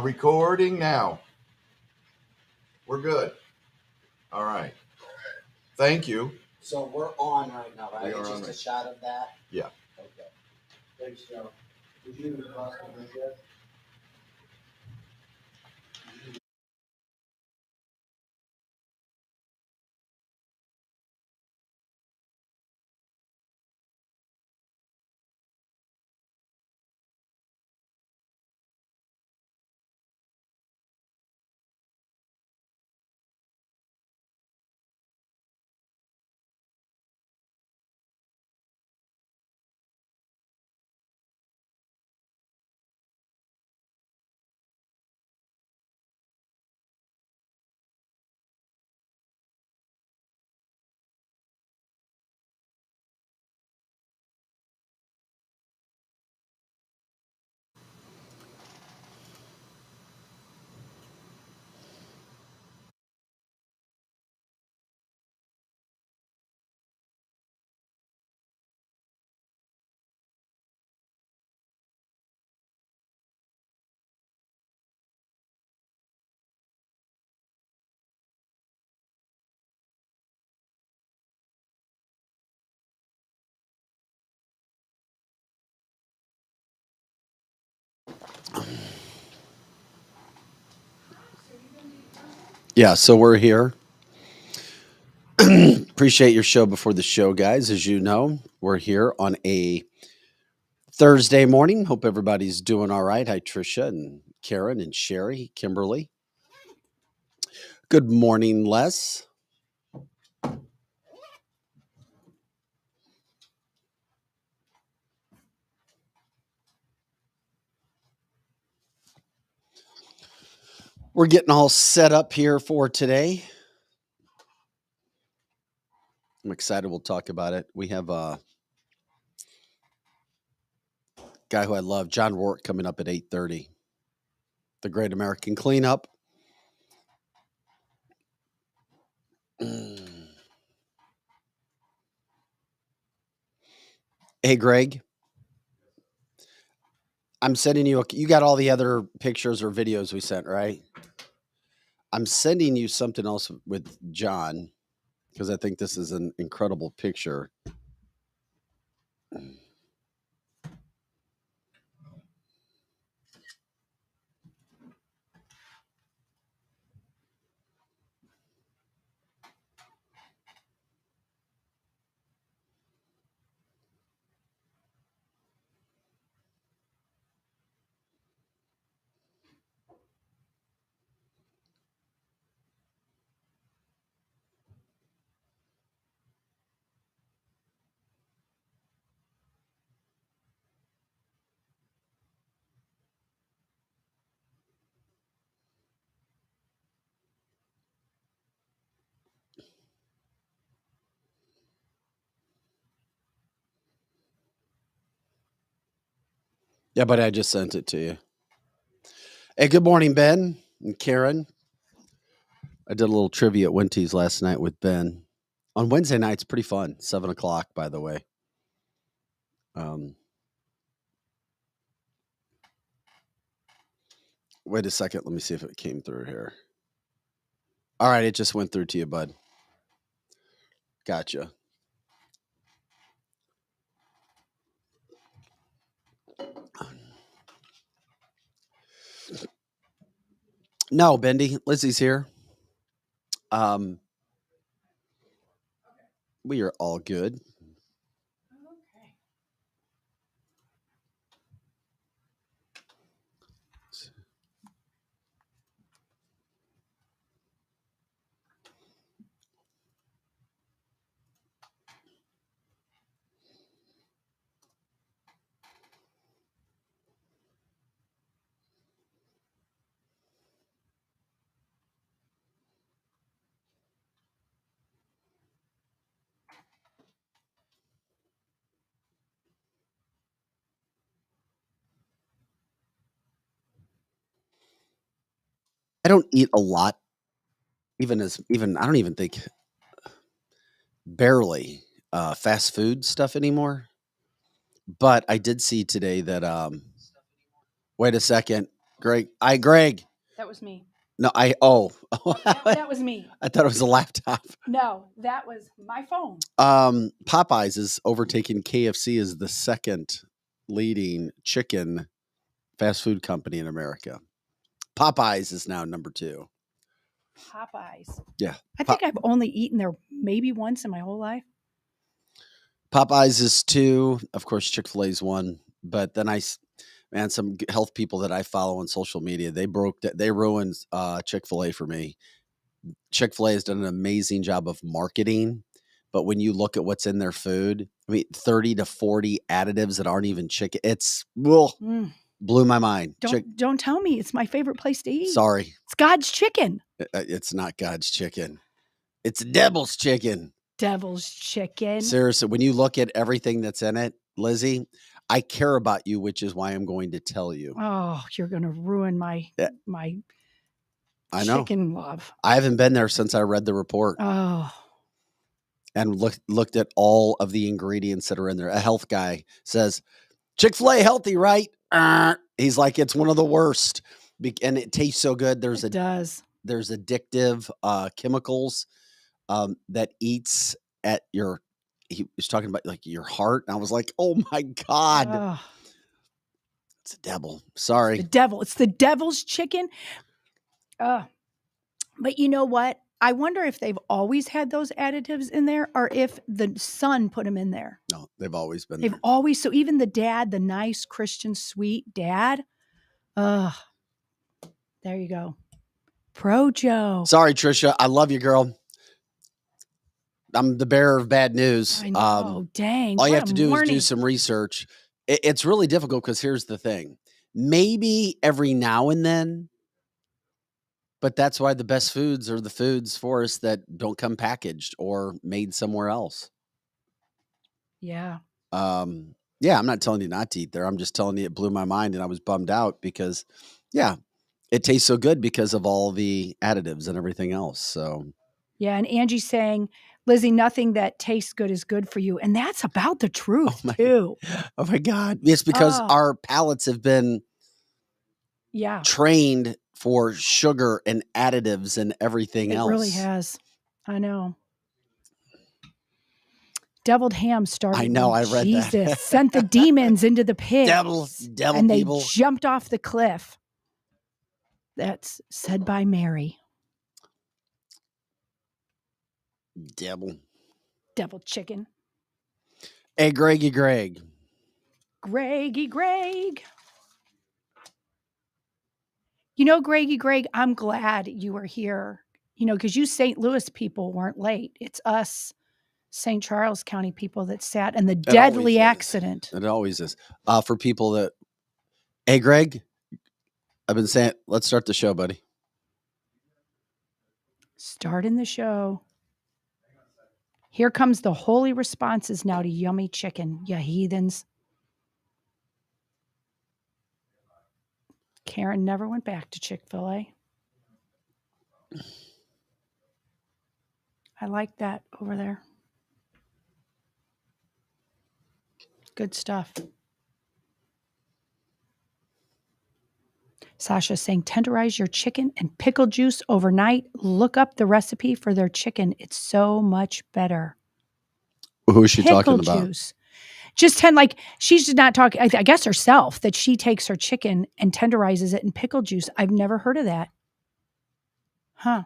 Recording now. We're good. All right. Thank you. So we're on right now, right? We are It's on just a right. shot of that? Yeah. Okay. Thanks, Joe. Did you even cross the bridge yet? Yeah, so we're here. Appreciate your show before the show, guys. As you know, we're here on a Thursday morning. Hope everybody's doing all right. Hi, Trisha and Karen and Sherry, Kimberly. Good morning, Les. We're getting all set up here for today. I'm excited. We'll talk about it. We have a guy who I love, John Rourke, coming up at 8:30. The Great American Cleanup. Hey, Greg. I'm sending you. You got all the other pictures or videos we sent, right? I'm sending you something else with John because I think this is an incredible picture. Yeah, but I just sent it to you. Hey, good morning, Ben and Karen. I did a little trivia at Winty's last night with Ben. On Wednesday nights, pretty fun. 7:00, by the way. Wait a second. Let me see if it came through here. All right, it just went through to you, bud. Gotcha. No, Bendy, Lizzie's here. We are all good. I don't eat a lot, even I don't even think barely fast food stuff anymore. But I did see today that Wait a second. Greg. That was me. No, I That was me. I thought it was a laptop. No, that was my phone. Popeyes is overtaking KFC as the second leading chicken fast food company in America. Popeyes is now number 2. Popeyes. Yeah. I think I've only eaten there maybe once in my whole life. Popeyes is 2. Of course, Chick-fil-A is 1. But then some health people that I follow on social media, they ruined Chick-fil-A for me. Chick-fil-A has done an amazing job of marketing. But when you look at what's in their food, 30 to 40 additives that aren't even chicken. It's blew my mind. Don't tell me. It's my favorite place to eat. Sorry. It's God's chicken. It's not God's chicken. It's devil's chicken. Devil's chicken. Seriously, when you look at everything that's in it, Lizzie, I care about you, which is why I'm going to tell you. Oh, you're going to ruin my I know. Chicken love. I haven't been there since I read the report. Oh. And looked at all of the ingredients that are in there. A health guy says, Chick-fil-A healthy, right? He's like, it's one of the worst. And it tastes so good. There's addictive chemicals that eats at your, he was talking about like your heart. And I was like, oh my God. Oh. It's the devil. Sorry. It's the devil. It's the devil's chicken. But you know what? I wonder if they've always had those additives in there or if the son put them in there. No, they've always been there. They've always. So even the dad, the nice Christian, sweet dad. There you go. Pro Joe. Sorry, Trisha. I love you, girl. I'm the bearer of bad news. I know. Dang. All you have to do is do some research. It's really difficult because here's the thing. Maybe every now and then, but that's why the best foods are the foods for us that don't come packaged or made somewhere else. Yeah. Yeah, I'm not telling you not to eat there. I'm just telling you it blew my mind and I was bummed out because, yeah, it tastes so good because of all the additives and everything else. So, yeah. And Angie's saying, Lizzie, nothing that tastes good is good for you. And that's about the truth, too. Oh, my God. It's because our palates have been trained for sugar and additives and everything else. It really has. I know. Deviled ham started. I know. I read Jesus that. sent the demons into the pit. Devil and they people. Jumped off the cliff. That's said by Mary. Devil chicken. Hey, Greggy Greg. Greggy Greg. You know, Greggy Greg, I'm glad you were here. You know, because you St. Louis people weren't late. It's us St. Charles County people that sat in the deadly accident. It always is. For people that, hey, Greg, I've been saying, let's start the show, buddy. Starting the show. Here comes the holy responses now to yummy chicken, ya heathens. Karen never went back to Chick-fil-A. I like that over there. Good stuff. Sasha saying, tenderize your chicken and pickle juice overnight. Look up the recipe for their chicken. It's so much better. Who is she talking about? Pickle juice. Just she's not talking, I guess herself, that she takes her chicken and tenderizes it in pickle juice. I've never heard of that. Huh.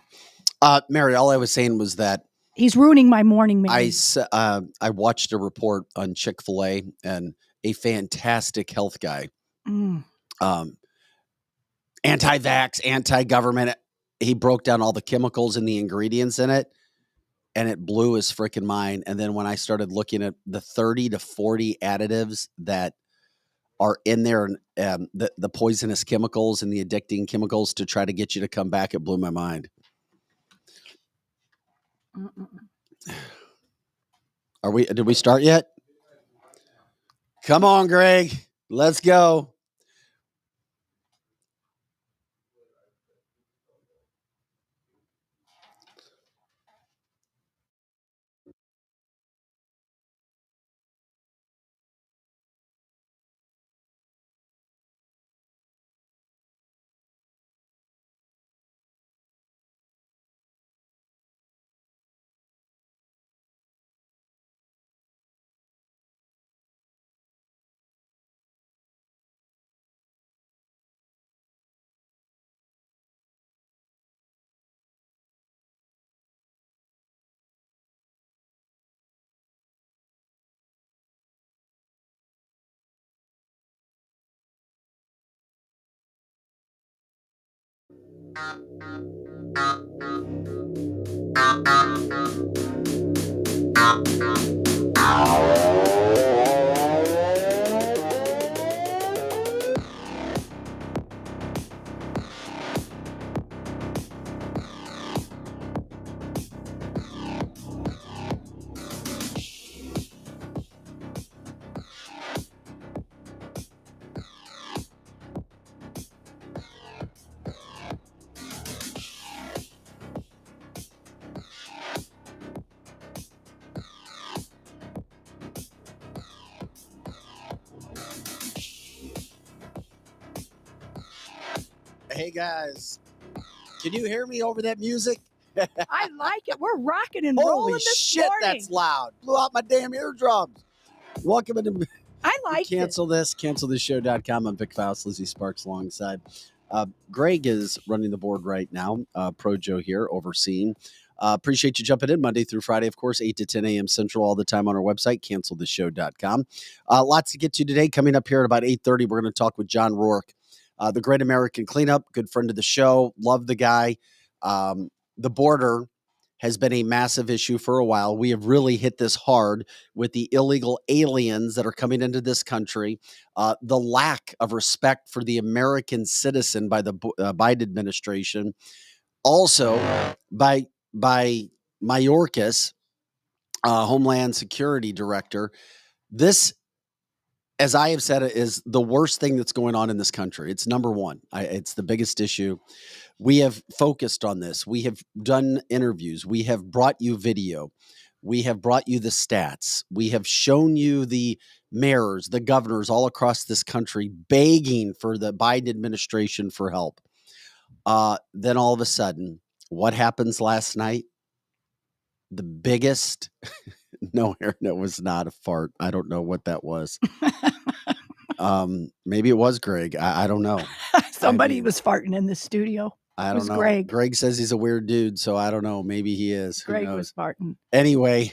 Mary, all I was saying was that he's ruining my morning. I watched a report on Chick-fil-A and a fantastic health guy, anti-vax, anti-government. He broke down all the chemicals and the ingredients in it, and it blew his freaking mind. And then when I started looking at the 30 to 40 additives that are in there, and the poisonous chemicals and the addicting chemicals to try to get you to come back, it blew my mind. Did we start yet? Come on, Greg. Let's go. Hey guys, can you hear me over that music? I like it. We're rocking and Holy rolling this shit, morning. that's loud. Blew out my damn eardrums. Welcome to I like it. cancelthisshow.com. I'm Vic Faust, Lizzie Sparks alongside. Greg is running the board right now. Pro Joe here overseeing. Appreciate you jumping in Monday through Friday, of course, 8 to 10 a.m. Central all the time on our website, cancelthisshow.com. Lots to get to today. Coming up here at about 8:30, we're going to talk with John Rourke, the Great American Cleanup, good friend of the show. Love the guy. The border has been a massive issue for a while. We have really hit this hard with the illegal aliens that are coming into this country, the lack of respect for the American citizen by the Biden administration, also by Mayorkas, Homeland Security Director. This, as I have said, is the worst thing that's going on in this country. It's number one. It's the biggest issue. We have focused on this. We have done interviews. We have brought you video. We have brought you the stats. We have shown you the mayors, the governors all across this country begging for the Biden administration for help. Then all of a sudden, what happens last night? The biggest, no, Aaron, it was not a fart. I don't know what that was. Maybe it was Greg. I don't know. Somebody was farting in the studio. I It don't was know. Greg. Greg says he's a weird dude, so I don't know. Maybe he is. Who Greg knows? was farting. Anyway,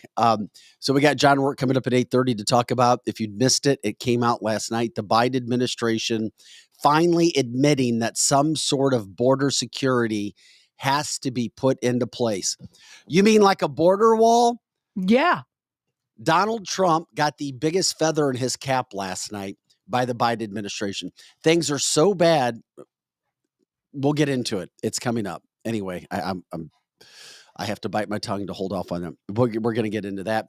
so we got John Rourke coming up at 8:30 to talk about, if you missed it, it came out last night, the Biden administration finally admitting that some sort of border security has to be put into place. You mean like a border wall? Yeah. Donald Trump got the biggest feather in his cap last night by the Biden administration. Things are so bad. We'll get into it. It's coming up. Anyway, I have to bite my tongue to hold off on them. We're going to get into that.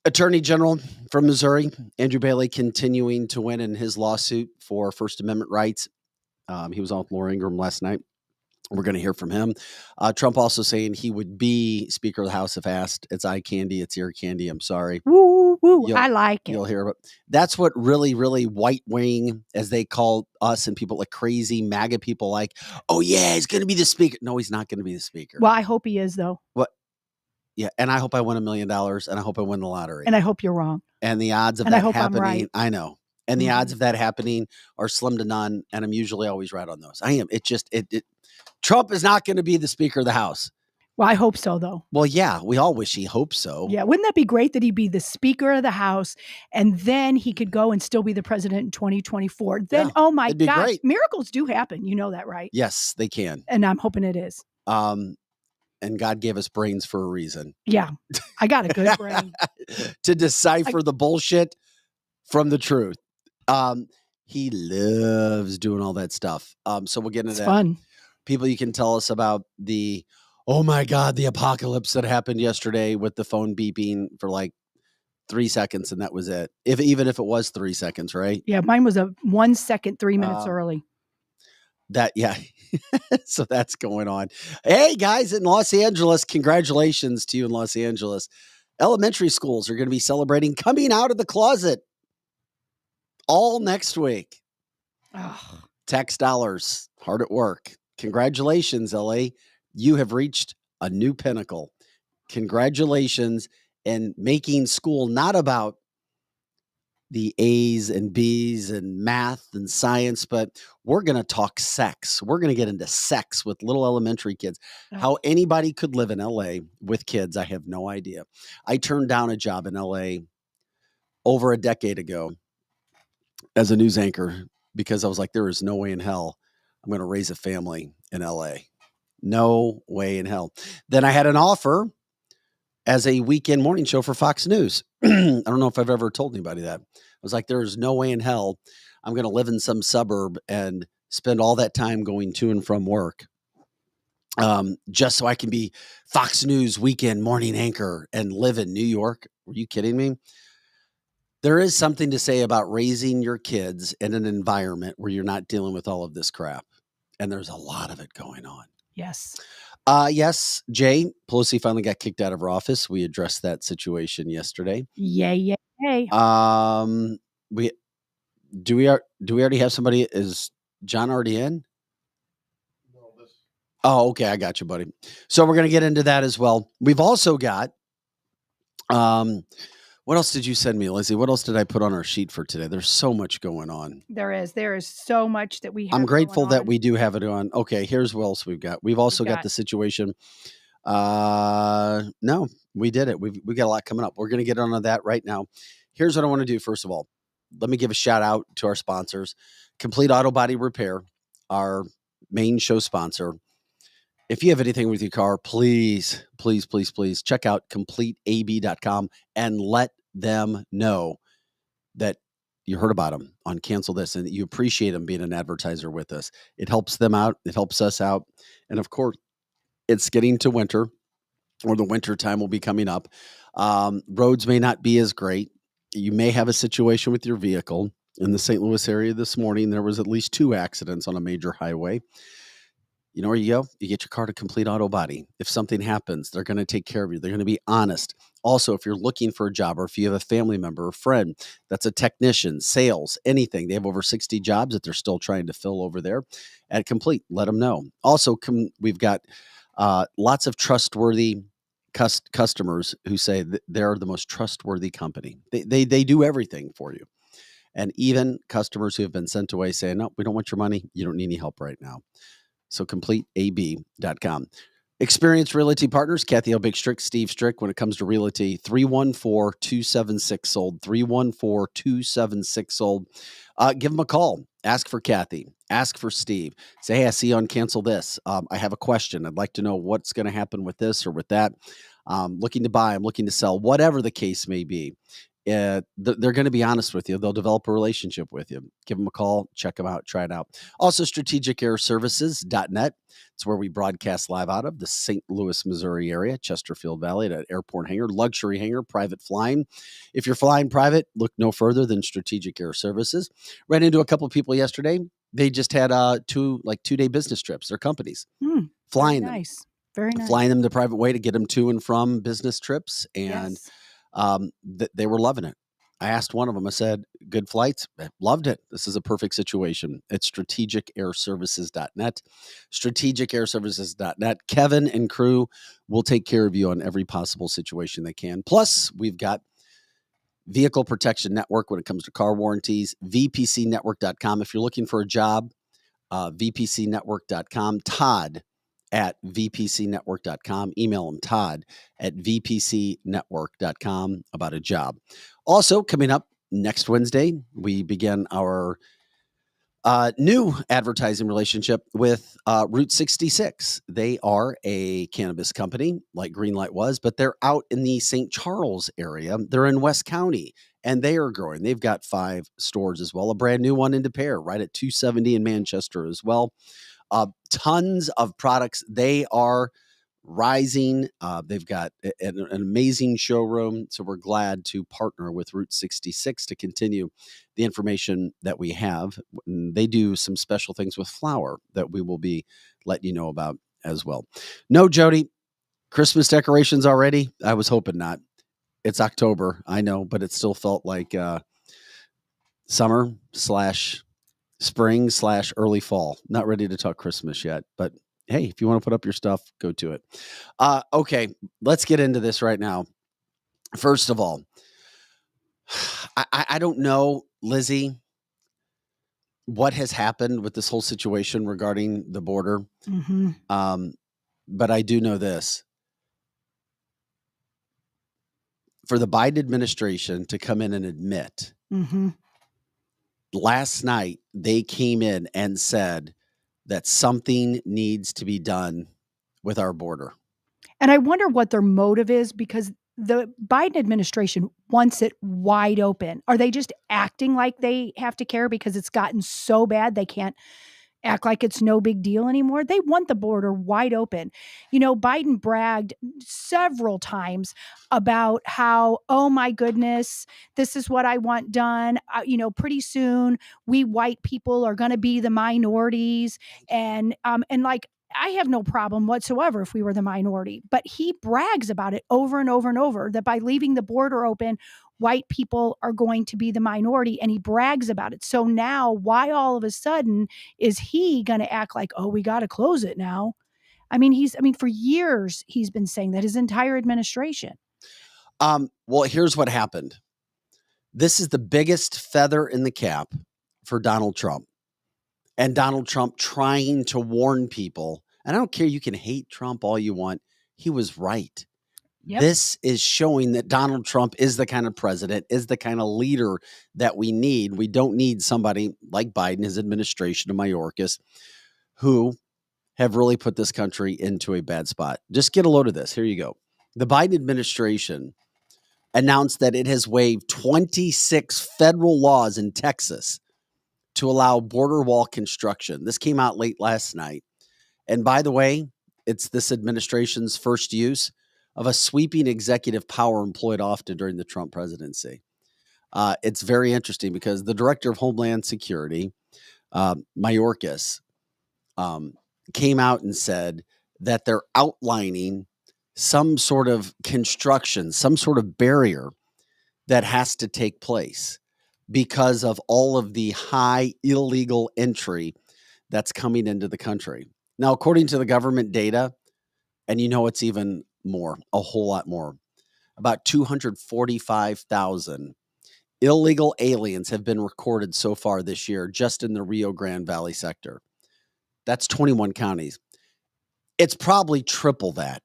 Attorney General from Missouri, Andrew Bailey, continuing to win in his lawsuit for First Amendment rights. He was on with Laura Ingraham last night. We're going to hear from him. Trump also saying he would be Speaker of the House if asked. It's eye candy. It's ear candy. I'm sorry. Woo, woo. I like it. You'll hear about. That's what really, really white wing, as they call us and people like crazy MAGA people like, oh, yeah, he's going to be the speaker. No, he's not going to be the speaker. Well, I hope he is, though. What? Yeah. And I hope I win $1 million and I hope I win the lottery. And I hope you're wrong. And the odds of And I that hope I'm happening, right. I know. And the odds of that happening are slim to none. And I'm usually always right on those. I am. Trump is not going to be the Speaker of the House. Well, I hope so, though. Well, yeah, we all wish he hopes so. Yeah. Wouldn't that be great that he'd be the Speaker of the House and then he could go and still be the president in 2024? Then, Yeah, oh my it'd be gosh, great. miracles do happen. You know that, right? Yes, they can. And I'm hoping it is. And God gave us brains for a reason. Yeah. I got a good brain. To decipher the bullshit from the truth. He loves doing all that stuff. So we'll get into It's that. fun. People, you can tell us about oh my God, the apocalypse that happened yesterday with the phone beeping for like 3 seconds, and that was it. Even if it was 3 seconds, right? Yeah, mine was a 1 second, 3 minutes early. Yeah. So that's going on. Hey, guys in Los Angeles, congratulations to you in Los Angeles. Elementary schools are going to be celebrating coming out of the closet all next week. Oh, Tax dollars hard at work. Congratulations, LA. You have reached a new pinnacle. Congratulations in making school not about the A's and B's and math and science, but we're going to talk sex. We're going to get into sex with little elementary kids. How anybody could live in LA with kids, I have no idea. I turned down a job in LA over a decade ago as a news anchor because I was like, there is no way in hell I'm going to raise a family in LA. No way in hell. Then I had an offer as a weekend morning show for Fox News. I don't know if I've ever told anybody that. I was like, there's no way in hell I'm going to live in some suburb and spend all that time going to and from work just so I can be Fox News weekend morning anchor and live in New York. Were you kidding me? There is something to say about raising your kids in an environment where you're not dealing with all of this crap. And there's a lot of it going on. Yes. Yes, Jay, Pelosi finally got kicked out of her office. We addressed that situation yesterday. Yay. Do we already have somebody? Is John already in? Oh, okay. I got you, buddy. So we're going to get into that as well. We've also got, what else did you send me, Lizzie? What else did I put on our sheet for today? There's so much going on. There is so much that we have. I'm grateful going that on. we do have it on. Okay, here's what else we've got. We've also got the situation. No, we did it. We got a lot coming up. We're going to get on that right now. Here's what I want to do. First of all, let me give a shout out to our sponsors, Complete Auto Body Repair, our main show sponsor. If you have anything with your car, please check out CompleteAB.com and let them know that you heard about them on Cancel This and that you appreciate them being an advertiser with us. It helps them out. It helps us out. And of course, it's getting to winter, or the winter time will be coming up. Roads may not be as great. You may have a situation with your vehicle. In the St. Louis area this morning, there was at least 2 accidents on a major highway. You know where you go? You get your car to Complete Auto Body. If something happens, they're going to take care of you. They're going to be honest. Also, if you're looking for a job, or if you have a family member or friend that's a technician, sales, anything, they have over 60 jobs that they're still trying to fill over there at Complete. Let them know. Also, we've got lots of trustworthy customers who say that they're the most trustworthy company. They do everything for you. And even customers who have been sent away saying, no, we don't want your money. You don't need any help right now. So CompleteAB.com. Experienced Realty Partners, Kathy L. Big Strick, Steve Strick. When it comes to realty, 314-276-SOLD, 314-276-SOLD. Give them a call. Ask for Kathy. Ask for Steve. Say, hey, I see you on Cancel This. I have a question. I'd like to know what's going to happen with this or with that. Looking to buy, I'm looking to sell, whatever the case may be. They're going to be honest with you. They'll develop a relationship with you. Give them a call, check them out, try it out. Also, strategicairservices.net. It's where we broadcast live out of the St. Louis, Missouri area, Chesterfield Valley, at Airport Hangar, luxury hangar, private flying. If you're flying private, look no further than Strategic Air Services. Ran into a couple of people yesterday. They just had 2-day business trips. Their companies flying them. Nice. Very nice. Flying them the private way to get them to and from business trips. And yes. They were loving it. I asked one of them, I said, good flights? Loved it. This is a perfect situation. It's strategicairservices.net, strategicairservices.net. Kevin and crew will take care of you on every possible situation they can. Plus, we've got Vehicle Protection Network when it comes to car warranties, vpcnetwork.com. If you're looking for a job, vpcnetwork.com. Todd at vpcnetwork.com. Email him, Todd at vpcnetwork.com, about a job. Also, coming up next Wednesday, we begin our new advertising relationship with Route 66. They are a cannabis company like Greenlight was, but they're out in the St. Charles area. They're in West County, and they are growing. They've got 5 stores as well. A brand new one in De Pere, right at 270 in Manchester as well. Tons of products. They are rising. They've got an amazing showroom. So we're glad to partner with Route 66 to continue the information that we have. They do some special things with flour that we will be letting you know about as well. No, Jody, Christmas decorations already? I was hoping not. It's October, I know, but it still felt like summer / spring / early fall. Not ready to talk Christmas yet, but hey, if you want to put up your stuff, go to it. Okay, let's get into this right now. First of all, I don't know, Lizzie, what has happened with this whole situation regarding the border. But I do know this. For the Biden administration to come in and admit last night they came in and said, that something needs to be done with our border. And I wonder what their motive is, because the Biden administration wants it wide open. Are they just acting like they have to care because it's gotten so bad they can't act like it's no big deal anymore? They want the border wide open. You know, Biden bragged several times about how, oh my goodness, this is what I want done. Pretty soon we white people are going to be the minorities, and like, I have no problem whatsoever if we were the minority, but he brags about it over and over and over, that by leaving the border open, white people are going to be the minority, and he brags about it. So now, why all of a sudden is he going to act like, oh, we got to close it now? For years he's been saying that, his entire administration. Well, here's what happened. This is the biggest feather in the cap for Donald Trump. And Donald Trump trying to warn people. And I don't care, you can hate Trump all you want. He was right. Yep. This is showing that Donald Trump is the kind of president, is the kind of leader that we need. We don't need somebody like Biden, his administration, and Mayorkas, who have really put this country into a bad spot. Just get a load of this. Here you go. The Biden administration announced that it has waived 26 federal laws in Texas to allow border wall construction. This came out late last night. And by the way, it's this administration's first use of a sweeping executive power employed often during the Trump presidency. It's very interesting because the director of Homeland Security, Mayorkas, came out and said that they're outlining some sort of construction, some sort of barrier that has to take place because of all of the high illegal entry that's coming into the country. Now, according to the government data, and it's even more, a whole lot more, about 245,000 illegal aliens have been recorded so far this year just in the Rio Grande Valley sector. That's 21 counties. It's probably triple that.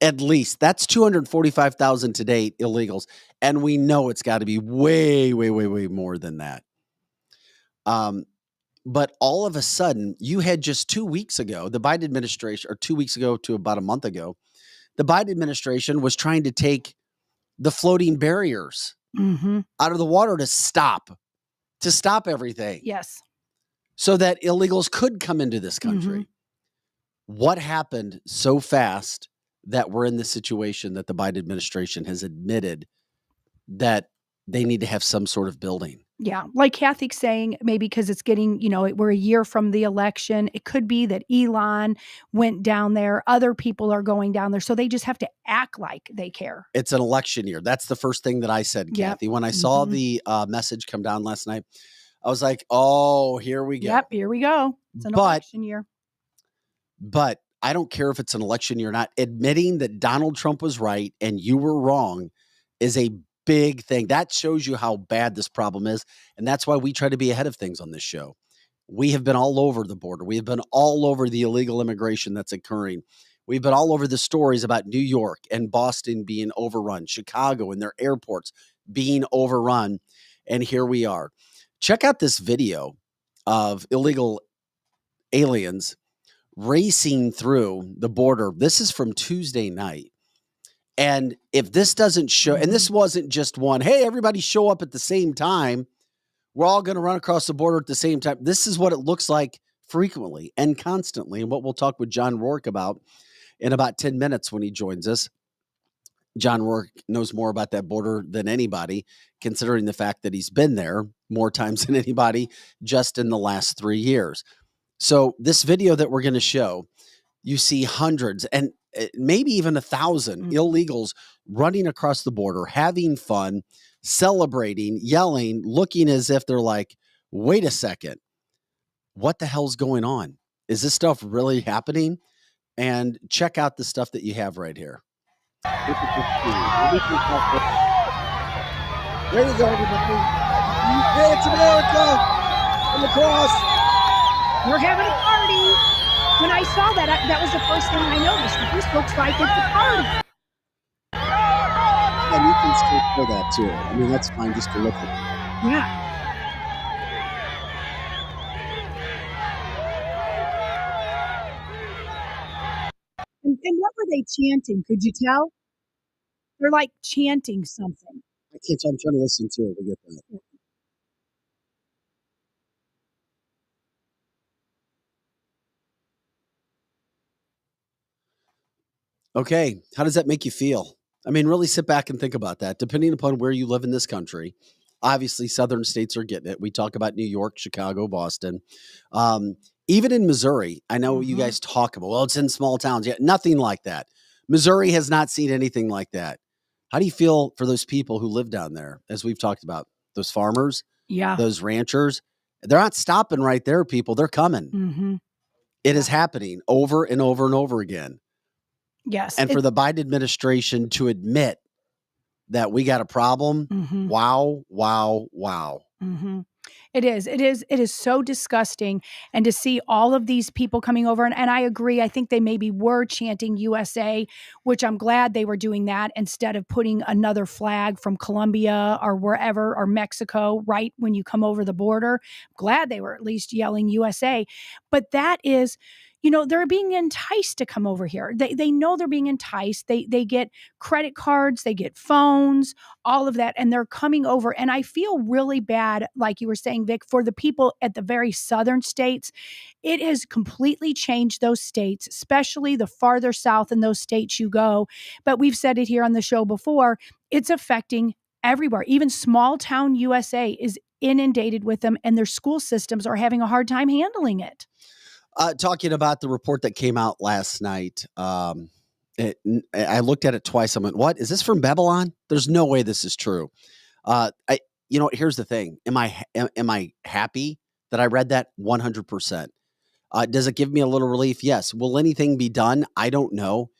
At least that's 245,000 to date illegals. And we know it's got to be way, way, way, way more than that. But all of a sudden, you had just 2 weeks ago, the Biden administration, or 2 weeks ago to about a month ago, the Biden administration was trying to take the floating barriers out of the water to stop everything. Yes. So that illegals could come into this country. What happened so fast that we're in the situation that the Biden administration has admitted that they need to have some sort of building? Yeah. Like Kathy's saying, maybe because it's getting, we're a year from the election. It could be that Elon went down there. Other people are going down there. So they just have to act like they care. It's an election year. That's the first thing that I said, Kathy. When I saw the message come down last night, I was like, oh, here we go. Yep, here we go. It's an election year. But I don't care if it's an election year or not. Admitting that Donald Trump was right and you were wrong is a big thing. That shows you how bad this problem is. And that's why we try to be ahead of things on this show. We have been all over the border. We have been all over the illegal immigration that's occurring. We've been all over the stories about New York and Boston being overrun, Chicago and their airports being overrun. And here we are. Check out this video of illegal aliens racing through the border. This is from Tuesday night. And if this doesn't show, and this wasn't just one, hey, everybody show up at the same time, we're all going to run across the border at the same time. This is what it looks like frequently and constantly, and what we'll talk with John Rourke about in about 10 minutes when he joins us. John Rourke knows more about that border than anybody, considering the fact that he's been there more times than anybody just in the last 3 years. So this video that we're going to show, you see hundreds and maybe even 1,000 illegals running across the border, having fun, celebrating, yelling, looking as if they're like, wait a second, what the hell's going on? Is this stuff really happening? And check out the stuff that you have right here. There you go, everybody. Hey, it's America! On the cross! We're having a party. When I saw that, that was the first thing I noticed. This looks like it's a party. And you can still feel that too. I mean, that's fine just to look at it. Yeah. they chanting? Could you tell? They're like chanting something. I can't tell. I'm trying to listen to it. We get that. Okay. How does that make you feel? I mean, really sit back and think about that. Depending upon where you live in this country, obviously southern states are getting it. We talk about New York, Chicago, Boston. Even in Missouri, I know you guys talk about, well, it's in small towns. Yeah, nothing like that. Missouri has not seen anything like that. How do you feel for those people who live down there, as we've talked about, those farmers, Yeah. those ranchers? They're not stopping right there, people. They're coming. Mm-hmm. It is happening over and over and over again. Yes. And for the Biden administration to admit that we got a problem, wow, wow, wow. It is so disgusting. And to see all of these people coming over, and I agree, I think they maybe were chanting USA, which I'm glad they were doing that instead of putting another flag from Colombia or wherever, or Mexico, right when you come over the border. Glad they were at least yelling USA. But that is, they're being enticed to come over here. They know they're being enticed. They get credit cards, they get phones, all of that, and they're coming over. And I feel really bad, like you were saying, Vic, for the people at the very southern states. It has completely changed those states, especially the farther south in those states you go. But we've said it here on the show before, it's affecting everywhere. Even small town USA is inundated with them, and their school systems are having a hard time handling it. Talking about the report that came out last night, I looked at it twice. I went, "What is this from Babylon? There's no way this is true." Here's the thing: am I happy that I read that? 100%. Does it give me a little relief? Yes. Will anything be done? I don't know.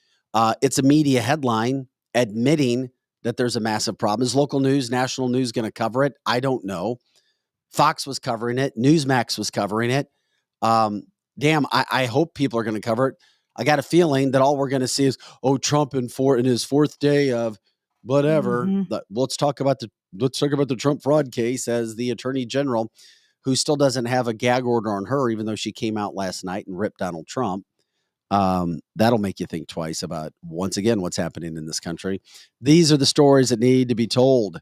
It's a media headline admitting that there's a massive problem. Is local news, national news going to cover it? I don't know. Fox was covering it. Newsmax was covering it. I hope people are going to cover it. I got a feeling that all we're going to see is, Trump in his fourth day of whatever. Let's talk about the Trump fraud case, as the attorney general, who still doesn't have a gag order on her, even though she came out last night and ripped Donald Trump. That'll make you think twice about, once again, what's happening in this country. These are the stories that need to be told.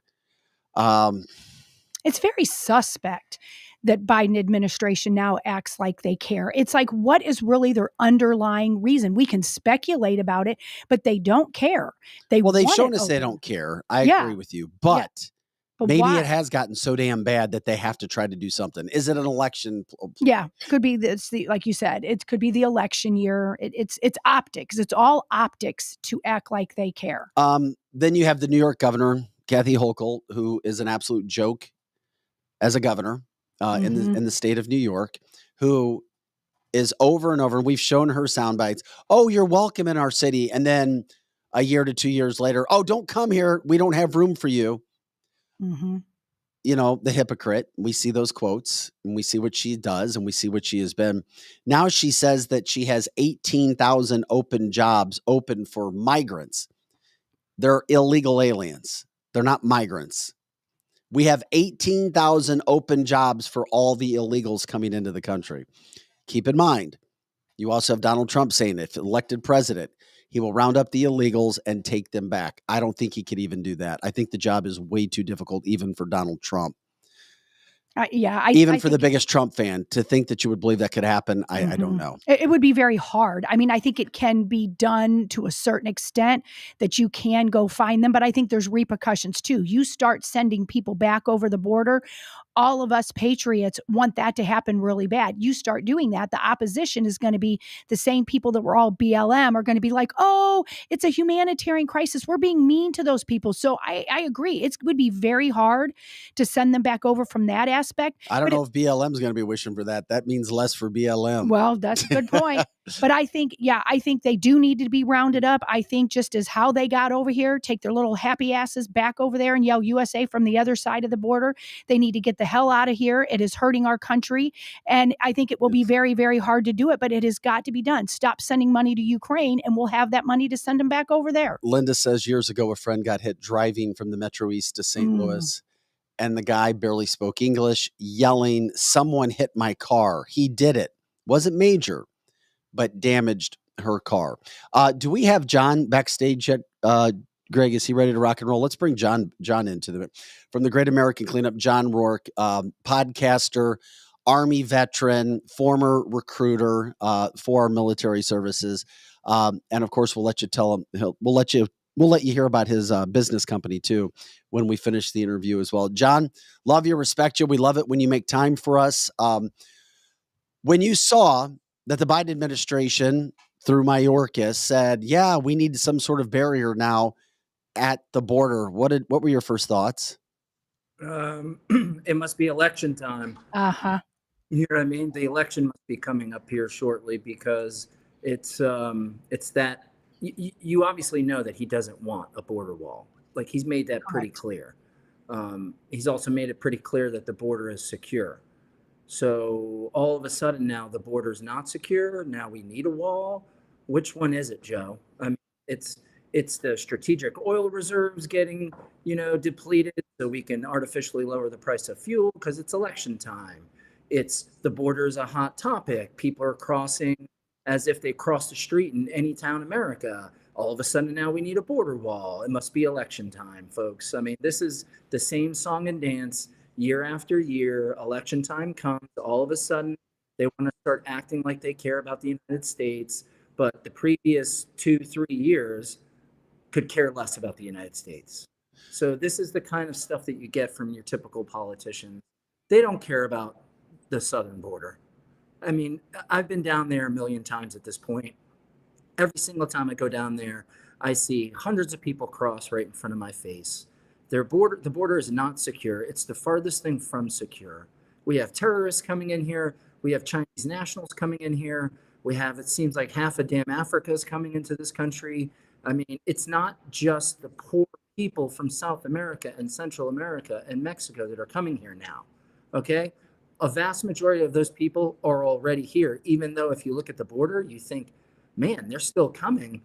It's very suspect that Biden administration now acts like they care. It's like, what is really their underlying reason? We can speculate about it, but they don't care. They've shown us they don't care. I agree with you, but maybe why? It has gotten so damn bad that they have to try to do something. Is it an election? Yeah, could be. Like you said, it could be the election year. It's optics. It's all optics to act like they care. Then you have the New York governor, Kathy Hochul, who is an absolute joke as a governor in the state of New York, who is over and over. We've shown her sound bites. Oh, you're welcome in our city. And then a year to 2 years later, don't come here. We don't have room for you. The hypocrite. We see those quotes and we see what she does and we see what she has been. Now she says that she has 18,000 open jobs open for migrants. They're illegal aliens. They're not migrants. We have 18,000 open jobs for all the illegals coming into the country. Keep in mind, you also have Donald Trump saying if elected president, he will round up the illegals and take them back. I don't think he could even do that. I think the job is way too difficult, even for Donald Trump. Even for the biggest Trump fan, to think that you would believe that could happen, I don't know. It would be very hard. I mean, I think it can be done to a certain extent, that you can go find them, but I think there's repercussions too. You start sending people back over the border. All of us patriots want that to happen really bad. You start doing that, the opposition is going to be the same people that were all BLM are going to be like, it's a humanitarian crisis. We're being mean to those people. So I agree. It would be very hard to send them back over from that aspect. I don't know if BLM is going to be wishing for that. That means less for BLM. Well, that's a good point. But I think they do need to be rounded up. I think just as how they got over here, take their little happy asses back over there and yell USA from the other side of the border. They need to get the hell out of here. It is hurting our country. And I think it will be very, very hard to do it, but it has got to be done. Stop sending money to Ukraine and we'll have that money to send them back over there. Linda says years ago, a friend got hit driving from the Metro East to St. Louis. And the guy barely spoke English, yelling, "Someone hit my car." He did it. Wasn't major, but damaged her car. Do we have John backstage yet? Greg, is he ready to rock and roll? Let's bring John into from the Great American Cleanup. John Rourke, podcaster, Army veteran, former recruiter for our military services, and of course, we'll let you hear about his business company too when we finish the interview as well. John, love you, respect you. We love it when you make time for us. When you saw that the Biden administration through Mayorkas said, yeah, we need some sort of barrier now at the border, what were your first thoughts? It must be election time. Uh-huh. You know what I mean? The election must be coming up here shortly because it's that you obviously know that he doesn't want a border wall. Like, he's made that pretty clear. He's also made it pretty clear that the border is secure. So all of a sudden now the border's not secure. Now we need a wall. Which one is it, Joe? I mean, it's the strategic oil reserves getting, depleted so we can artificially lower the price of fuel because it's election time. It's the border is a hot topic. People are crossing as if they crossed the street in any town in America. All of a sudden now we need a border wall. It must be election time, folks. I mean, this is the same song and dance year after year. Election time comes. All of a sudden they want to start acting like they care about the United States. But the previous 2-3 years could care less about the United States. So this is the kind of stuff that you get from your typical politicians. They don't care about the southern border. I mean, I've been down there a million times at this point. Every single time I go down there, I see hundreds of people cross right in front of my face. The border is not secure. It's the farthest thing from secure. We have terrorists coming in here. We have Chinese nationals coming in here. We have, it seems like half of damn Africa is coming into this country. I mean, it's not just the poor people from South America and Central America and Mexico that are coming here now, okay? A vast majority of those people are already here, even though if you look at the border, you think, man, they're still coming.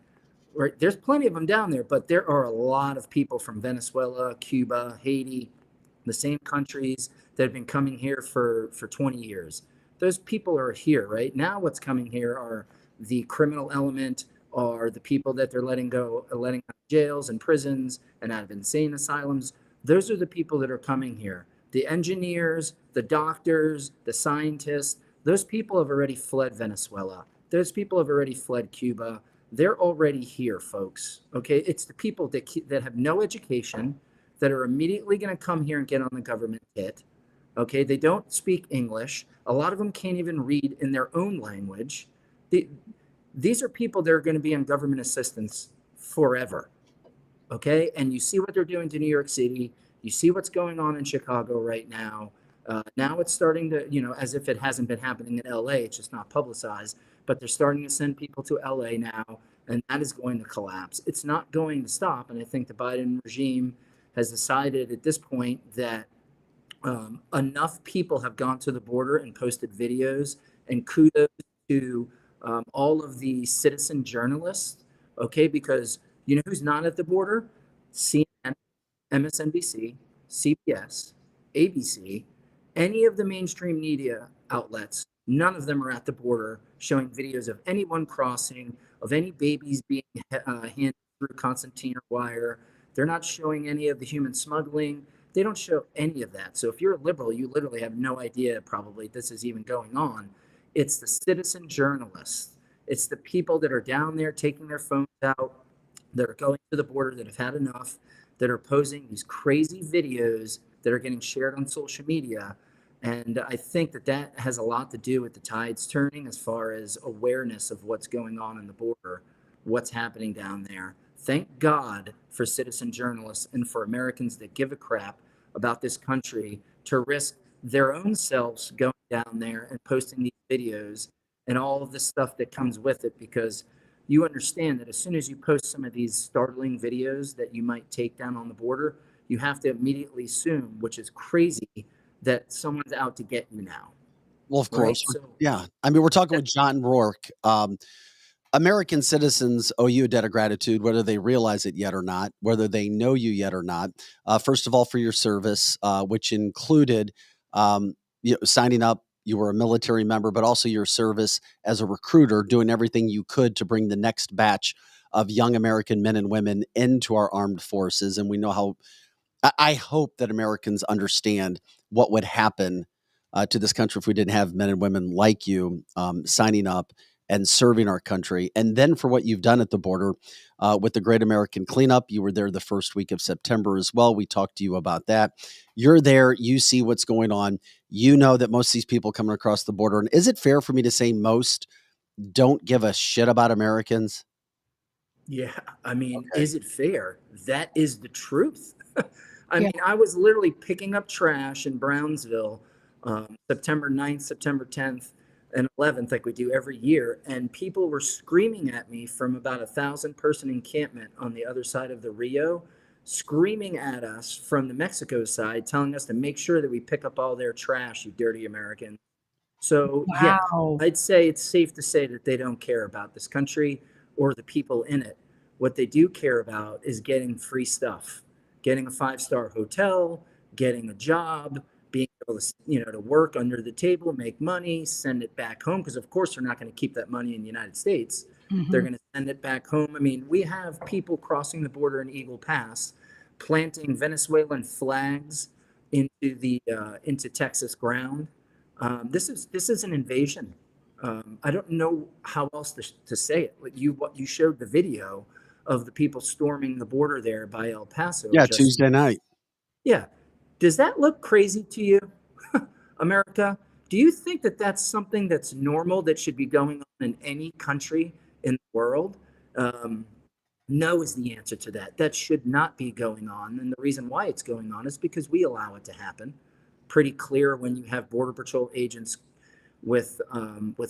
Right? There's plenty of them down there, but there are a lot of people from Venezuela, Cuba, Haiti, the same countries that have been coming here for 20 years. Those people are here, right? Now what's coming here are the criminal element, are the people that they're letting out of jails and prisons and out of insane asylums. Those are the people that are coming here. The engineers, the doctors, the scientists, those people have already fled Venezuela. Those people have already fled Cuba. They're already here, folks. Okay, it's the people that have no education, that are immediately going to come here and get on the government hit. Okay, they don't speak English. A lot of them can't even read in their own language. These are people that are going to be on government assistance forever. Okay, and you see what they're doing to New York City. You see what's going on in Chicago right now. Now it's starting to, as if it hasn't been happening in LA, it's just not publicized, but they're starting to send people to LA now, and that is going to collapse. It's not going to stop, and I think the Biden regime has decided at this point that enough people have gone to the border and posted videos, and kudos to all of the citizen journalists, okay, because you know who's not at the border? CNN, MSNBC, CBS, ABC, any of the mainstream media outlets, none of them are at the border showing videos of anyone crossing, of any babies being handed through concertina wire. They're not showing any of the human smuggling. They don't show any of that. So if you're a liberal, you literally have no idea probably this is even going on. It's the citizen journalists. It's the people that are down there taking their phones out, that are going to the border, that have had enough, that are posing these crazy videos that are getting shared on social media. And I think that has a lot to do with the tides turning as far as awareness of what's going on in the border, what's happening down there. Thank God for citizen journalists and for Americans that give a crap about this country to risk their own selves going down there and posting these videos and all of the stuff that comes with it, because you understand that as soon as you post some of these startling videos that you might take down on the border, you have to immediately assume, which is crazy, that someone's out to get you now. Well, of course. Right? So, yeah. I mean, we're talking with John Rourke. American citizens owe you a debt of gratitude, whether they realize it yet or not, whether they know you yet or not. First of all, for your service, which included signing up you were a military member, but also your service as a recruiter, doing everything you could to bring the next batch of young American men and women into our armed forces. And we know how, I hope that Americans understand what would happen to this country if we didn't have men and women like you signing up and serving our country. And then for what you've done at the border with the Great American Cleanup. You were there the first week of September as well. We talked to you about that. You're there. You see what's going on. You know that most of these people coming across the border. And is it fair for me to say most don't give a shit about Americans? Yeah, I mean, Okay. is it fair? That is the truth. I mean, I was literally picking up trash in Brownsville September 9th, September 10th, and 11th, like we do every year. And people were screaming at me from about 1,000-person encampment on the other side of the Rio, screaming at us from the Mexico side, telling us to make sure that we pick up all their trash, you dirty Americans. So, yeah, Wow. I'd say it's safe to say that they don't care about this country or the people in it. What they do care about is getting free stuff, getting a 5-star hotel, getting a job, being able to, to work under the table, make money, send it back home. Because of course they're not going to keep that money in the United States. They're going to send it back home. I mean, we have people crossing the border in Eagle Pass, planting Venezuelan flags into Texas ground. This is an invasion. I don't know how else to say it. What you showed the video of the people storming the border there by El Paso. Yeah, Tuesday night. Yeah. Does that look crazy to you, America? Do you think that that's something that's normal that should be going on in any country in the world? No is the answer to that. That should not be going on. And the reason why it's going on is because we allow it to happen. Pretty clear when you have Border Patrol agents with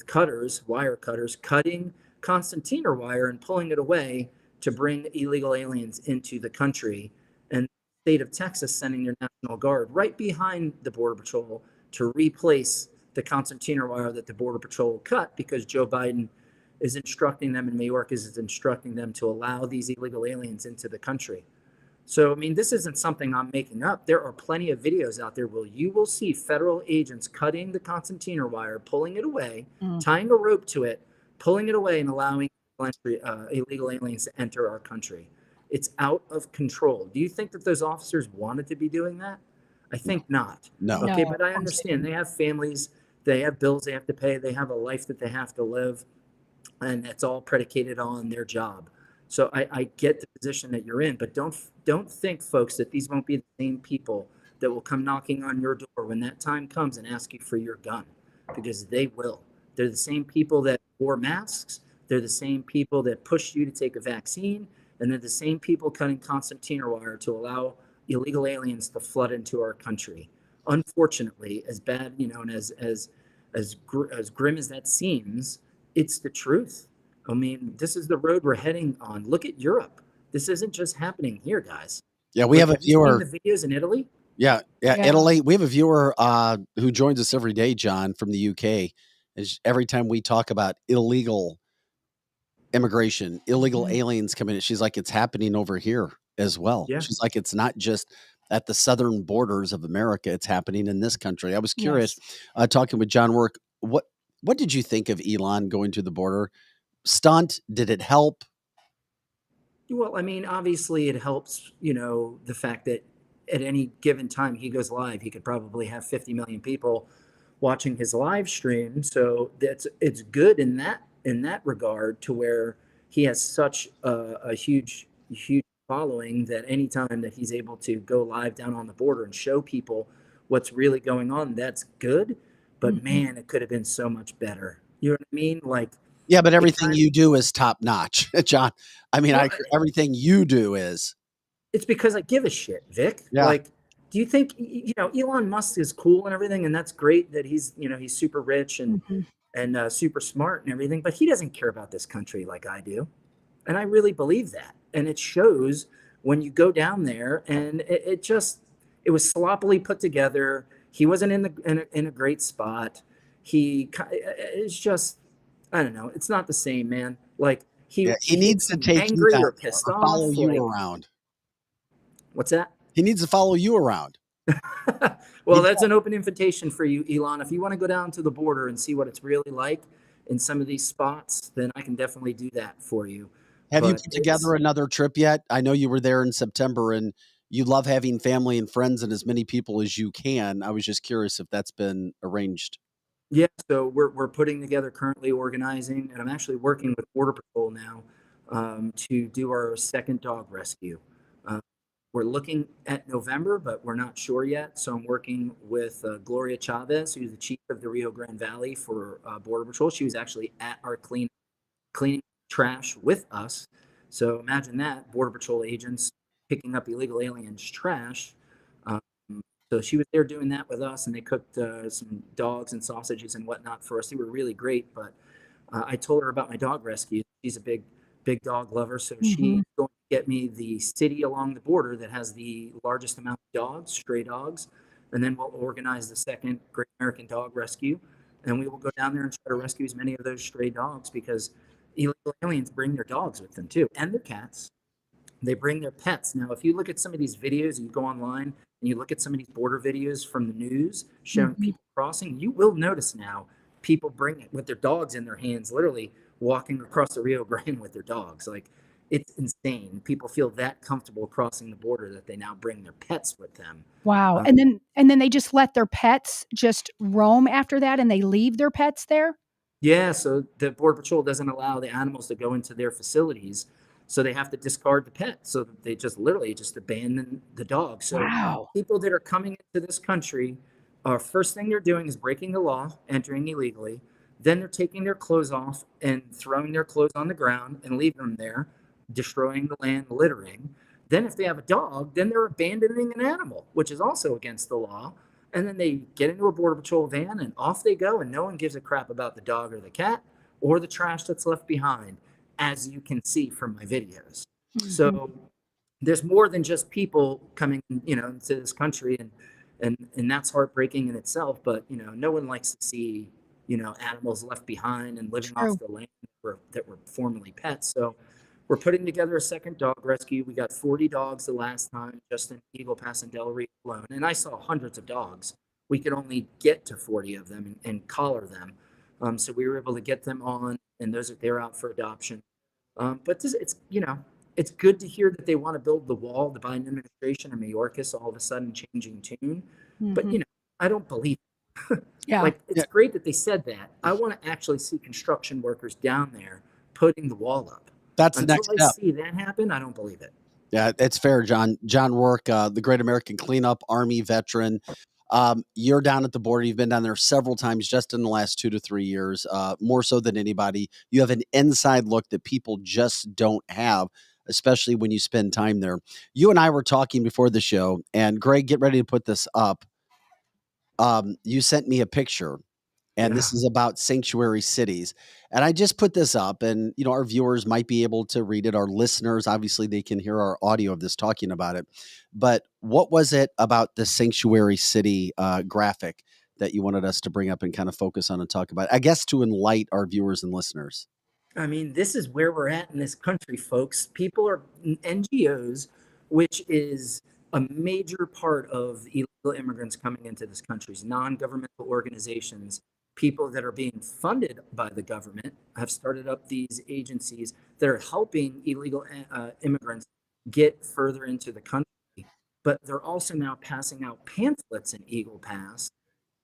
cutters, wire cutters, cutting concertina wire and pulling it away to bring illegal aliens into the country. And the state of Texas sending their National Guard right behind the Border Patrol to replace the concertina wire that the Border Patrol cut because Joe Biden is instructing them and Mayorkas is instructing them to allow these illegal aliens into the country. So, I mean, this isn't something I'm making up. There are plenty of videos out there where you will see federal agents cutting the concertina wire, pulling it away, tying a rope to it, pulling it away, and allowing illegal aliens to enter our country. It's out of control. Do you think that those officers wanted to be doing that? I think not. No. Okay, No, but I understand. They have families, they have bills they have to pay, they have a life that they have to live, and it's all predicated on their job. So I get the position that you're in, but don't think, folks, that these won't be the same people that will come knocking on your door when that time comes and ask you for your gun, because they will. They're the same people that wore masks. They're the same people that pushed you to take a vaccine, and they're the same people cutting concertina wire to allow illegal aliens to flood into our country. Unfortunately, as bad, and as grim as that seems, it's the truth. I mean, this is the road we're heading on. Look at Europe. This isn't just happening here, guys. Yeah, we have a Have you seen viewer. the videos in Italy? Yeah, Yeah. Italy. We have a viewer who joins us every day, John, from the UK. Every time we talk about illegal immigration, illegal aliens coming in, she's like, it's happening over here as well. Yeah. She's like, it's not just at the southern borders of America, it's happening in this country. I was curious, talking with John Rourke, what did you think of Elon going to the border? Stunt? Did it help? Well, I mean, obviously it helps, the fact that at any given time he goes live, he could probably have 50 million people watching his live stream. So it's good in that regard, to where he has such a huge following that anytime that he's able to go live down on the border and show people what's really going on, that's good. But man, it could have been so much better. You know what I mean? Like, yeah, but everything you do is top notch, John. I mean, Well, everything you do is. it's because I give a shit, Vic. Yeah. Like, do you think, Elon Musk is cool and everything, and that's great that he's super rich and super smart and everything, but he doesn't care about this country like I do. And I really believe that. And it shows when you go down there, and it was sloppily put together. He wasn't in a great spot. It's just, I don't know. It's not the same, man. Like, he needs to take angry you or pissed or off. follow you around. What's that? He needs to follow you around. Well, You that's an open invitation for you, Elon. If you want to go down to the border and see what it's really like in some of these spots, then I can definitely do that for you. Have you But put it's together another trip yet? I know you were there in September and you love having family and friends and as many people as you can. I was just curious if that's been arranged. Yeah, so we're putting together, currently organizing, and I'm actually working with Border Patrol now to do our second dog rescue. Uh, we're looking at November, but we're not sure yet. So I'm working with Gloria Chavez, who's the chief of the Rio Grande Valley for Border Patrol. She was actually at our cleaning trash with us. So imagine that, Border Patrol agents picking up illegal aliens' trash. Um, so she was there doing that with us, and they cooked some dogs and sausages and whatnot for us. They were really great. But I told her about my dog rescue. She's a big dog lover, so she's Mhm. going to get me the city along the border that has the largest amount of dogs, stray dogs, and then we'll organize the second Great American Dog Rescue, and we will go down there and try to rescue as many of those stray dogs because illegal aliens bring their dogs with them too, and their cats. They bring their pets. Now, if you look at some of these videos, you go online and you look at some of these border videos from the news showing Mhm. people crossing, you will notice now people bring it with their dogs in their hands, literally walking across the Rio Grande with their dogs. Like, it's insane. People feel that comfortable crossing the border that they now bring their pets with them. Wow, Uh, and then they just let their pets just roam after that, and they leave their pets there? Yeah, so the Border Patrol doesn't allow the animals to go into their facilities, so they have to discard the pet. So they just literally just abandon the dog. So Wow. people that are coming into this country, first thing they're doing is breaking the law, entering illegally. Then they're taking their clothes off and throwing their clothes on the ground and leaving them there, destroying the land, littering. Then if they have a dog, then they're abandoning an animal, which is also against the law, and then they get into a Border Patrol van and off they go, and no one gives a crap about the dog or the cat or the trash that's left behind, as you can see from my videos. Mhm. So there's more than just people coming, into this country, and that's heartbreaking in itself. But no one likes to see animals left behind and living off True. the land that were formerly pets. So we're putting together a second dog rescue. We got 40 dogs the last time, just in Eagle Pass and Del Rio alone. And I saw hundreds of dogs. We could only get to 40 of them and collar them. So we were able to get them on, and they're out for adoption. But it's good to hear that they want to build the wall. The Biden administration and Mayorkas all of a sudden changing tune. But Mhm. I don't believe it. Yeah. Like, it's great that they said that. I want to actually see construction workers down there putting the wall up. That's the Until next I step. see that happen, I don't believe it. Yeah, it's fair, John. John Rourke, the Great American Cleanup Army veteran. You're down at the border. You've been down there several times just in the last 2 to 3 years, more so than anybody. You have an inside look that people just don't have, especially when you spend time there. You and I were talking before the show, and Greg, get ready to put this up. You sent me a picture and Yeah. this is about sanctuary cities. And I just put this up, and our viewers might be able to read it. Our listeners, obviously, they can hear our audio of this talking about it. But what was it about the sanctuary city graphic that you wanted us to bring up and kind of focus on and talk about? I guess to enlighten our viewers and listeners. I mean, this is where we're at in this country, folks. People are NGOs, which is a major part of illegal immigrants coming into this country's non-governmental organizations. People that are being funded by the government have started up these agencies that are helping illegal immigrants get further into the country. But they're also now passing out pamphlets in Eagle Pass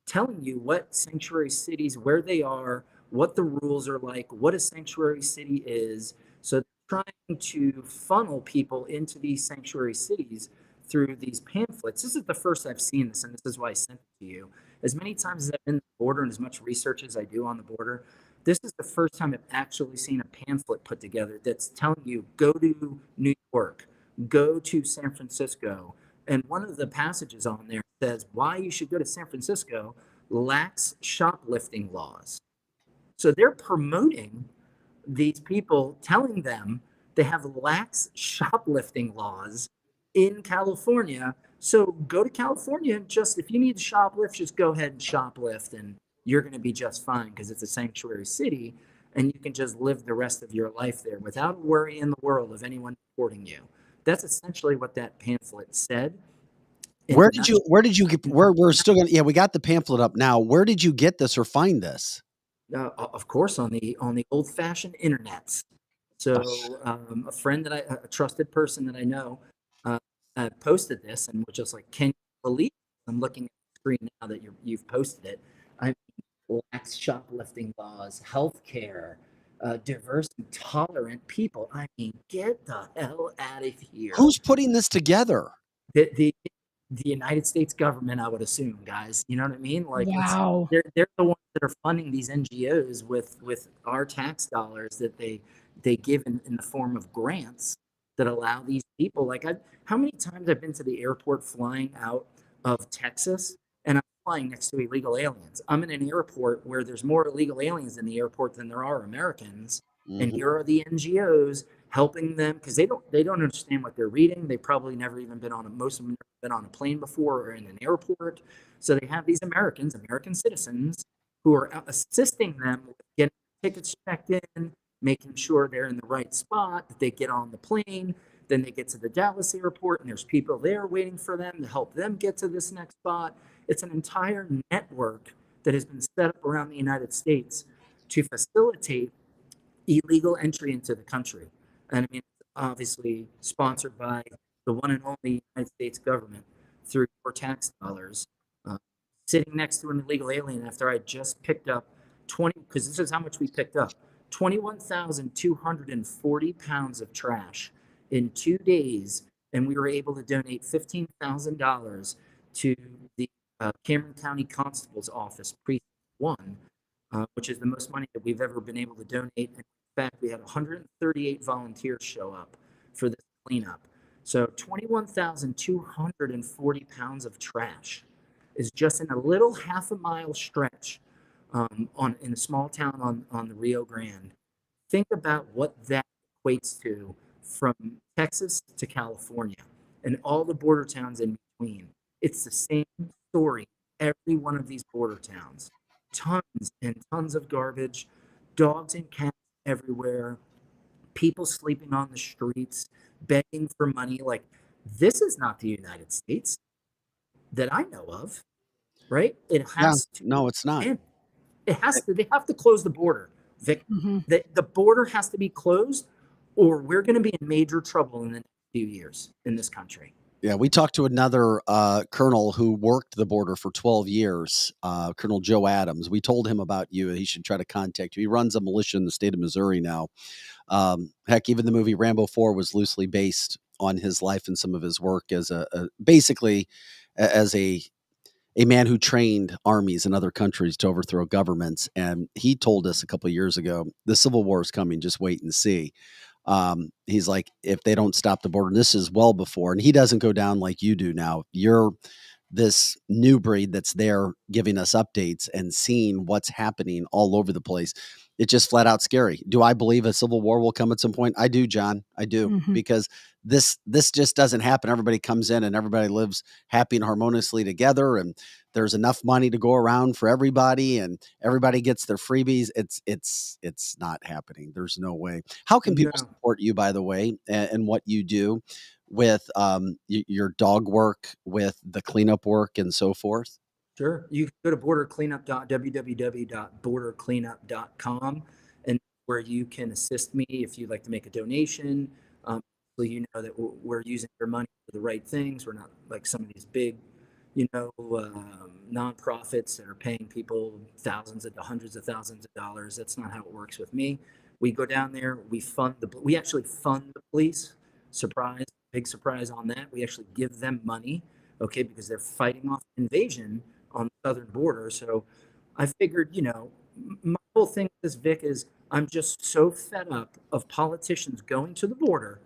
telling you what sanctuary cities, where they are, what the rules are like, what a sanctuary city is. So they're trying to funnel people into these sanctuary cities through these pamphlets. This is the first I've seen this, and this is why I sent it to you. As many times as I've been on the border and as much research as I do on the border, this is the first time I've actually seen a pamphlet put together that's telling you go to New York, go to San Francisco, and one of the passages on there says why you should go to San Francisco lax shoplifting laws. So they're promoting these people, telling them they have lax shoplifting laws in California. So go to California and just, if you need to shoplift, just go ahead and shoplift and you're going to be just fine because it's a sanctuary city and you can just live the rest of your life there without a worry in the world of anyone reporting you. That's essentially what that pamphlet said. Where did you get, we're still gonna, yeah, we got the pamphlet up now. Where did you get this or find this? Of course, on the old-fashioned internets. So a friend a trusted person that I know, posted this and was just like, "Can you believe it?" I'm looking at the screen now that you've posted it. I mean, lax shoplifting laws, healthcare, diverse and tolerant people. I mean, get the hell out of here. Who's putting this together? The United States government, I would assume, guys. You know what I mean? Like, Wow. they're the ones that are funding these NGOs with our tax dollars that they give in the form of grants that allow these people. Like, how many times I've been to the airport flying out of Texas, and I'm flying next to illegal aliens. I'm in an airport where there's more illegal aliens in the airport than there are Americans, and here are the NGOs helping them because they don't understand what they're reading. They probably never even been most of them never been on a plane before or in an airport. So they have these American citizens who are assisting them with getting tickets checked in, making sure they're in the right spot, that they get on the plane. Then they get to the Dallas airport and there's people there waiting for them to help them get to this next spot. It's an entire network that has been set up around the United States to facilitate illegal entry into the country. And I mean, it's obviously sponsored by the one and only United States government through your tax dollars. Uh, Sitting next to an illegal alien after I just picked up 20, because this is how much we picked up 21,240 pounds of trash in 2 days. And we were able to donate $15,000 to the Cameron County Constable's Office, Precinct 1, which is the most money that we've ever been able to donate. In fact, we had 138 volunteers show up for this cleanup. So 21,240 pounds of trash is just in a little half a mile stretch in a small town on the Rio Grande. Think about what that equates to from Texas to California and all the border towns in between. It's the same story, every one of these border towns. Tons and tons of garbage, dogs and cats everywhere, people sleeping on the streets, begging for money. Like, this is not the United States that I know of, right? It Yeah, has to no, it's not. end. It has to. They have to close the border, Vic. Mhm. The border has to be closed, or we're going to be in major trouble in the next few years in this country. Yeah, we talked to another colonel who worked the border for 12 years, Colonel Joe Adams. We told him about you. He should try to contact you. He runs a militia in the state of Missouri now. Heck, even the movie Rambo 4 was loosely based on his life and some of his work as a man who trained armies in other countries to overthrow governments. And he told us a couple of years ago, the Civil War is coming, just wait and see. He's like, if they don't stop the border, this is well before, and he doesn't go down like you do now. You're this new breed that's there giving us updates and seeing what's happening all over the place. It's just flat out scary. Do I believe a civil war will come at some point? I do, John. I do, Mhm. because this just doesn't happen. Everybody comes in and everybody lives happy and harmoniously together, and there's enough money to go around for everybody, and everybody gets their freebies. It's not happening. There's no way. How can people No. support you, by the way, and what you do with your dog work, with the cleanup work, and so forth? Sure. You can go to www.bordercleanup.com, and where you can assist me if you'd like to make a donation. So you know that we're using your money for the right things. We're not like some of these big, nonprofits that are paying people thousands of hundreds of thousands of dollars. That's not how it works with me. We go down there. We actually fund the police. Surprise, big surprise on that. We actually give them money, okay, because they're fighting off invasion on the southern border. So I figured, my whole thing with this, Vic, is I'm just so fed up of politicians going to the border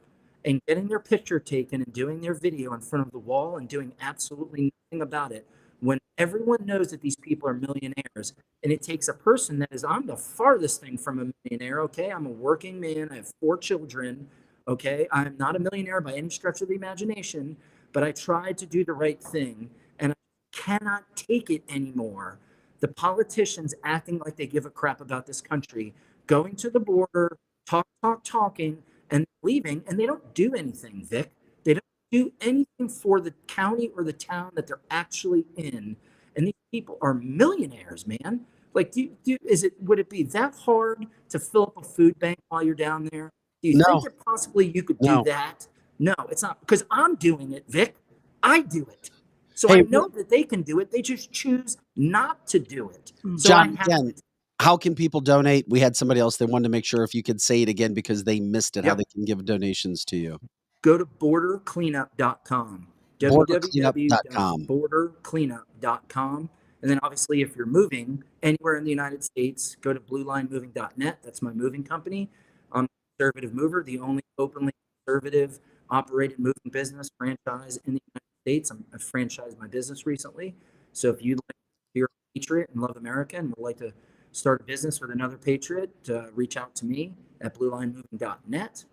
and getting their picture taken and doing their video in front of the wall and doing absolutely nothing about it when everyone knows that these people are millionaires. And it takes a person that is, I'm the farthest thing from a millionaire, okay? I'm a working man. I have 4 children, okay? I'm not a millionaire by any stretch of the imagination, but I tried to do the right thing. And I cannot take it anymore. The politicians acting like they give a crap about this country, going to the border, talking, and leaving, and they don't do anything, Vic. They don't do anything for the county or the town that they're actually in. And these people are millionaires, man. Like, would it be that hard to fill up a food bank while you're down there? Do you think No, that possibly you could do no. that? No, it's not, because I'm doing it, Vic. I do it. So Hey, I know that they can do it. They just choose not to do it. So John, I have again, how can people donate? We had somebody else that wanted to make sure if you could say it again because they missed it, how Yep. they can give donations to you. Go to bordercleanup.com. Bordercleanup.com. www.bordercleanup.com. And then obviously if you're moving anywhere in the United States, go to bluelinemoving.net. That's my moving company. I'm a conservative mover, the only openly conservative operated moving business franchise in the United States. I've franchised my business recently. So if you'd like, if you're a patriot and love America and would like to start a business with another patriot, reach out to me at bluelinemoving.net.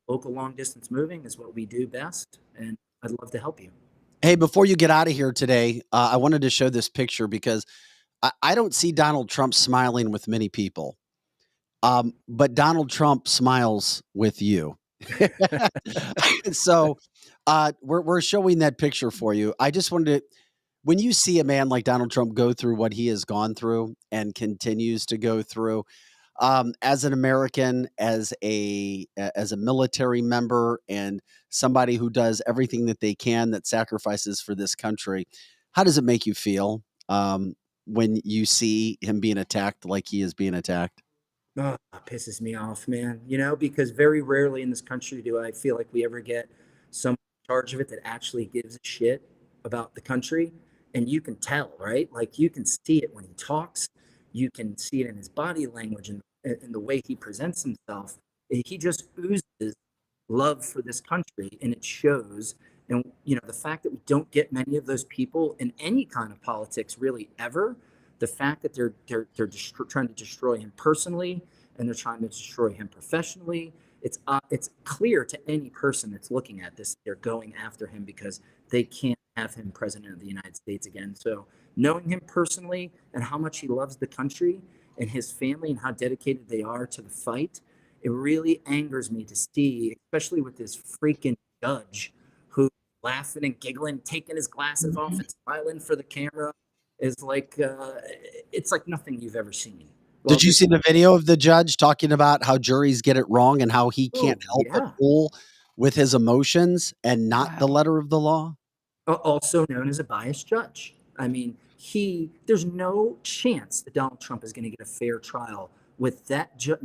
Local long distance moving is what we do best, and I'd love to help you. Hey, before you get out of here today, I wanted to show this picture because I don't see Donald Trump smiling with many people. But Donald Trump smiles with you. So we're showing that picture for you. I just wanted to, when you see a man like Donald Trump go through what he has gone through and continues to go through, as an American, as a military member, and somebody who does everything that they can, that sacrifices for this country, how does it make you feel when you see him being attacked like he is being attacked? Oh, it pisses me off, man. Because very rarely in this country do I feel like we ever get someone in charge of it that actually gives a shit about the country. And you can tell, right? Like you can see it when he talks. You can see it in his body language and in the way he presents himself. He just oozes love for this country, and it shows. And the fact that we don't get many of those people in any kind of politics really ever, the fact that they're trying to destroy him personally and they're trying to destroy him professionally, it's clear to any person that's looking at this, they're going after him because they can't have him president of the United States again. So knowing him personally and how much he loves the country and his family and how dedicated they are to the fight, it really angers me to see, especially with this freaking judge who laughing and giggling, taking his glasses off and smiling for the camera is like, it's like nothing you've ever seen. Well, Did you see the video of the judge talking about how juries get it wrong and how he can't help but fool with his emotions and not the letter of the law? Also known as a biased judge. I mean, there's no chance that Donald Trump is going to get a fair trial with that judge.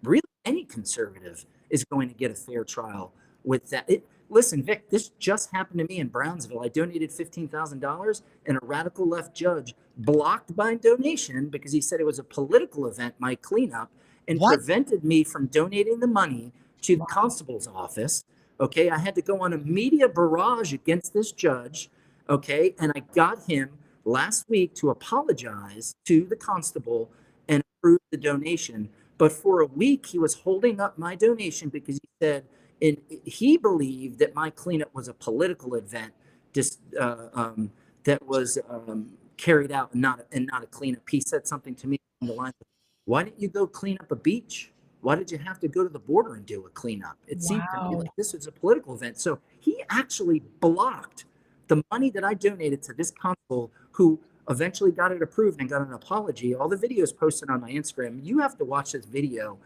Really, any conservative is going to get a fair trial with that. Listen, Vic, this just happened to me in Brownsville. I donated $15,000 and a radical left judge blocked my donation because he said it was a political event, my cleanup, and prevented me from donating the money to the constable's office. Okay, I had to go on a media barrage against this judge. Okay, and I got him last week to apologize to the constable and approve the donation. But for a week, he was holding up my donation because he said, and he believed that my cleanup was a political event that was carried out and not a cleanup. He said something to me on the line, why didn't you go clean up a beach? Why did you have to go to the border and do a cleanup? It seemed to me like this was a political event. So he actually blocked the money that I donated to this constable, who eventually got it approved and got an apology. All the videos posted on my Instagram. You have to watch this video.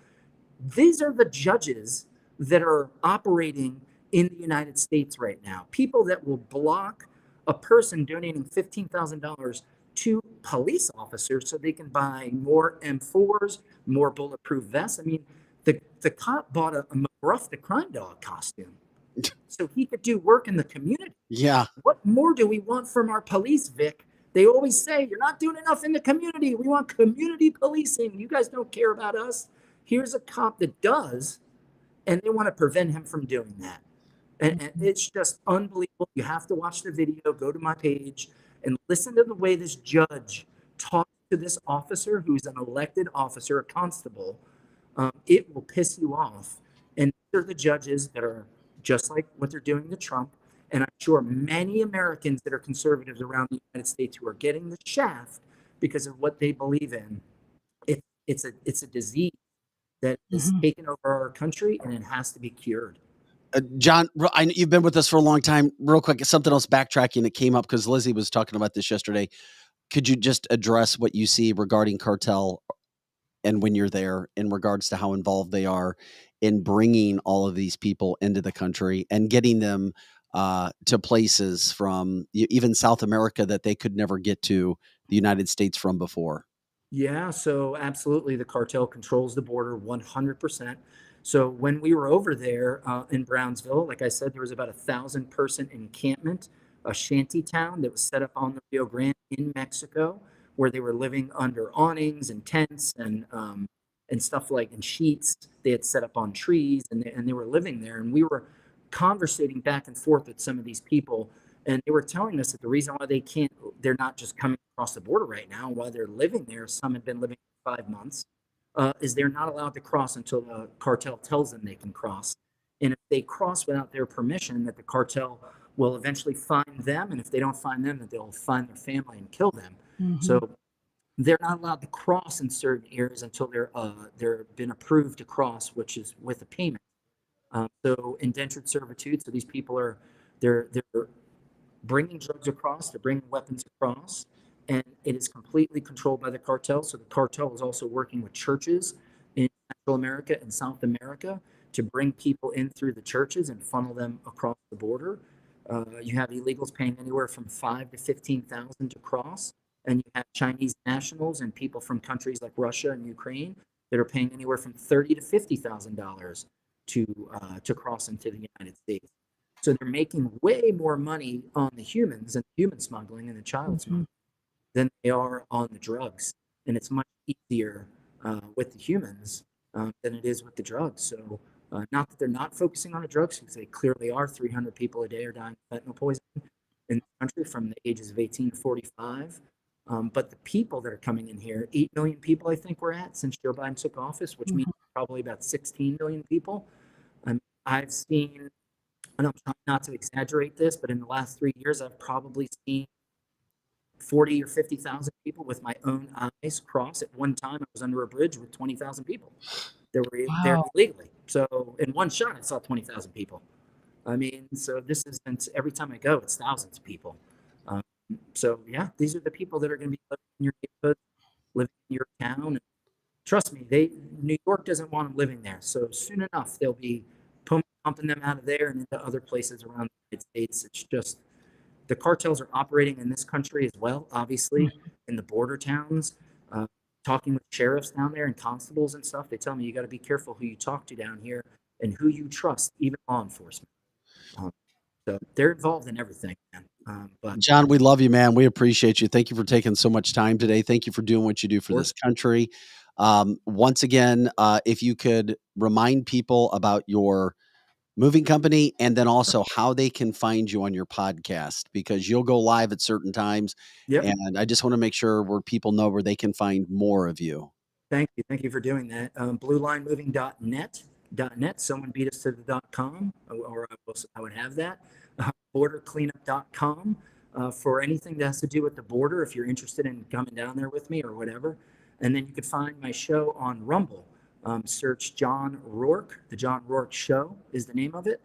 These are the judges that are operating in the United States right now. People that will block a person donating $15,000 to police officers so they can buy more M4s, more bulletproof vests. I mean, the cop bought a McGruff the Crime Dog costume so he could do work in the community. Yeah. What more do we want from our police, Vic? They always say, you're not doing enough in the community. We want community policing. You guys don't care about us. Here's a cop that does, and they want to prevent him from doing that. And it's just unbelievable. You have to watch the video, go to my page, and listen to the way this judge talks to this officer who's an elected officer, a constable. It will piss you off. And these are the judges that are just like what they're doing to Trump. And I'm sure many Americans that are conservatives around the United States who are getting the shaft because of what they believe in. It's a disease that is taken over our country, and it has to be cured. John, you've been with us for a long time. Real quick, something else backtracking that came up because Lizzie was talking about this yesterday. Could you just address what you see regarding cartel and when you're there in regards to how involved they are in bringing all of these people into the country and getting them to places from even South America that they could never get to the United States from before? Yeah, so absolutely, the cartel controls the border 100%. So when we were over there in Brownsville, like I said, there was about 1,000-person encampment, a shanty town that was set up on the Rio Grande in Mexico, where they were living under awnings and tents and stuff like and sheets. They had set up on trees, and they were living there. And we were conversating back and forth with some of these people, and they were telling us that the reason why they're not just coming across the border right now, while they're living there, some have been living for 5 months, is they're not allowed to cross until the cartel tells them they can cross. And if they cross without their permission, that the cartel will eventually find them. And if they don't find them, that they'll find their family and kill them. So they're not allowed to cross in certain areas until they're been approved to cross, which is with a payment. So indentured servitude. So these people are they're bringing drugs across, they're bringing weapons across, and it is completely controlled by the cartel. So the cartel is also working with churches in Central America and South America to bring people in through the churches and funnel them across the border. You have illegals paying anywhere from $5,000 to $15,000 to cross, and you have Chinese nationals and people from countries like Russia and Ukraine that are paying anywhere from $30,000 to $50,000 to cross into the United States. So they're making way more money on the humans and human smuggling and the child smuggling than they are on the drugs. And it's much easier with the humans than it is with the drugs. So not that they're not focusing on the drugs, because they clearly are. 300 people a day are dying of fentanyl poisoning in the country from the ages of 18 to 45. But the people that are coming in here, 8 million people, I think we're at since Joe Biden took office, which means probably about 16 million people. I've seen, and I'm trying not to exaggerate this, but in the last 3 years, I've probably seen 40 or 50,000 people with my own eyes cross. At one time, I was under a bridge with 20,000 people. They were there illegally. So in one shot, I saw 20,000 people. I mean, so this isn't, every time I go, it's thousands of people. So yeah, these are the people that are going to be living in your neighborhood, living in your town. And trust me, New York doesn't want them living there. So soon enough, they'll be pumping them out of there and into other places around the United States. It's just the cartels are operating in this country as well, obviously, in the border towns. Talking with sheriffs down there and constables and stuff, they tell me you got to be careful who you talk to down here and who you trust, even law enforcement. So they're involved in everything, man. But John, we love you, man. We appreciate you. Thank you for taking so much time today. Thank you for doing what you do for this country. Once again, if you could remind people about your moving company and then also how they can find you on your podcast, because you'll go live at certain times. Yep. And I just want to make sure where people know where they can find more of you. Thank you. Thank you for doing that. BlueLineMoving.net. Someone beat us to the .com, or I would have that. BorderCleanup.com for anything that has to do with the border, if you're interested in coming down there with me or whatever. And then you could find my show on Rumble. Search John Rourke. The John Rourke Show is the name of it.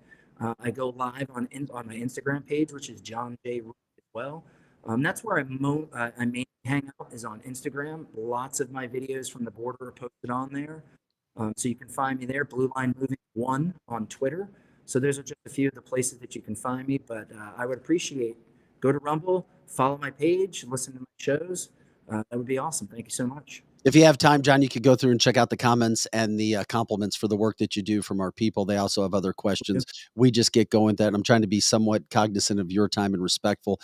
I go live on my Instagram page, which is John J. Rourke as well. That's where I mainly hang out, is on Instagram. Lots of my videos from the border are posted on there. So you can find me there. Blue Line Moving 1 on Twitter. So those are just a few of the places that you can find me. But I would appreciate, go to Rumble, follow my page, listen to my shows. That would be awesome. Thank you so much. If you have time, John, you could go through and check out the comments and the compliments for the work that you do from our people. They also have other questions. We just get going with that. I'm trying to be somewhat cognizant of your time and respectful.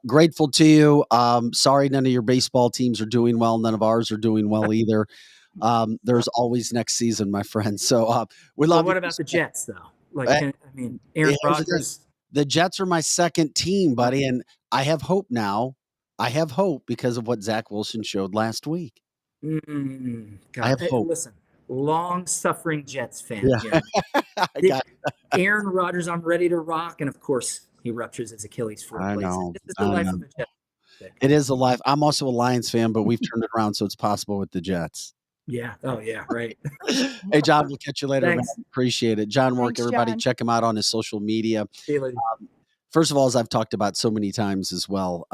Grateful to you. Sorry, none of your baseball teams are doing well. None of ours are doing well either. There's always next season, my friend. So we love. What about the Jets, though? Like, Aaron Rodgers. The Jets are my second team, buddy, and I have hope now. I have hope because of what Zach Wilson showed last week. God. I have hope. Listen, long-suffering Jets fan. Yeah. Aaron Rodgers, I'm ready to rock, and of course, he ruptures his Achilles for a place. This is the life of the Jets. It is a life. I'm also a Lions fan, but we've turned it around, so it's possible with the Jets. Yeah. Oh, yeah. Right. Hey, John, we'll catch you later, man. Thanks. Appreciate it. John Rourke, Thanks, everybody, John. check him out on his social media. See you later. First of all, as I've talked about so many times as well,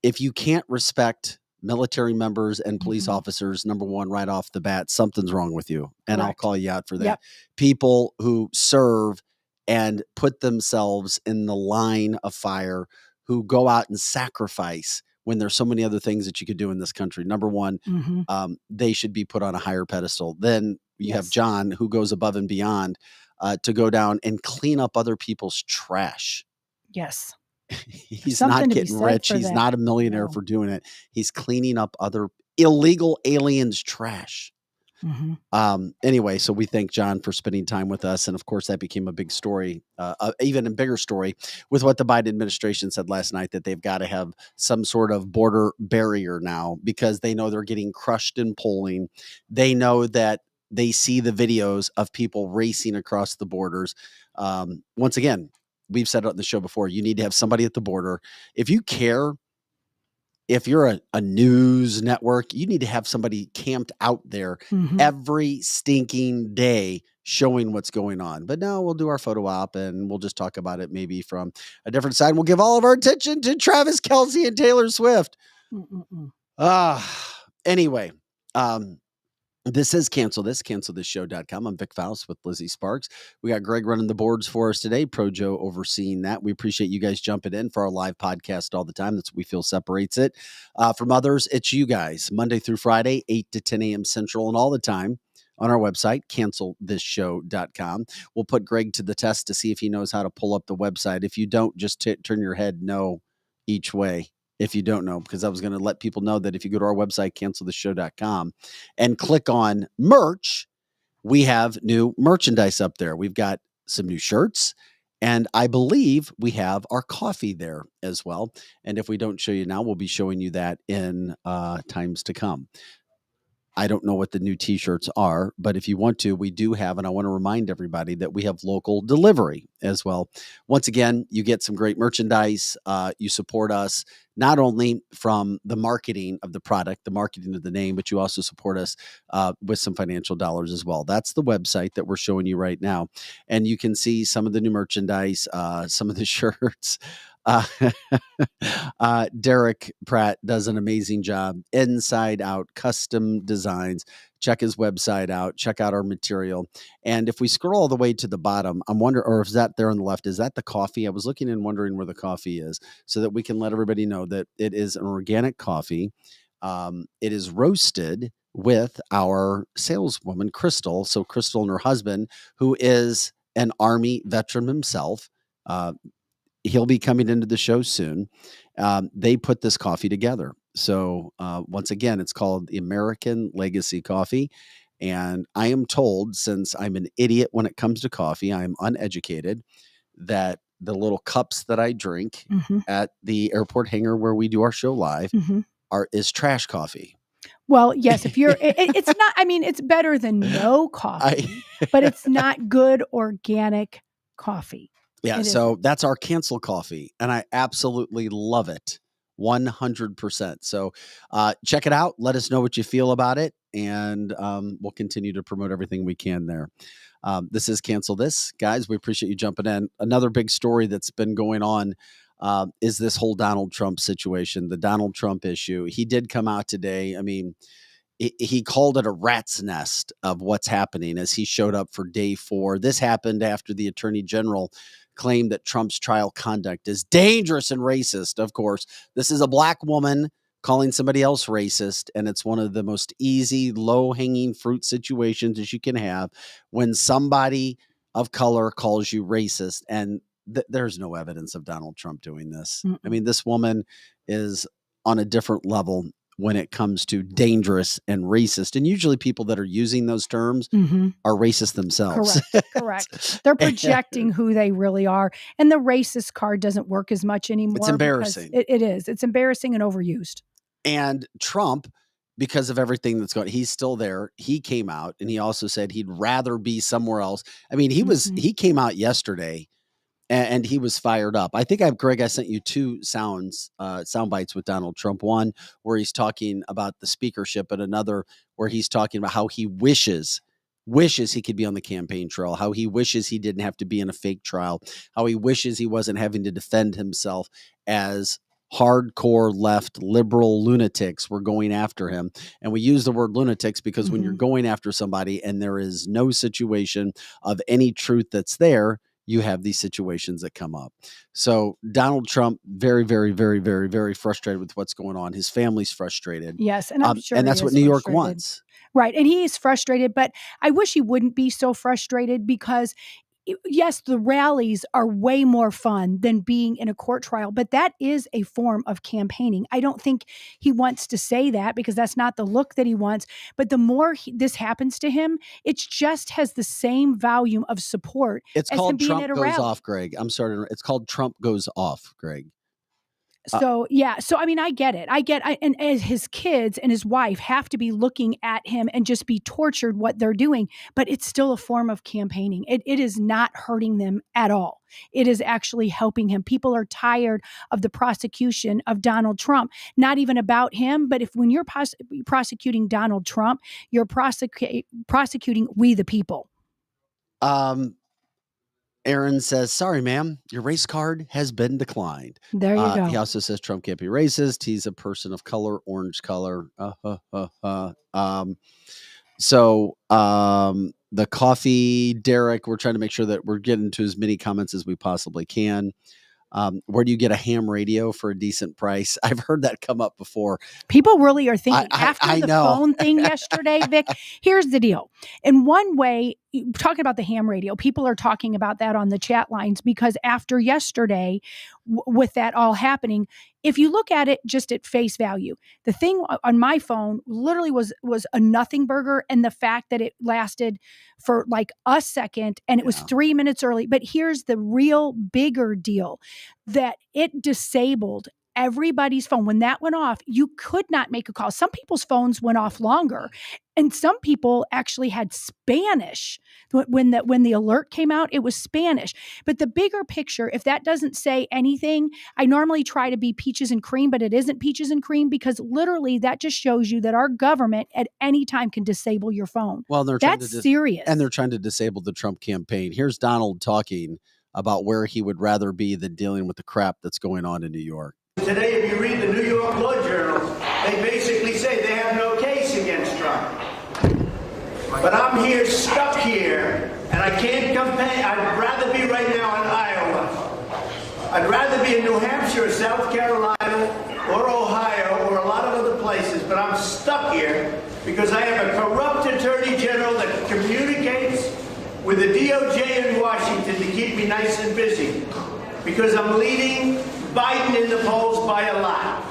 if you can't respect military members and police Mhm. officers, number one, right off the bat, something's wrong with you. And I'll Correct. call you out for that. Yep. People who serve and put themselves in the line of fire, who go out and sacrifice when there's so many other things that you could do in this country. Number one, Mhm. they should be put on a higher pedestal. Then you have Yes. John, who goes above and beyond to go down and clean up other people's trash. Yes. He's Something not to be getting said rich. for He's that. not a millionaire No. for doing it. He's cleaning up other illegal aliens' trash. Mhm. Anyway, so we thank John for spending time with us. And of course, that became a big story, even a bigger story with what the Biden administration said last night, that they've got to have some sort of border barrier now because they know they're getting crushed in polling. They know that they see the videos of people racing across the borders. Once again, we've said it on the show before, you need to have somebody at the border. If you care, if you're a news network, you need to have somebody camped out there Mhm. every stinking day showing what's going on. But no, we'll do our photo op and we'll just talk about it maybe from a different side. We'll give all of our attention to Travis Kelce and Taylor Swift. Anyway, this is cancelthisshow.com. I'm Vic Faust with Lizzie Sparks. We got Greg running the boards for us today, Pro Joe overseeing that. We appreciate you guys jumping in for our live podcast all the time. That's what we feel separates it. From others, it's you guys, Monday through Friday, 8 to 10 a.m. Central and all the time on our website, cancelthisshow.com. We'll put Greg to the test to see if he knows how to pull up the website. If you don't, just turn your head no each way. If you don't know, because I was going to let people know that if you go to our website, cancelthisshow.com, and click on merch, we have new merchandise up there. We've got some new shirts, and I believe we have our coffee there as well. And if we don't show you now, we'll be showing you that in times to come. I don't know what the new t-shirts are, but if you want to, we do have, and I want to remind everybody that we have local delivery as well. Once again, you get some great merchandise. You support us not only from the marketing of the product, the marketing of the name, but you also support us with some financial dollars as well. That's the website that we're showing you right now. And you can see some of the new merchandise, some of the shirts. Derek Pratt does an amazing job. Inside Out Custom Designs. Check his website out. Check out our material. And if we scroll all the way to the bottom, I'm wondering, or is that there on the left? Is that the coffee? I was looking and wondering where the coffee is, so that we can let everybody know that it is an organic coffee. It is roasted with our saleswoman, Crystal. So Crystal and her husband, who is an Army veteran himself. He'll be coming into the show soon. They put this coffee together. So once again, it's called the American Legacy Coffee. And I am told, since I'm an idiot when it comes to coffee, I am uneducated, that the little cups that I drink at the airport hangar where we do our show live is trash coffee. Well, yes, if you're, it's not, I mean, it's better than no coffee, but it's not good organic coffee. Yeah, so that's our cancel coffee, and I absolutely love it, 100%. So check it out. Let us know what you feel about it, and we'll continue to promote everything we can there. This is Cancel This. Guys, we appreciate you jumping in. Another big story that's been going on is this whole Donald Trump situation, the Donald Trump issue. He did come out today. I mean, he called it a rat's nest of what's happening as he showed up for day 4. This happened after the attorney general claimed that Trump's trial conduct is dangerous and racist. Of course, this is a black woman calling somebody else racist, and it's one of the most easy, low-hanging fruit situations as you can have when somebody of color calls you racist, and there's no evidence of Donald Trump doing this. I mean, this woman is on a different level when it comes to dangerous and racist. And usually people that are using those terms are racist themselves. Correct. They're projecting who they really are. And the racist card doesn't work as much anymore. It's embarrassing. It is. It's embarrassing and overused. And Trump, because of everything that's going on, he's still there. He came out and he also said he'd rather be somewhere else. I mean, he came out yesterday and he was fired up. I think Greg, I sent you two sound bites with Donald Trump. One where he's talking about the speakership, and another where he's talking about how he wishes he could be on the campaign trail, how he wishes he didn't have to be in a fake trial, how he wishes he wasn't having to defend himself as hardcore left liberal lunatics were going after him. And we use the word lunatics because when you're going after somebody and there is no situation of any truth that's there, you have these situations that come up. So Donald Trump, very, very, very, very, very frustrated with what's going on. His family's frustrated. Yes, and I'm sure and that's he what is New York frustrated. wants. Right. And he is frustrated, but I wish he wouldn't be so frustrated because yes, the rallies are way more fun than being in a court trial, but that is a form of campaigning. I don't think he wants to say that because that's not the look that he wants. But the more this happens to him, it just has the same volume of support. It's as him called being Trump at a Goes rally. Off, Greg. I'm sorry. It's called Trump Goes Off, Greg. So, yeah. So, I mean, I get it. And as his kids and his wife have to be looking at him and just be tortured what they're doing, but it's still a form of campaigning. It is not hurting them at all. It is actually helping him. People are tired of the prosecution of Donald Trump, not even about him, but when you're prosecuting Donald Trump, you're prosecuting we the people. Aaron says, sorry, ma'am, your race card has been declined. There you go. He also says Trump can't be racist. He's a person of color, orange color. The coffee, Derek, we're trying to make sure that we're getting to as many comments as we possibly can. Where do you get a ham radio for a decent price? I've heard that come up before. People really are thinking I after the know. phone thing yesterday, Vic, here's the deal. In one way, talking about the ham radio, people are talking about that on the chat lines because after yesterday, with that all happening, if you look at it just at face value, the thing on my phone literally was a nothing burger, and the fact that it lasted for like a second and it was 3 minutes early. But here's the real bigger deal, that it disabled everybody's phone. When that went off, you could not make a call. Some people's phones went off longer, and some people actually had Spanish. When the alert came out, it was Spanish. But the bigger picture, if that doesn't say anything, I normally try to be peaches and cream, but it isn't peaches and cream because literally that just shows you that our government at any time can disable your phone. Well, that's serious. And they're trying to disable the Trump campaign. Here's Donald talking about where he would rather be than dealing with the crap that's going on in New York. Today, if you read the New York Law Journal, they basically say they have no case against Trump. But I'm here, stuck here, and I can't campaign. I'd rather be right now in Iowa. I'd rather be in New Hampshire or South Carolina or Ohio or a lot of other places, but I'm stuck here because I have a corrupt attorney general that communicates with the DOJ in Washington to keep me nice and busy because I'm leading Biden in the polls by a lot.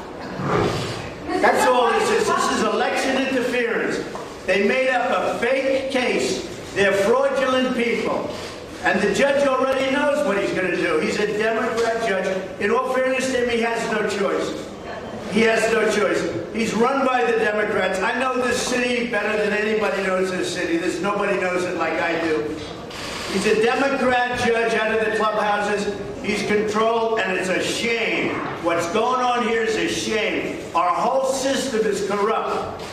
That's all this is. This is election interference. They made up a fake case. They're fraudulent people. And the judge already knows what he's going to do. He's a Democrat judge. In all fairness to him, he has no choice. He has no choice. He's run by the Democrats. I know this city better than anybody knows this city. Nobody knows it like I do. He's a Democrat judge out of the clubhouses. He's controlled, and it's a shame. What's going on here is a shame. Our whole system is corrupt.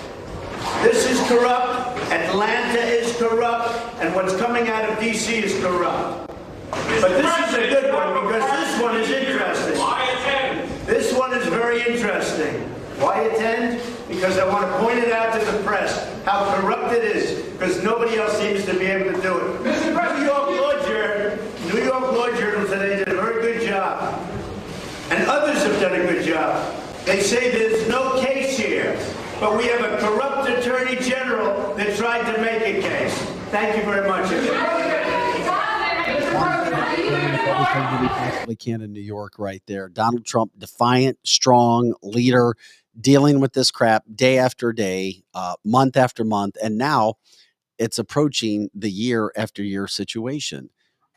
This is corrupt, Atlanta is corrupt, and what's coming out of D.C. is corrupt. But this is a good one because this one is interesting. Why attend? This one is very interesting. Why attend? Because I want to point it out to the press how corrupt it is, because nobody else seems to be able to do it. New York Law Journal today did a very good job, and others have done a good job. They say there's no case here, but we have a corrupt attorney general that tried to make a case. Thank you very much. Everything we possibly can in New York right there. Donald Trump, defiant, strong leader, dealing with this crap day after day, month after month. And now it's approaching the year after year situation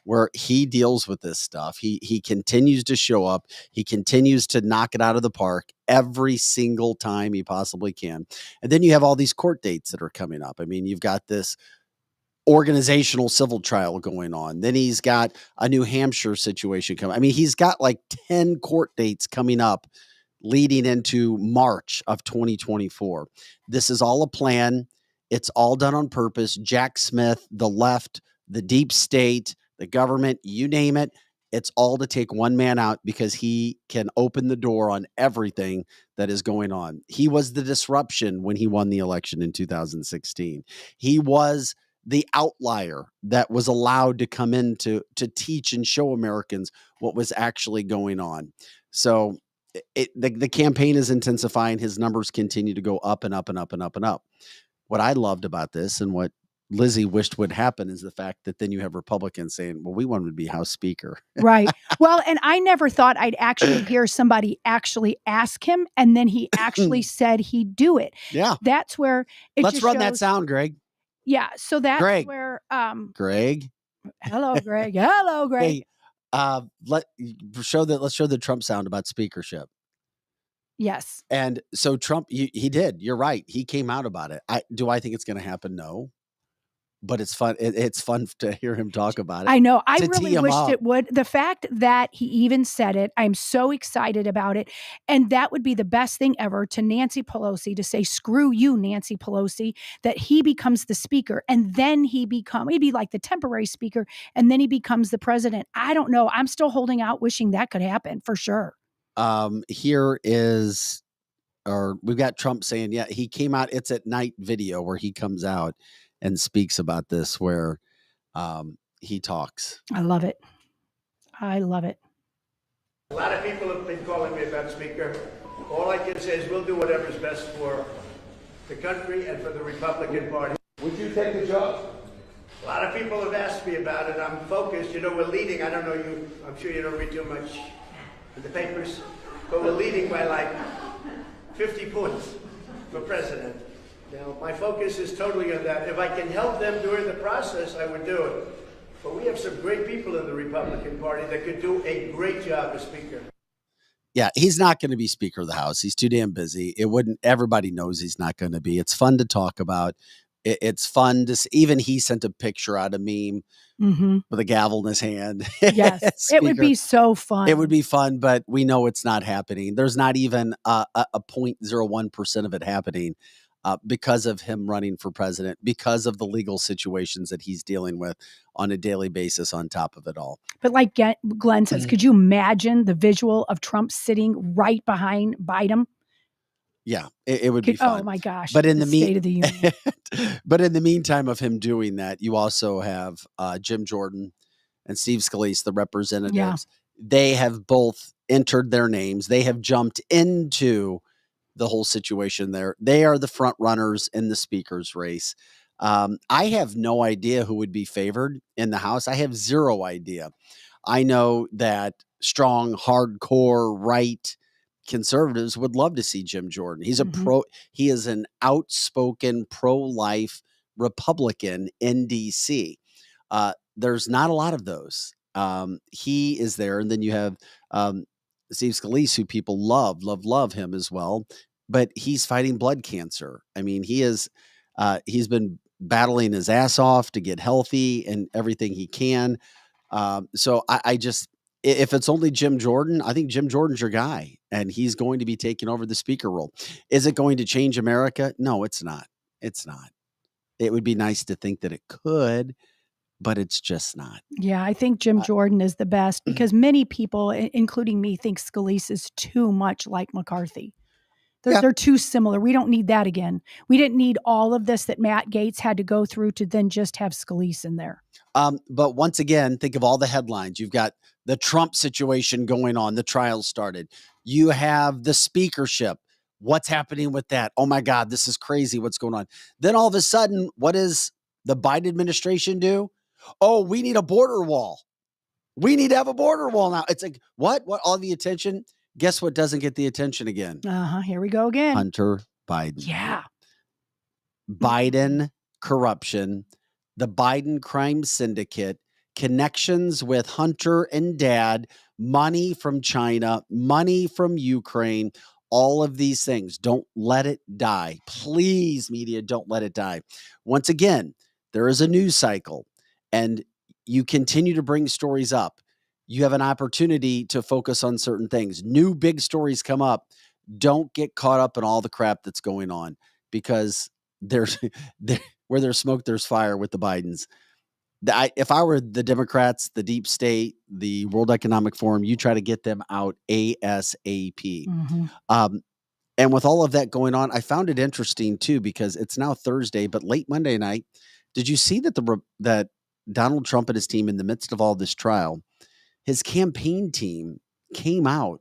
where he deals with this stuff. He continues to show up. He continues to knock it out of the park every single time he possibly can. And then you have all these court dates that are coming up. I mean, you've got this organizational civil trial going on. Then he's got a New Hampshire situation coming. I mean, he's got like 10 court dates coming up leading into March of 2024. This is all a plan. It's all done on purpose. Jack Smith, the left, the deep state, the government, you name it. It's all to take one man out because he can open the door on everything that is going on. He was the disruption when he won the election in 2016. He was the outlier that was allowed to come in to teach and show Americans what was actually going on. So the campaign is intensifying. His numbers continue to go up and up and up and up and up. What I loved about this and what Lizzie wished would happen is the fact that then you have Republicans saying, well, we want him to be House Speaker. Right. Well, and I never thought I'd actually hear somebody actually ask him, and then he actually said he'd do it. Yeah. That's where it Let's just run that shows- sound, Greg. Yeah. So that's Greg. where Greg. hello, Greg. Hello, Greg. Hey, let's show the Trump sound about speakership. Yes. And so Trump, he did. You're right. He came out about it. Do I think it's going to happen? No. But it's fun. It's fun to hear him talk about it. I know. I to really tee him wished up. it would. The fact that he even said it, I'm so excited about it. And that would be the best thing ever to Nancy Pelosi to say, screw you, Nancy Pelosi, that he becomes the speaker. And then he'd be like the temporary speaker. And then he becomes the president. I don't know. I'm still holding out, wishing that could happen for sure. Here is, or we've got Trump saying, yeah, he came out. It's at night video where he comes out and speaks about this, where he talks. I love it. I love it. A lot of people have been calling me about Speaker. All I can say is we'll do whatever's best for the country and for the Republican Party. Would you take the job? A lot of people have asked me about it. I'm focused. You know, we're leading. I don't know you. I'm sure you don't read too much in the papers, but we're leading by like 50 points for president. Now, my focus is totally on that. If I can help them during the process, I would do it. But we have some great people in the Republican Party that could do a great job as Speaker. Yeah, he's not going to be Speaker of the House. He's too damn busy. Everybody knows he's not going to be. It's fun to talk about. It's fun to see. Even he sent a picture out, a meme with a gavel in his hand. Yes, it would be so fun. It would be fun, but we know it's not happening. There's not even a 0.01% of it happening because of him running for president, because of the legal situations that he's dealing with on a daily basis on top of it all. But like Glenn says, could you imagine the visual of Trump sitting right behind Biden? Yeah, it would be fun. Oh my gosh! But in the State of the Union. But in the meantime of him doing that, you also have Jim Jordan and Steve Scalise, the representatives. Yeah. They have both entered their names. They have jumped into the whole situation there. They are the front runners in the speaker's race. I have no idea who would be favored in the House. I have zero idea. I know that strong, hardcore, right conservatives would love to see Jim Jordan. He's he is an outspoken pro-life Republican in DC. There's not a lot of those. He is there. And then you have Steve Scalise, who people love him as well, but he's fighting blood cancer. I mean, he's been battling his ass off to get healthy and everything he can. So I just, if it's only Jim Jordan, I think Jim Jordan's your guy, and he's going to be taking over the speaker role. Is it going to change America? No, it's not. It's not. It would be nice to think that it could, but it's just not. Yeah, I think Jim Jordan is the best because many people, including me, think Scalise is too much like McCarthy. They're too similar. We don't need that again. We didn't need all of this that Matt Gaetz had to go through to then just have Scalise in there. But once again, think of all the headlines. You've got the Trump situation going on. The trials started. You have the speakership. What's happening with that? Oh my God, this is crazy. What's going on? Then all of a sudden, what does the Biden administration do? Oh, we need a border wall. We need to have a border wall now. It's like, what? All the attention? Guess what doesn't get the attention again? Here we go again. Hunter Biden. Yeah. Biden corruption, the Biden crime syndicate, connections with Hunter and Dad, money from China, money from Ukraine, all of these things. Don't let it die. Please, media, don't let it die. Once again, there is a news cycle, and you continue to bring stories up, you have an opportunity to focus on certain things. New big stories come up. Don't get caught up in all the crap that's going on, because there's where there's smoke, there's fire with the Bidens. If I were the Democrats, the deep state, the World Economic Forum, you try to get them out ASAP. And with all of that going on, I found it interesting too, because it's now Thursday, but late Monday night, did you see that that Donald Trump and his team, in the midst of all this trial, his campaign team came out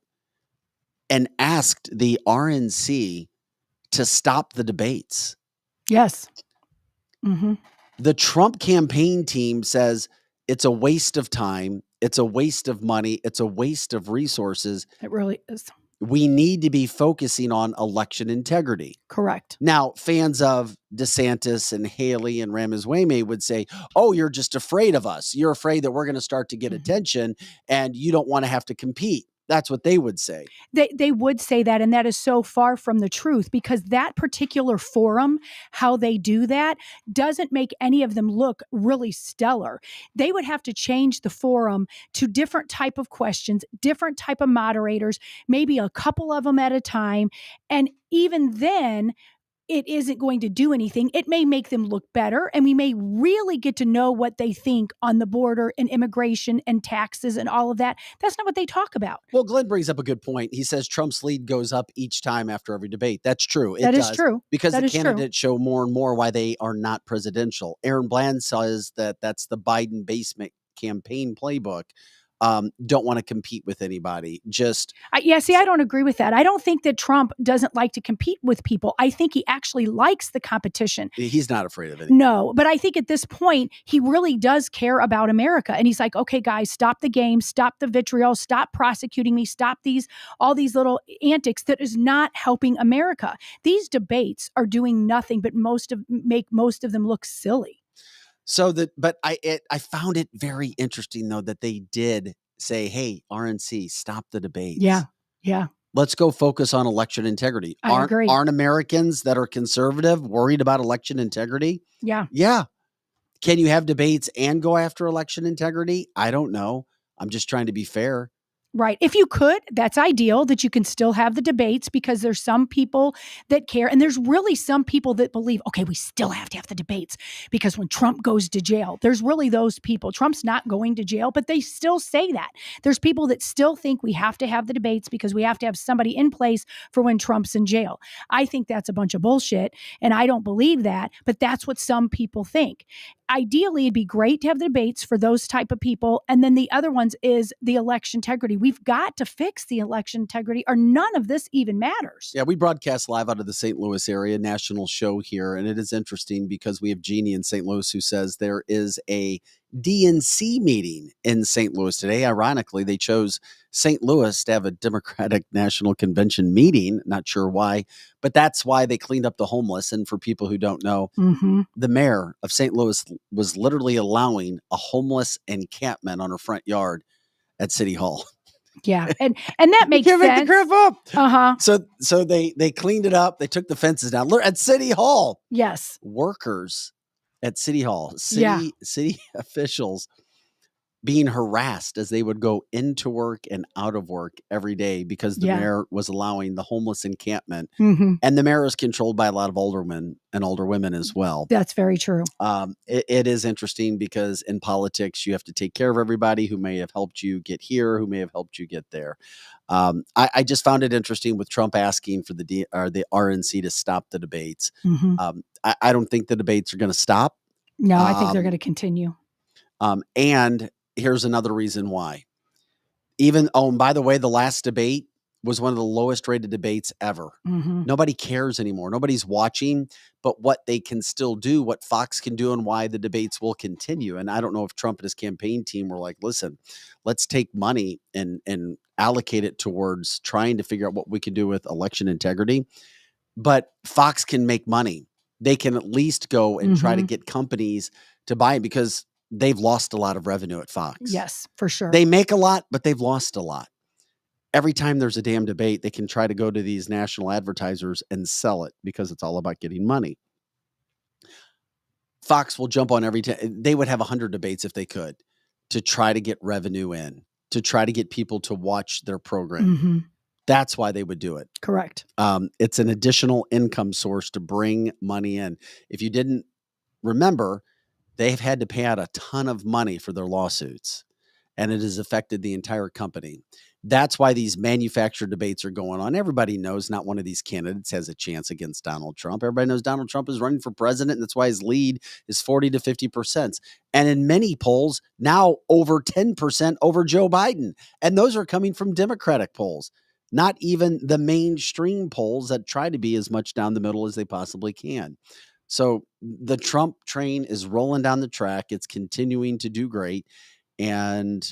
and asked the RNC to stop the debates? Yes. The Trump campaign team says it's a waste of time, it's a waste of money, it's a waste of resources. It really is. We need to be focusing on election integrity. Correct. Now, fans of DeSantis and Haley and Ramaswamy would say, oh, you're just afraid of us. You're afraid that we're going to start to get attention and you don't want to have to compete. That's what they would say. They would say that, and that is so far from the truth, because that particular forum, how they do that, doesn't make any of them look really stellar. They would have to change the forum to different type of questions, different type of moderators, maybe a couple of them at a time. And even then, it isn't going to do anything. It may make them look better, and we may really get to know what they think on the border and immigration and taxes and all of that. That's not what they talk about. Well, Glenn brings up a good point. He says Trump's lead goes up each time after every debate. That's true. That is true. Because the candidates show more and more why they are not presidential. Aaron Bland says that that's the Biden basement campaign playbook. Don't want to compete with anybody. I don't agree with that. I don't think that Trump doesn't like to compete with people. I think he actually likes the competition. He's not afraid of it. No, but I think at this point, he really does care about America. And he's like, okay, guys, stop the game, stop the vitriol, stop prosecuting me, stop all these little antics that is not helping America. These debates are doing nothing but make most of them look silly. But I found it very interesting, though, that they did say, hey, RNC, stop the debates. Yeah. Let's go focus on election integrity. I agree. Aren't Americans that are conservative worried about election integrity? Yeah. Can you have debates and go after election integrity? I don't know. I'm just trying to be fair. Right. If you could, that's ideal that you can still have the debates, because there's some people that care. And there's really some people that believe, okay, we still have to have the debates because when Trump goes to jail, there's really those people. Trump's not going to jail, but they still say that. There's people that still think we have to have the debates because we have to have somebody in place for when Trump's in jail. I think that's a bunch of bullshit, and I don't believe that, but that's what some people think. Ideally, it'd be great to have the debates for those type of people. And then the other ones is the election integrity. We've got to fix the election integrity, or none of this even matters. Yeah, we broadcast live out of the St. Louis area, national show here. And it is interesting because we have Jeannie in St. Louis who says there is a DNC meeting in St. Louis today. Ironically, they chose St. Louis to have a Democratic National Convention meeting. Not sure why, but that's why they cleaned up the homeless. And for people who don't know, the mayor of St. Louis was literally allowing a homeless encampment on her front yard at City Hall. Yeah, and that makes sense. Make the crap up. So they cleaned it up. They took the fences down. Look at City Hall. Yes, workers at City Hall, city officials being harassed as they would go into work and out of work every day because the mayor was allowing the homeless encampment. And the mayor is controlled by a lot of older men and older women as well. That's very true. It is interesting because in politics, you have to take care of everybody who may have helped you get here, who may have helped you get there. I just found it interesting with Trump asking for the RNC to stop the debates. I don't think the debates are going to stop. No, I think they're going to continue. And here's another reason why. By the way, the last debate was one of the lowest rated debates ever. Nobody cares anymore. Nobody's watching, but what they can still do, what Fox can do, and why the debates will continue. And I don't know if Trump and his campaign team were like, listen, let's take money and allocate it towards trying to figure out what we can do with election integrity. But Fox can make money. They can at least go and try to get companies to buy it because they've lost a lot of revenue at Fox. Yes, for sure. They make a lot, but they've lost a lot. Every time there's a damn debate, they can try to go to these national advertisers and sell it because it's all about getting money. Fox will jump on every time. They would have 100 debates if they could to try to get revenue in, to try to get people to watch their program. Mm-hmm. That's why they would do it. Correct. It's an additional income source to bring money in. If you didn't remember, they've had to pay out a ton of money for their lawsuits, and it has affected the entire company. That's why these manufactured debates are going on. Everybody knows not one of these candidates has a chance against Donald Trump. Everybody knows Donald Trump is running for president, and that's why his lead is 40 to 50%. And in many polls, now over 10% over Joe Biden. And those are coming from Democratic polls, not even the mainstream polls that try to be as much down the middle as they possibly can. So the Trump train is rolling down the track. It's continuing to do great. And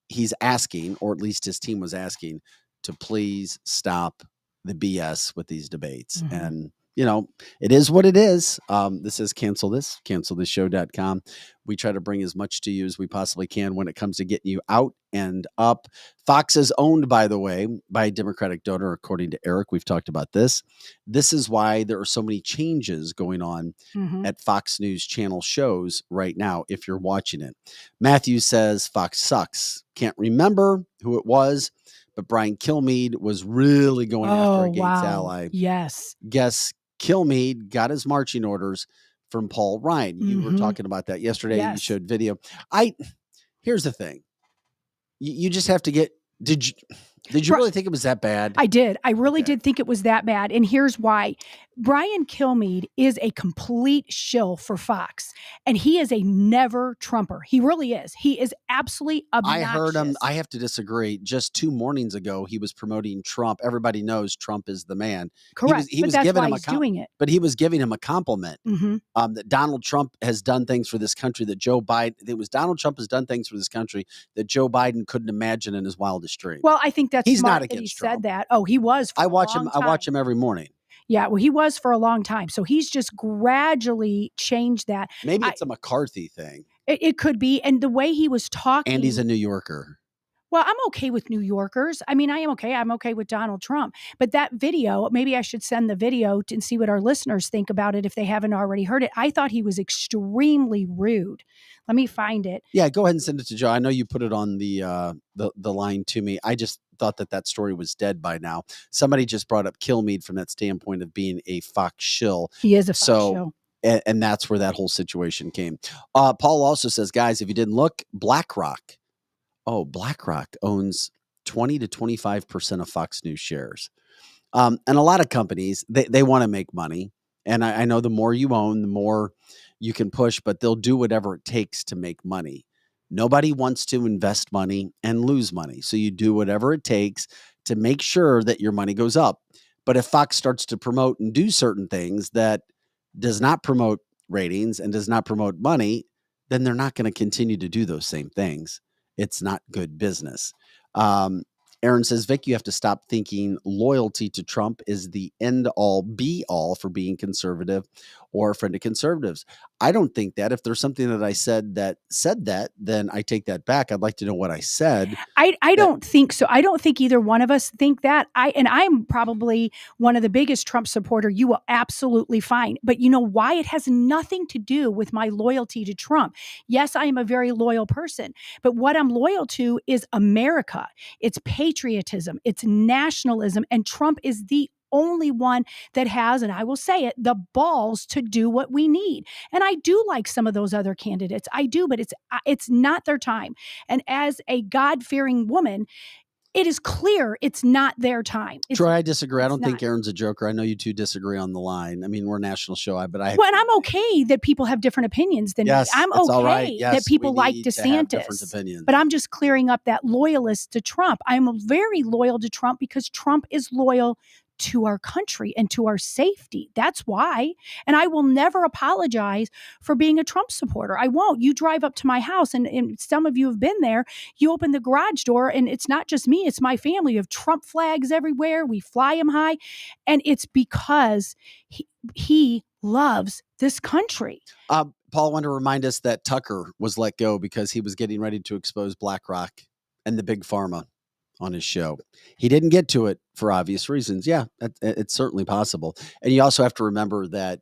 he's asking, or at least his team was asking, to please stop the BS with these debates. Mhm. And, you know, it is what it is. This is cancelthisshow.com. We try to bring as much to you as we possibly can when it comes to getting you out and up. Fox is owned, by the way, by a Democratic donor, according to Eric. We've talked about this. This is why there are so many changes going on Mhm. at Fox News Channel shows right now, if you're watching it. Matthew says Fox sucks. Can't remember who it was, but Brian Kilmeade was really going after a Gates ally. Yes. Guess Kilmeade got his marching orders from Paul Ryan. You were Mhm. talking about that yesterday. You Yes. showed video. Here's the thing. You just have to get, did you really think it was that bad? I did. I really Okay. did think it was that bad. And here's why. Brian Kilmeade is a complete shill for Fox. And he is a never Trumper. He really is. He is absolutely obnoxious. I heard him. I have to disagree. Just 2 mornings ago, he was promoting Trump. Everybody knows Trump is the man. Correct. He but was that's giving why him he's doing it. but he was giving him a compliment. Mm-hmm. That Donald Trump has done things for this country that Joe Biden. It was Donald Trump has done things for this country that Joe Biden couldn't imagine in his wildest dream. Well, I think that's He's smart not that he against said Trump. that. Oh, he was. For I a watch him. long I watch time. him every morning. Yeah, well, he was for a long time. So he's just gradually changed that. Maybe it's a McCarthy thing. It could be. And the way he was talking. And he's a New Yorker. Well, I'm okay with New Yorkers. I mean, I am okay. I'm okay with Donald Trump. But that video, maybe I should send the video and see what our listeners think about it if they haven't already heard it. I thought he was extremely rude. Let me find it. Yeah, go ahead and send it to Joe. I know you put it on the line to me. I just thought that story was dead by now. Somebody just brought up Kilmeade from that standpoint of being a Fox shill. He is a Fox shill. And that's where that whole situation came. Paul also says, guys, if you didn't look, BlackRock owns 20 to 25% of Fox News shares. And a lot of companies, they want to make money. And I know the more you own, the more you can push, but they'll do whatever it takes to make money. Nobody wants to invest money and lose money. So you do whatever it takes to make sure that your money goes up. But if Fox starts to promote and do certain things that does not promote ratings and does not promote money, then they're not going to continue to do those same things. It's not good business. Aaron says, Vic, you have to stop thinking loyalty to Trump is the end all be all for being conservative or a friend of conservatives. I don't think that. If there's something that I said that, then I take that back. I'd like to know what I said. I don't think so. I don't think either one of us think that. I'm probably one of the biggest Trump supporter. You will absolutely find. But you know why? It has nothing to do with my loyalty to Trump. Yes, I am a very loyal person, but what I'm loyal to is America. It's patriotism, it's nationalism, and Trump is the only one that has, and I will say it, the balls to do what we need. And I do like some of those other candidates. I do, but it's not their time. And as a God-fearing woman, it is clear it's not their time. Troy, I disagree. I don't think Aaron's a joker. I know you two disagree on the line. I mean, we're a national show, and I'm okay that people have different opinions than me. I'm okay that people like DeSantis. But I'm just clearing up that loyalist to Trump. I'm very loyal to Trump because Trump is loyal to our country and to our safety. That's why. And I will never apologize for being a Trump supporter. I won't. You drive up to my house, and some of you have been there. You open the garage door, and it's not just me, it's my family. We have Trump flags everywhere. We fly them high. And it's because he loves this country. Paul wanted to remind us that Tucker was let go because he was getting ready to expose BlackRock and the big pharma on his show. He didn't get to it for obvious reasons. Yeah, it's certainly possible. And you also have to remember that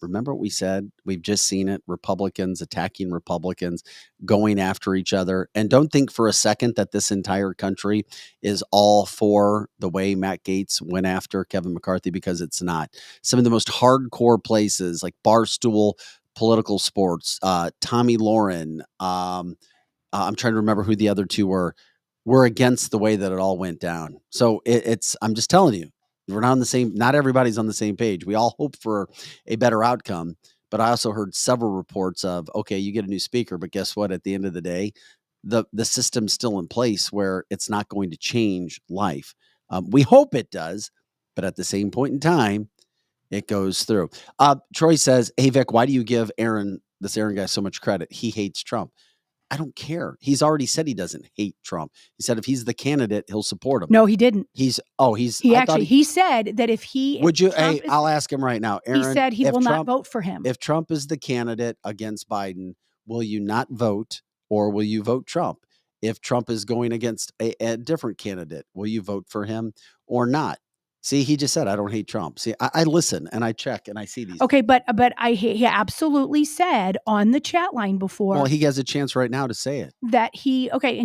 Remember what we said? We've just seen it. Republicans attacking Republicans, going after each other. And don't think for a second that this entire country is all for the way Matt Gaetz went after Kevin McCarthy, because it's not. Some of the most hardcore places like Barstool Political Sports, Tommy Lauren, I'm trying to remember who the other two were against the way that it all went down. So I'm just telling you, we're not on the same, not everybody's on the same page. We all hope for a better outcome. But I also heard several reports of, okay, you get a new speaker, but guess what? At the end of the day, the system's still in place where it's not going to change life. We hope it does, but at the same point in time, it goes through. Troy says, hey, Vic, why do you give this Aaron guy so much credit? He hates Trump. I don't care. He's already said he doesn't hate Trump. He said if he's the candidate, he'll support him. No, he didn't. He said that if he would you. Hey, I'll ask him right now. Aaron, he said he will not vote for him. If Trump is the candidate against Biden, will you not vote, or will you vote Trump? If Trump is going against a different candidate, will you vote for him or not? See, he just said, I don't hate Trump. See, I listen and I check and I see these. Okay, but he absolutely said on the chat line before. Well, he has a chance right now to say it. And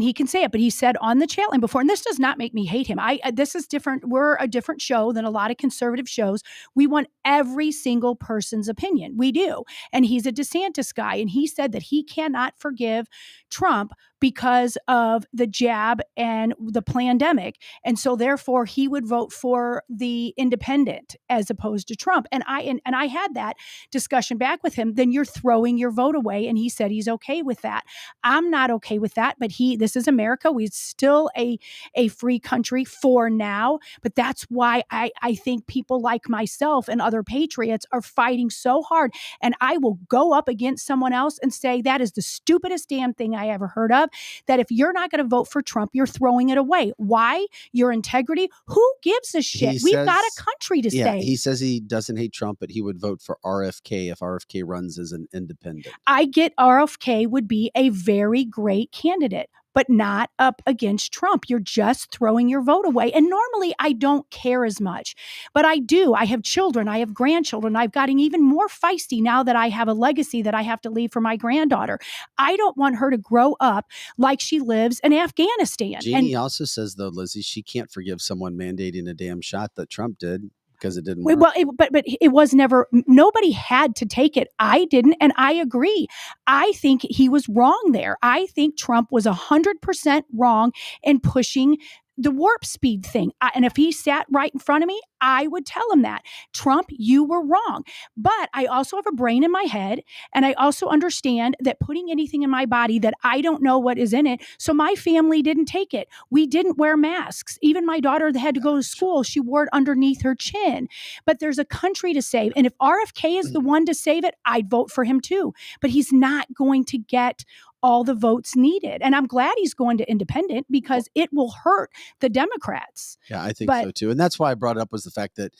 he can say it, but he said on the chat line before, and this does not make me hate him. This is different. We're a different show than a lot of conservative shows. We want every single person's opinion. We do. And he's a DeSantis guy, and he said that he cannot forgive Trump because of the jab and the pandemic. And so therefore he would vote for the independent as opposed to Trump. And I had that discussion back with him. Then you're throwing your vote away. And he said he's okay with that. I'm not okay with that, but this is America. We're still a free country for now. But that's why I think people like myself and other patriots are fighting so hard. And I will go up against someone else and say, that is the stupidest damn thing I ever heard of. That if you're not going to vote for Trump, you're throwing it away. Why? Your integrity? Who gives a shit? We've got a country to save. He says he doesn't hate Trump, but he would vote for RFK if RFK runs as an independent. I get RFK would be a very great candidate, but not up against Trump. You're just throwing your vote away. And normally I don't care as much, but I do. I have children. I have grandchildren. I've gotten even more feisty now that I have a legacy that I have to leave for my granddaughter. I don't want her to grow up like she lives in Afghanistan. Jeannie also says, though, Lizzie, she can't forgive someone mandating a damn shot that Trump did, because it didn't work. Well, but it was never, nobody had to take it. I didn't. And I agree. I think he was wrong there. I think Trump was 100% wrong in pushing the warp speed thing. And if he sat right in front of me, I would tell him that. Trump, you were wrong. But I also have a brain in my head. And I also understand that putting anything in my body that I don't know what is in it. So my family didn't take it. We didn't wear masks. Even my daughter that had to go to school, she wore it underneath her chin. But there's a country to save. And if RFK is the one to save it, I'd vote for him too. But he's not going to get all the votes needed. And I'm glad he's going to independent, because it will hurt the Democrats. Yeah, I think so too. And that's why I brought it up, was the fact that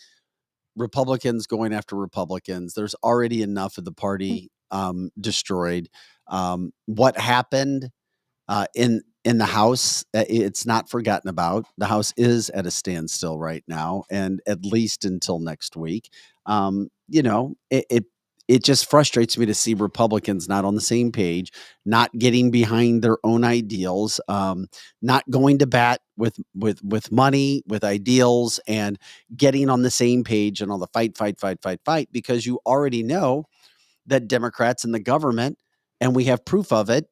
Republicans going after Republicans, there's already enough of the party destroyed. What happened in the House, it's not forgotten about. The House is at a standstill right now, and at least until next week. It just frustrates me to see Republicans not on the same page, not getting behind their own ideals, not going to bat with money, with ideals, and getting on the same page and all the fight, because you already know that Democrats in the government, and we have proof of it,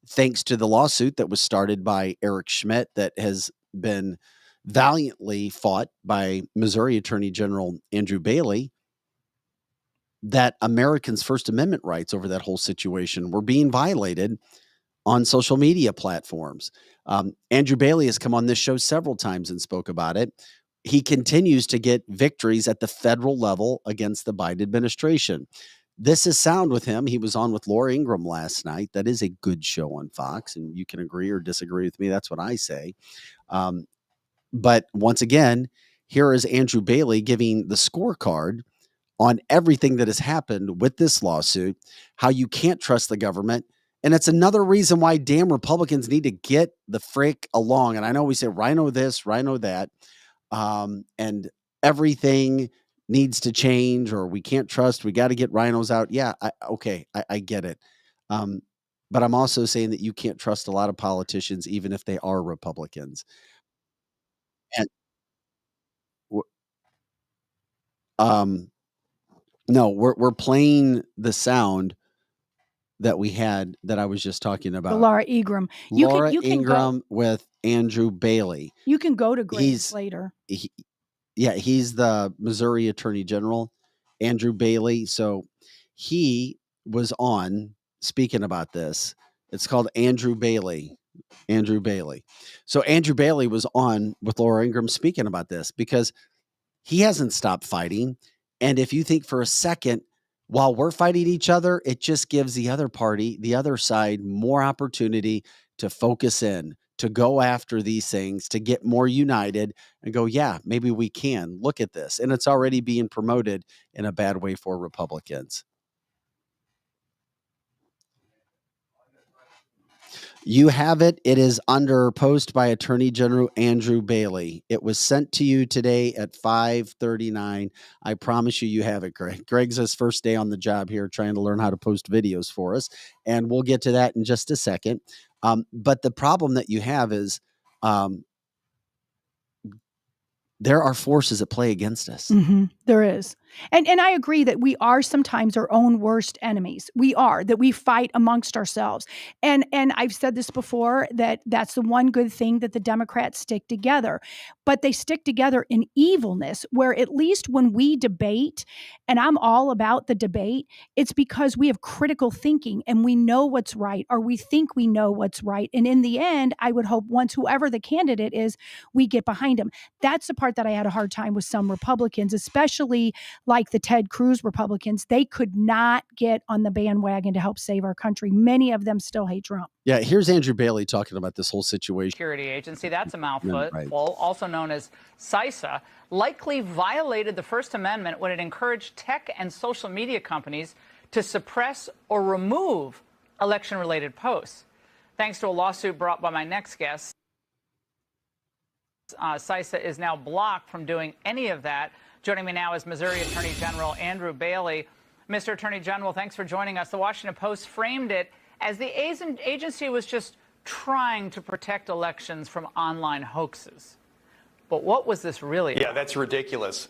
thanks to the lawsuit that was started by Eric Schmidt that has been valiantly fought by Missouri Attorney General Andrew Bailey, that Americans' First Amendment rights over that whole situation were being violated on social media platforms. Andrew Bailey has come on this show several times and spoke about it. He continues to get victories at the federal level against the Biden administration. This is sound with him. He was on with Laura Ingraham last night. That is a good show on Fox, and you can agree or disagree with me. That's what I say. But once again, here is Andrew Bailey giving the scorecard on everything that has happened with this lawsuit, how you can't trust the government. And it's another reason why damn Republicans need to get the frick along. And I know we say rhino this, rhino that, and everything needs to change, or we can't trust, we got to get rhinos out. Yeah, I get it. But I'm also saying that you can't trust a lot of politicians, even if they are Republicans. And no, we're playing the sound that we had that I was just talking about. The Laura Ingraham. Laura You can Ingraham with Andrew Bailey. You can go to Grace later. He's the Missouri Attorney General, Andrew Bailey. So he was on speaking about this. It's called Andrew Bailey. Andrew Bailey. So Andrew Bailey was on with Laura Ingraham speaking about this because he hasn't stopped fighting. And if you think for a second, while we're fighting each other, it just gives the other party, the other side, more opportunity to focus in, to go after these things, to get more united and go, yeah, maybe we can look at this. And it's already being promoted in a bad way for Republicans. You have it. It is under post by Attorney General Andrew Bailey. It was sent to you today at 5:39. I promise you, you have it, Greg. Greg's his first day on the job here trying to learn how to post videos for us. And we'll get to that in just a second. But the problem that you have is there are forces at play against us. Mm-hmm. There is. And I agree that we are sometimes our own worst enemies. We are, that we fight amongst ourselves. And I've said this before, that that's the one good thing, that the Democrats stick together. But they stick together in evilness, where at least when we debate, and I'm all about the debate, it's because we have critical thinking and we know what's right, or we think we know what's right. And in the end, I would hope once whoever the candidate is, we get behind them. That's the part that I had a hard time with some Republicans, especially like the Ted Cruz Republicans. They could not get on the bandwagon to help save our country. Many of them still hate Trump. Yeah, here's Andrew Bailey talking about this whole situation. Security agency, that's a mouthful, Right. Also known as CISA, likely violated the First Amendment when it encouraged tech and social media companies to suppress or remove election-related posts. Thanks to a lawsuit brought by my next guest, CISA is now blocked from doing any of that. Joining me now is Missouri Attorney General Andrew Bailey. Mr. Attorney General, thanks for joining us. The Washington Post framed it as the agency was just trying to protect elections from online hoaxes. But what was this really about? Yeah, that's ridiculous.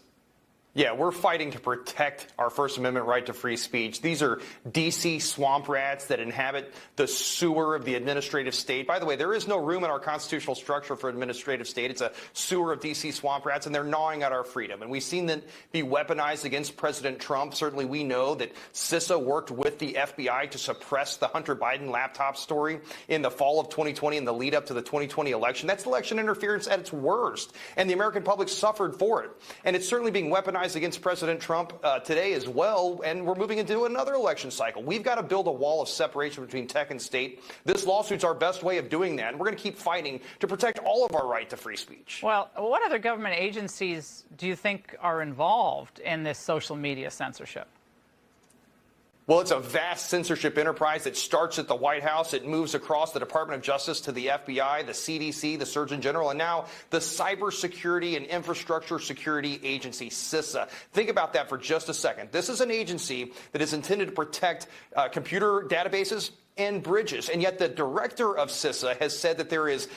Yeah, we're fighting to protect our First Amendment right to free speech. These are D.C. swamp rats that inhabit the sewer of the administrative state. By the way, there is no room in our constitutional structure for administrative state. It's a sewer of D.C. swamp rats, and they're gnawing at our freedom. And we've seen them be weaponized against President Trump. Certainly, we know that CISA worked with the FBI to suppress the Hunter Biden laptop story in the fall of 2020 in the lead up to the 2020 election. That's election interference at its worst, and the American public suffered for it. And it's certainly being weaponized against President Trump today as well, and we're moving into another election cycle. We've got to build a wall of separation between tech and state. This lawsuit's our best way of doing that, and we're going to keep fighting to protect all of our right to free speech. Well, what other government agencies do you think are involved in this social media censorship? Well, it's a vast censorship enterprise that starts at the White House. It moves across the Department of Justice to the FBI, the CDC, the Surgeon General, and now the Cybersecurity and Infrastructure Security Agency, CISA. Think about that for just a second. This is an agency that is intended to protect computer databases and bridges, and yet the director of CISA has said that there is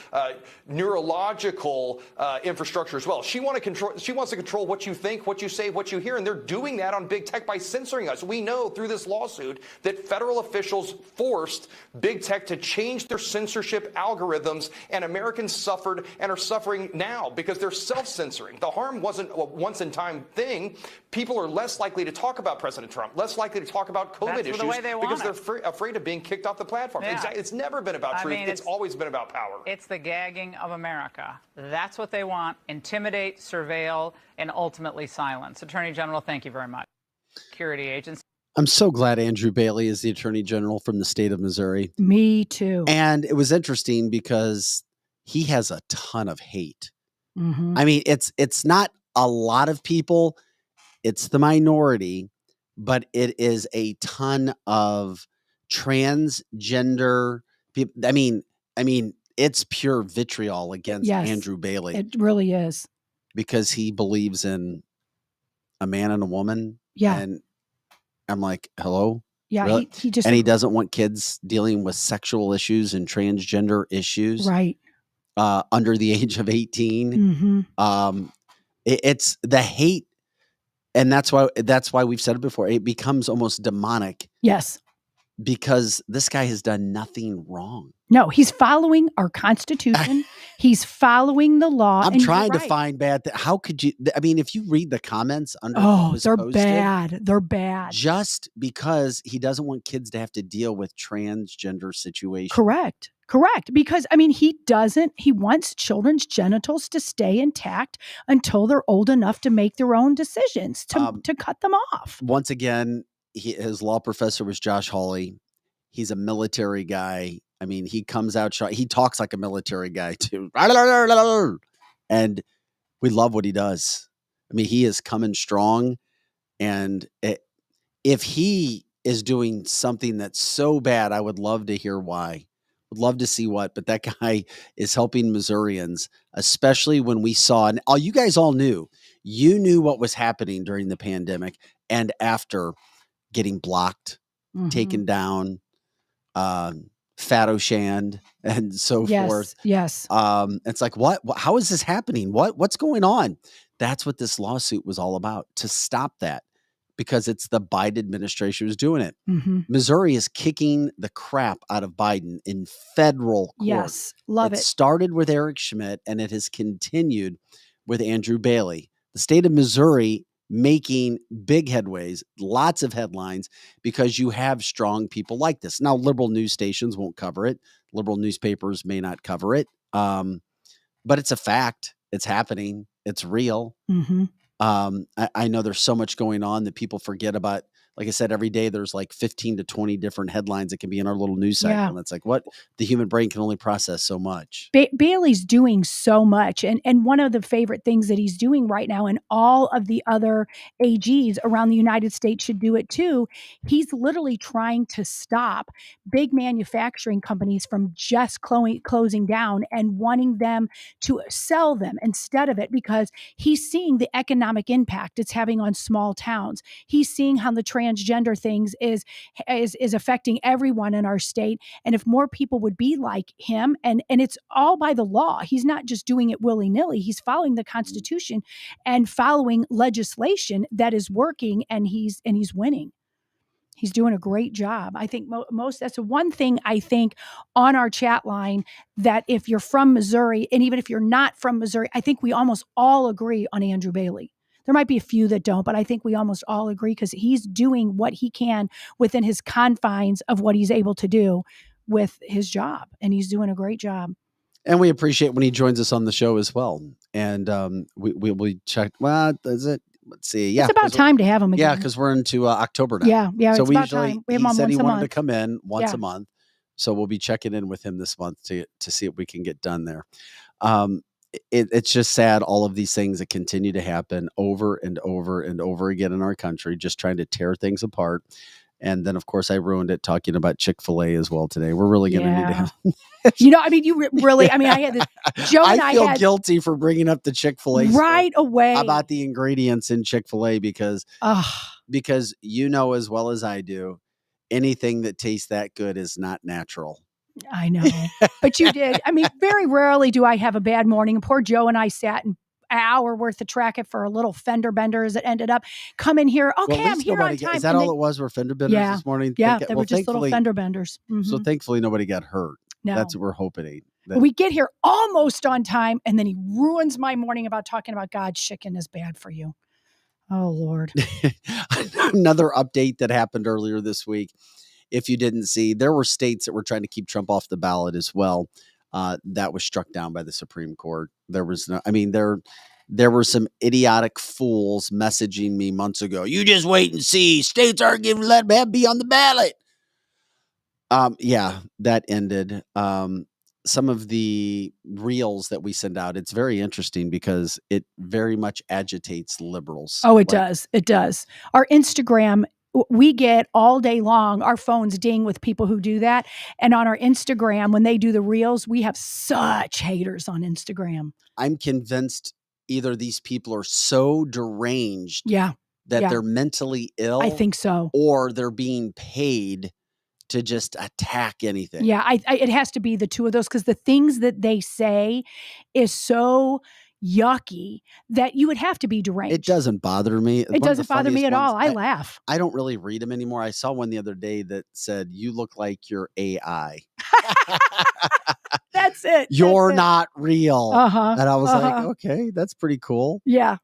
neurological infrastructure as well. She wants to control what you think, what you say, what you hear, and they're doing that on big tech by censoring us. We know through this lawsuit that federal officials forced big tech to change their censorship algorithms, and Americans suffered and are suffering now because they're self-censoring. The harm wasn't a once-in-time thing. People are less likely to talk about President Trump, less likely to talk about COVID issues because they're afraid of being kicked off the platform. Yeah. Exactly. It's never been about truth. It's always been about power. It's the gagging of America. That's what they want. Intimidate, surveil, and ultimately silence. Attorney General, thank you very much. Security agency. I'm so glad Andrew Bailey is the Attorney General from the state of Missouri. Me too. And it was interesting because he has a ton of hate. Mm-hmm. I mean, it's not a lot of people. It's the minority, but it is a ton of transgender people. I mean, it's pure vitriol against Andrew Bailey. It really is. Because he believes in a man and a woman. Yeah. And I'm like, hello? Yeah. Really? He just, And he doesn't want kids dealing with sexual issues and transgender issues right. under the age of 18. Mm-hmm. It's the hate. And that's why we've said it before. It becomes almost demonic Yes. because this guy has done nothing wrong. No, he's following our Constitution. He's following the law. I'm and trying you're to right. find bad. How could you? I mean, if you read the comments under what Oh, was they're posted, bad. They're bad. just because he doesn't want kids to have to deal with transgender situations. Correct. Because, I mean, he wants children's genitals to stay intact until they're old enough to make their own decisions, to cut them off. Once again, his law professor was Josh Hawley. He's a military guy. I mean, he comes out, he talks like a military guy too. And we love what he does. I mean, he is coming strong. And if he is doing something that's so bad, I would love to hear why. Would love to see what, but that guy is helping Missourians, especially when we saw, and you guys all knew, what was happening during the pandemic and after getting blocked, taken down, Fatoshand and so forth. Yes. It's like, what? How is this happening? What's going on? That's what this lawsuit was all about, to stop that, because it's the Biden administration who's doing it. Missouri is kicking the crap out of Biden in federal court. Yes. Love it. It started with Eric Schmidt and it has continued with Andrew Bailey. The state of Missouri making big headways, lots of headlines, because you have strong people like this. Now, liberal news stations won't cover it. Liberal newspapers may not cover it. But it's a fact. It's happening. It's real. I know there's so much going on that people forget about. Like I said, every day there's like 15 to 20 different headlines that can be in our little news cycle. Yeah. And it's like, what? The human brain can only process so much. Bailey's doing so much. And one of the favorite things that he's doing right now, and all of the other AGs around the United States should do it too, he's literally trying to stop big manufacturing companies from just closing down and wanting them to sell them instead of it, because he's seeing the economic impact it's having on small towns. He's seeing how the transgender things is affecting everyone in our state. And if more people would be like him, and it's all by the law. He's not just doing it willy-nilly. He's following the Constitution and following legislation that is working, and he's winning. He's doing a great job. I think that's one thing I think on our chat line, that if you're from Missouri, and even if you're not from Missouri, I think we almost all agree on Andrew Bailey. There might be a few that don't, but I think we almost all agree, because he's doing what he can within his confines of what he's able to do with his job, and he's doing a great job. And we appreciate when he joins us on the show as well. And we check. Well, is it? Let's see. Yeah, it's about time to have him again. Yeah, because we're into October now. Yeah. So it's about time. We have him on said he once a wanted to month. come in once a month. So we'll be checking in with him this month to see what we can get done there. It's just sad, all of these things that continue to happen over and over and over again in our country, just trying to tear things apart. And then, of course, I ruined it talking about Chick-fil-A as well today. We're really going to need to have... you really, I had this, Joe and I feel guilty for bringing up the Chick-fil-A right away about the ingredients in Chick-fil-A, because you know as well as I do, anything that tastes that good is not natural. I know, but you did. Very rarely do I have a bad morning. Poor Joe and I sat in an hour worth of traffic for a little fender bender as it ended up. Come in here. Okay, I'm here on time. Is that all it was? Were fender benders this morning? Yeah, they were just little fender benders. So thankfully nobody got hurt. No. That's what we're hoping. We get here almost on time, and then he ruins my morning about talking about God's chicken is bad for you. Oh, Lord. Another update that happened earlier this week. If you didn't see, there were states that were trying to keep Trump off the ballot as well. That was struck down by the Supreme Court. There was no, there were some idiotic fools messaging me months ago. You just wait and see. States aren't going to let him be on the ballot. Yeah, that ended. Some of the reels that we send out, it's very interesting because it very much agitates liberals. Oh, it does. It does. Our Instagram, we get all day long, our phones ding with people who do that. And on our Instagram, when they do the reels, we have such haters on Instagram. I'm convinced either these people are so deranged. Yeah. that Yeah. they're mentally ill. I think so. Or they're being paid to just attack anything. Yeah, it has to be the two of those, because the things that they say is so yucky that you would have to be deranged. It doesn't bother me. It doesn't bother me at all. I laugh. I don't really read them anymore. I saw one the other day that said, "You look like you're AI." That's it. You're That's it. not real. Uh-huh. And I was like, Uh-huh. okay, that's pretty cool. Yeah.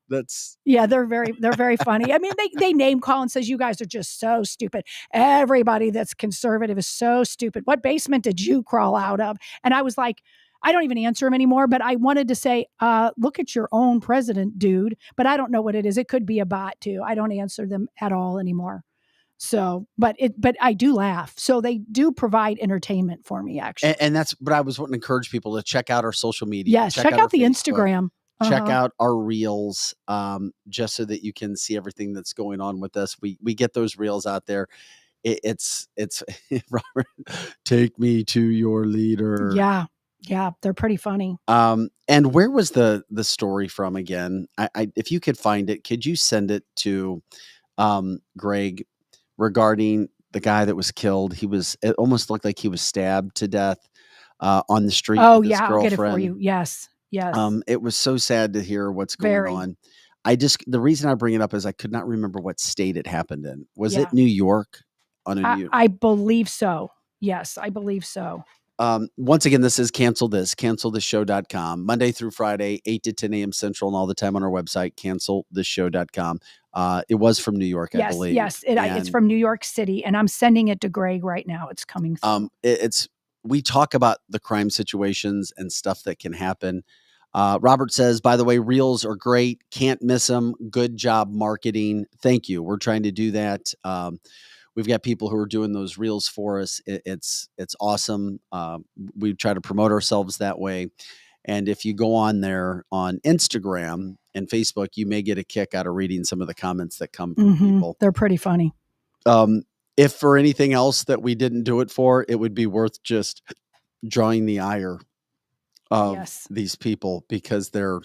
Yeah, they're very funny. I mean, they name call and says, you guys are just so stupid. Everybody that's conservative is so stupid. What basement did you crawl out of? And I was like, I don't even answer him anymore, but I wanted to say, look at your own president, dude. But I don't know what it is. It could be a bot too. I don't answer them at all anymore. So, but I do laugh. So they do provide entertainment for me, actually. And that's, but I was wanting to encourage people to check out our social media. Yes, check out the Facebook, Instagram. Check out our reels, just so that you can see everything that's going on with us. We get those reels out there. It's Robert, take me to your leader. Yeah, they're pretty funny. And where was the story from again? I if you could find it, could you send it to Greg, regarding the guy that was killed? It almost looked like he was stabbed to death on the street. Oh with his yeah, I'll girlfriend. get it for you. Yes. It was so sad to hear what's going on. The reason I bring it up is I could not remember what state it happened in. Was it New York? I believe so. Yes, I believe so. Once again, this is cancelthisshow.com, Monday through Friday, 8 to 10 a.m. Central, and all the time on our website, cancelthisshow.com. It was from New York, I believe. Yes, it's from New York City, and I'm sending it to Greg right now. It's coming through. We talk about the crime situations and stuff that can happen. Robert says, by the way, reels are great. Can't miss them. Good job marketing. Thank you. We're trying to do that. We've got people who are doing those reels for us. It's awesome. We try to promote ourselves that way. And if you go on there on Instagram and Facebook, you may get a kick out of reading some of the comments that come from people. They're pretty funny. If for anything else that we didn't do it for, it would be worth just drawing the ire of these people, because they're,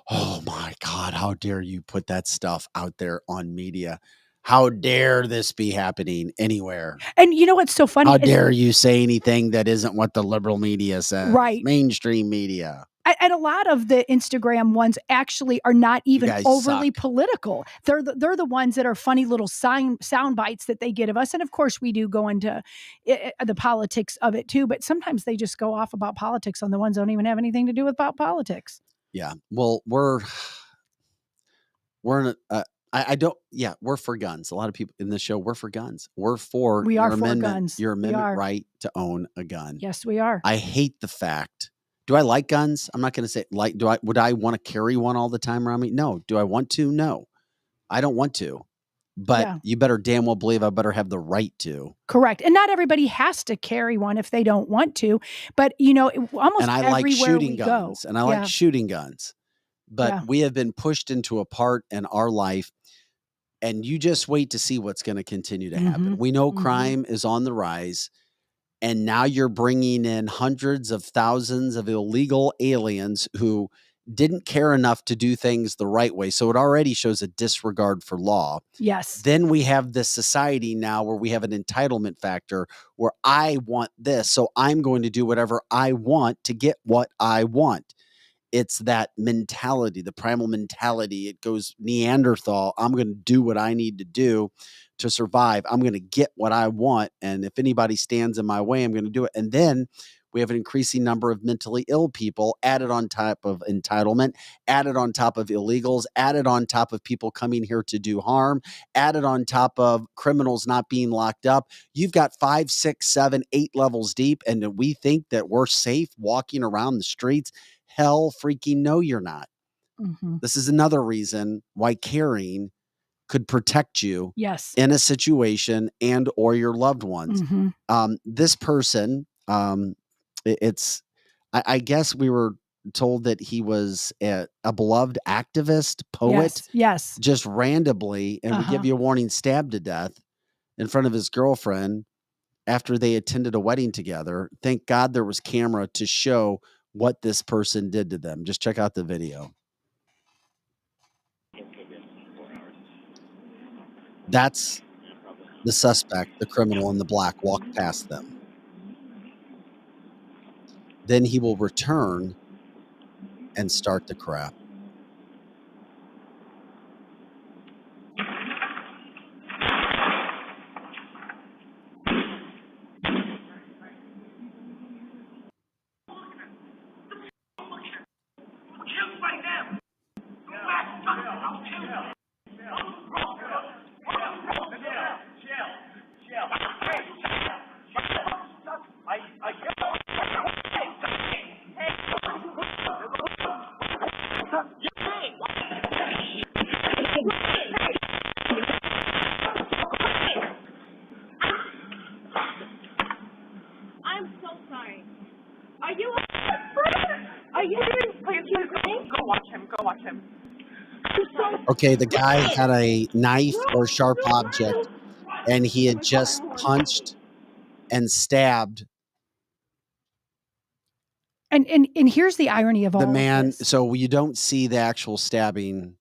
oh my God, how dare you put that stuff out there on media? How dare this be happening anywhere? And you know what's so funny? How dare you say anything that isn't what the liberal media says? Right. Mainstream media. And a lot of the Instagram ones actually are not even overly political. They're the ones that are funny little sound bites that they get of us. And of course, we do go into the politics of it too. But sometimes they just go off about politics on the ones that don't even have anything to do with politics. Yeah. Well, we're in we're for guns. A lot of people in the show, we're for guns. We are for guns. Your amendment right to own a gun. Yes, we are. I hate the fact. Do I like guns? I'm not going to say would I want to carry one all the time around me? No. Do I want to? No, I don't want to, but you better damn well believe I better have the right to. Correct. And not everybody has to carry one if they don't want to, but almost and I everywhere like shooting we guns go. And I like shooting guns, but we have been pushed into a part in our life, and you just wait to see what's going to continue to happen. We know crime is on the rise. And now you're bringing in hundreds of thousands of illegal aliens who didn't care enough to do things the right way. So it already shows a disregard for law. Yes. Then we have this society now where we have an entitlement factor where I want this, so I'm going to do whatever I want to get what I want. It's that mentality, the primal mentality. It goes Neanderthal. I'm going to do what I need to do to survive. I'm going to get what I want. And if anybody stands in my way, I'm going to do it. And then we have an increasing number of mentally ill people added on top of entitlement, added on top of illegals, added on top of people coming here to do harm, added on top of criminals not being locked up. You've got 5, 6, 7, 8 levels deep. And we think that we're safe walking around the streets. Hell freaking no, you're not. This is another reason why carrying could protect you in a situation and or your loved ones. This person, I guess we were told that he was a beloved activist, poet, just randomly, and we give you a warning, stabbed to death in front of his girlfriend after they attended a wedding together. Thank God there was camera to show what this person did to them. Just check out the video. That's the suspect, the criminal in the black, walked past them. Then he will return and start the crap. I'm so sorry. Are you Go watch him. Go watch him. Okay, the guy had a knife or sharp object, and he had just punched and stabbed And here's the irony of all the man. of this. So you don't see the actual stabbing,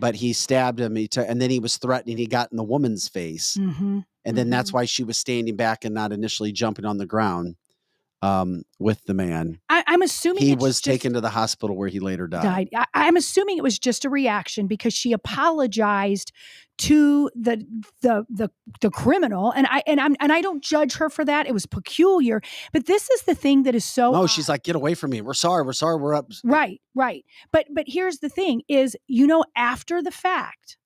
but he stabbed him. And then he was threatening. He got in the woman's face, Mm-hmm. and then that's why she was standing back and not initially jumping on the ground with the man. I'm assuming He it's was just taken to the hospital where he later died. I'm assuming it was just a reaction because she apologized to the criminal, and I don't judge her for that. It was peculiar, but this is the thing that is so. No, she's like, get away from me. We're sorry. We're sorry. We're up. Right. But here's the thing: is after the fact,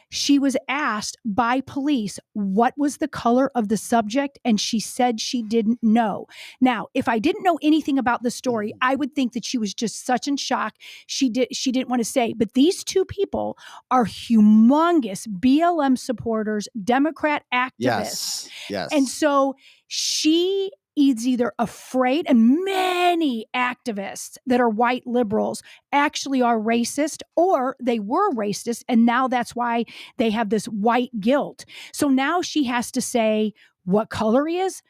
she was asked by police what was the color of the subject, and she said she didn't know. Now, if I didn't know anything about the story, I would think that she was just such in shock. She didn't want to say. But these two people are humongous BLM supporters, Democrat activists. Yes. And so she is either afraid, and many activists that are white liberals actually are racist, or they were racist, and now that's why they have this white guilt. So now she has to say what color he is.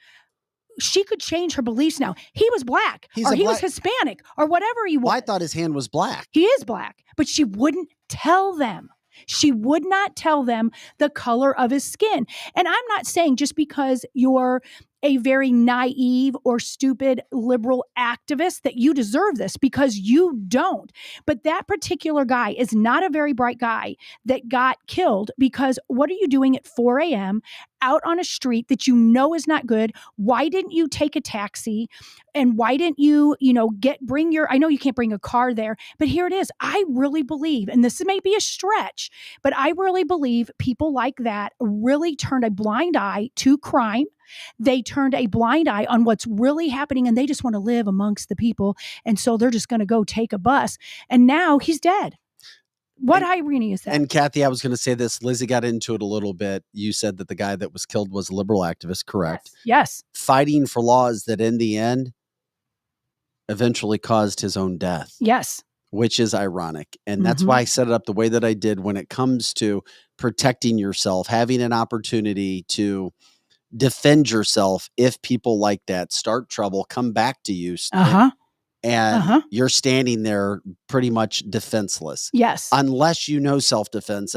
She could change her beliefs now. He was black, or he was Hispanic, or whatever he was. Well, I thought his hand was black. He is black, but she wouldn't tell them. She would not tell them the color of his skin. And I'm not saying just because you're a very naive or stupid liberal activist that you deserve this, because you don't. But that particular guy is not a very bright guy that got killed because what are you doing at 4 a.m. out on a street that you know is not good? Why didn't you take a taxi? And why didn't you, bring your, I know you can't bring a car there, but here it is. I really believe, and this may be a stretch, but I really believe people like that really turned a blind eye to crime. They turned a blind eye on what's really happening, and they just want to live amongst the people. And so they're just going to go take a bus. And now he's dead. What irony is that? And Kathy, I was going to say this. Lizzie got into it a little bit. You said that the guy that was killed was a liberal activist, correct? Yes. Fighting for laws that in the end eventually caused his own death. Yes. Which is ironic. And that's why I set it up the way that I did when it comes to protecting yourself, having an opportunity to defend yourself if people like that start trouble, come back to you. And you're standing there pretty much defenseless. Yes. Unless you know self-defense,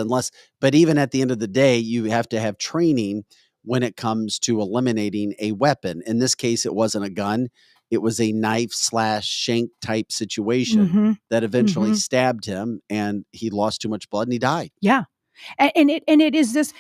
but even at the end of the day, you have to have training when it comes to eliminating a weapon. In this case, it wasn't a gun. It was a knife/shank type situation that eventually stabbed him, and he lost too much blood and he died. Yeah. And it is this,